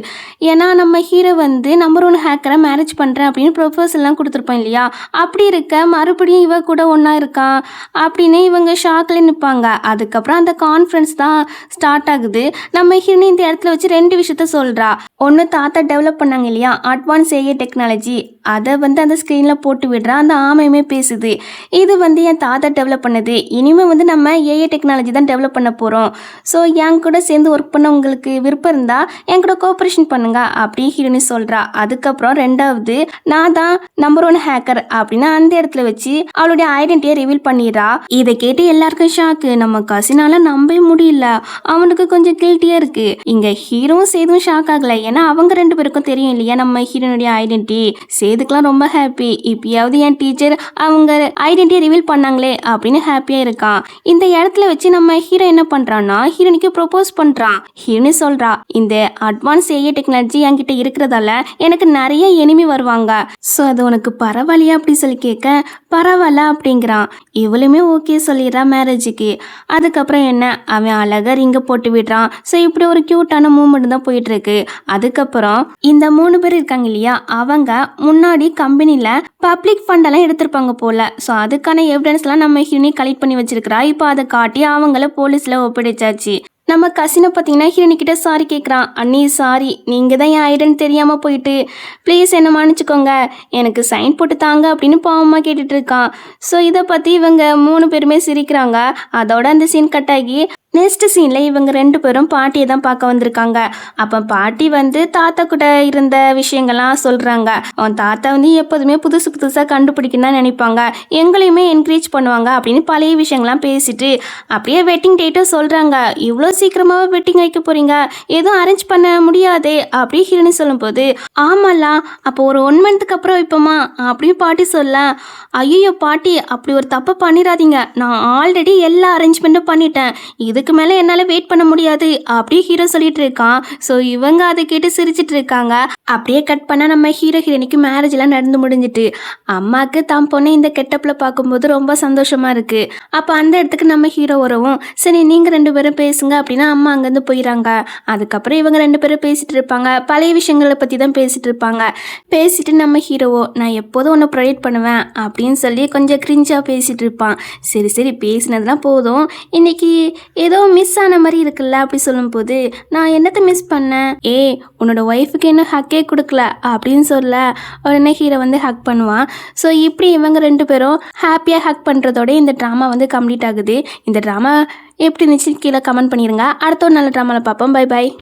ஏன்னா நம்ம ஹீரோ வந்து நம்பர் 1 ஹேக்கரை மேரேஜ் பண்ணுறேன் அப்படின்னு ப்ரொபோசல்லாம் கொடுத்துருப்போம் இல்லையா, அப்படி இருக்க மறுபடியும் இவ கூட ஒன்றா இருக்கான் அப்படின்னு இவங்க ஷாக்கில் நிற்பாங்க. அதுக்கப்புறம் அந்த கான்ஃபரன்ஸ் தான் ஸ்டார்ட் ஆகுது. நம்ம ஹீரோனி இந்த இடத்துல வச்சு ரெண்டு விஷயத்த சொல்கிறா. ஒன்று தாத்தா டெவலப் பண்ணாங்க இல்லையா அட்வான்ஸ் ஏஐ டெக்னாலஜி, அதை வந்து அந்த ஸ்க்ரீனில் போட்டு விடுறா. அந்த ஆமையுமே பேசுது, இது வந்து என் தாத்தா டெவலப் பண்ணது, இனிமேல் வந்து நம்ம ஏஐ டெக்னாலஜி தான் டெவலப் பண்ண போகிறோம். ஸோ என் கூட சேர்ந்து ஒர்க் பண்ண உங்களுக்கு விருப்பம் இருந்தால் என் கூட கோஆப்ரேஷன் பண்ணுங்க அப்படி ஹீரோனி சொல்கிறா. அதுக்கப்புறம் ரெண்டாவது நான் தான் நம்பர் 1 ஹேக்கர் அப்படின்னு அந்த இடத்துல வச்சு அவளுடைய ஐடென்டிட்டியை ரிவீல் பண்ணிடுறா. இதை கேட்டு எல்லாருக்கும் ஷாக்கு. நம்ம கசினால நம்பவே முடியல, அவனுக்கு கொஞ்சம் கில்ட்டியாக இருக்கு. இங்கே ஹீரோவும் சேதுவும் ஷாக் ஆகலை. ஏன்னா அவங்க ரெண்டு பேருக்கும் தெரியும் இல்லையா நம்ம ஹீரோனுடைய ஐடென்டிட்டி. சேதுக்கெல்லாம் ரொம்ப ஹாப்பி, இப்பயாவது என் டீச்சர் அவங்க ஐடென்டிட்டியை ரிவீல் பண்ணாங்களே அப்படின்னு ஹாப்பியாக இருக்கான். இந்த இடத்துல வச்சு நம்ம ஹீரோ என்ன பண்ணுறான்னா ஹீரோனிக்கு ப்ரொபோஸ் பண்ணுறான். ஹீரோனி சொல்கிறா, இந்த அட்வான்ஸ் ஏஐ டெக்னாலஜி என்கிட்ட இருக்கிறதால எனக்கு நிறைய எனிமி வருவாங்க, ஸோ அது உனக்கு பரவாயில்லையா அப்படி சொல்லி கேட்க பரவாயில்ல அப்படிங்கிறான். இவளுமே ஓகே சொல்லிடுறா மேரேஜுக்கு. அதுக்கப்புறம் என்ன, அவன் அழகாக ரிங்க போட்டு விடுறான். ஸோ இப்படி ஒரு க்யூட்டான மூமெண்ட் தான் போயிட்டு இருக்கு. அதுக்கப்புறம் இந்த 3 பேர் இருக்காங்க இல்லையா, அவங்க முன்னாடி கம்பெனியில் பப்ளிக் ஃபண்டெல்லாம் எடுத்திருப்பாங்க போல. ஸோ அதுக்கான எவிடன்ஸ்லாம் நம்ம ஹீரோனி கலெக்ட் பண்ணி வச்சிருக்கிறா. இப்போ அதை காட்டி அவங்கள போலீஸில் ஒப்படைச்சாச்சு. நம்ம கசினை பார்த்தீங்கன்னா ஹீரோனி கிட்ட சாரி கேட்குறான். அண்ணி சாரி, நீங்கள் தான் என் ஐடன் தெரியாமல் போயிட்டு ப்ளீஸ் என்ன மன்னிச்சுக்கோங்க, எனக்கு சைன் போட்டு தாங்க அப்படின்னு பாவமாக கேட்டுட்டு இருக்கான். ஸோ இதை பற்றி இவங்க 3 பேருமே சிரிக்கிறாங்க. அதோட அந்த சீன் கட் ஆகி நெக்ஸ்ட் சீனில் இவங்க 2 பேரும் பாட்டியை தான் பார்க்க வந்திருக்காங்க. அப்போ பாட்டி வந்து தாத்தா கூட இருந்த விஷயங்கள்லாம் சொல்கிறாங்க. அவன் தாத்தா வந்து எப்போதுமே புதுசு புதுசாக கண்டுபிடிக்கணும் தான் நினைப்பாங்க, எங்களையுமே என்கரேஜ் பண்ணுவாங்க அப்படின்னு பழைய விஷயங்கள்லாம் பேசிட்டு அப்படியே வெட்டிங் டேட்டும் சொல்கிறாங்க. இவ்வளோ சீக்கிரமாக வெட்டிங் வைக்க போகிறீங்க, எதுவும் அரேஞ்ச் பண்ண முடியாதே அப்படி ஹீரோனி சொல்லும்போது, ஆமாம்லாம் அப்போ ஒரு 1 மந்த்துக்கு அப்புறம் வைப்போமா அப்படின்னு பாட்டி சொல்ல, ஐயோ பாட்டி அப்படி ஒரு தப்பை பண்ணிடாதீங்க, நான் ஆல்ரெடி எல்லா அரேஞ்ச்மெண்ட்டும் பண்ணிட்டேன், இதுக்கு மேலே என்னால் வெயிட் பண்ண முடியாது அப்படி ஹீரோ சொல்லிட்டு இருக்கான். ஸோ இவங்க அதை கேட்டு சிரிச்சிட்டு இருக்காங்க. அப்படியே கட் பண்ணால் நம்ம ஹீரோயினிக்கு மேரேஜ்லாம் நடந்து முடிஞ்சிட்டு அம்மாவுக்கு தான் பொண்ணை இந்த கெட்டப்பில் பார்க்கும்போது ரொம்ப சந்தோஷமாக இருக்குது. அப்போ அந்த இடத்துக்கு நம்ம ஹீரோ வரவும், சரி நீங்கள் 2 பேரும் பேசுங்க அப்படின்னா அம்மா அங்கேருந்து போயிடறாங்க. அதுக்கப்புறம் இவங்க 2 பேரும் பேசிகிட்டு இருப்பாங்க. பழைய விஷயங்களை பற்றி தான் பேசிகிட்டு இருப்பாங்க. பேசிட்டு நம்ம ஹீரோவோ, நான் எப்போதும் ஒன்று ப்ரொவைட் பண்ணுவேன் அப்படின்னு சொல்லி கொஞ்சம் கிரிஞ்சாக பேசிகிட்டு இருப்பான். சரி சரி பேசினதுலாம் போதும், இன்னைக்கு ஏதோ மிஸ் ஆன மாதிரி இருக்குல்ல அப்படி சொல்லும்போது, நான் என்னத்தை மிஸ் பண்ணேன், உன்னோட ஒய்ஃபுக்கு இன்னும் ஹக்கே கொடுக்கல அப்படின்னு சொல்ல உடனே ஹீரோ வந்து ஹக் பண்ணுவான். ஸோ இப்படி இவங்க 2 பேரும் ஹாப்பியாக ஹக் பண்ணுறதோட இந்த ட்ராமா வந்து கம்ப்ளீட் ஆகுது. இந்த ட்ராமா எப்படி இருந்துச்சு கீழே கமெண்ட் பண்ணிடுங்க. அடுத்த ஒரு நல்ல ட்ராமாவில் பார்ப்போம். Bye bye.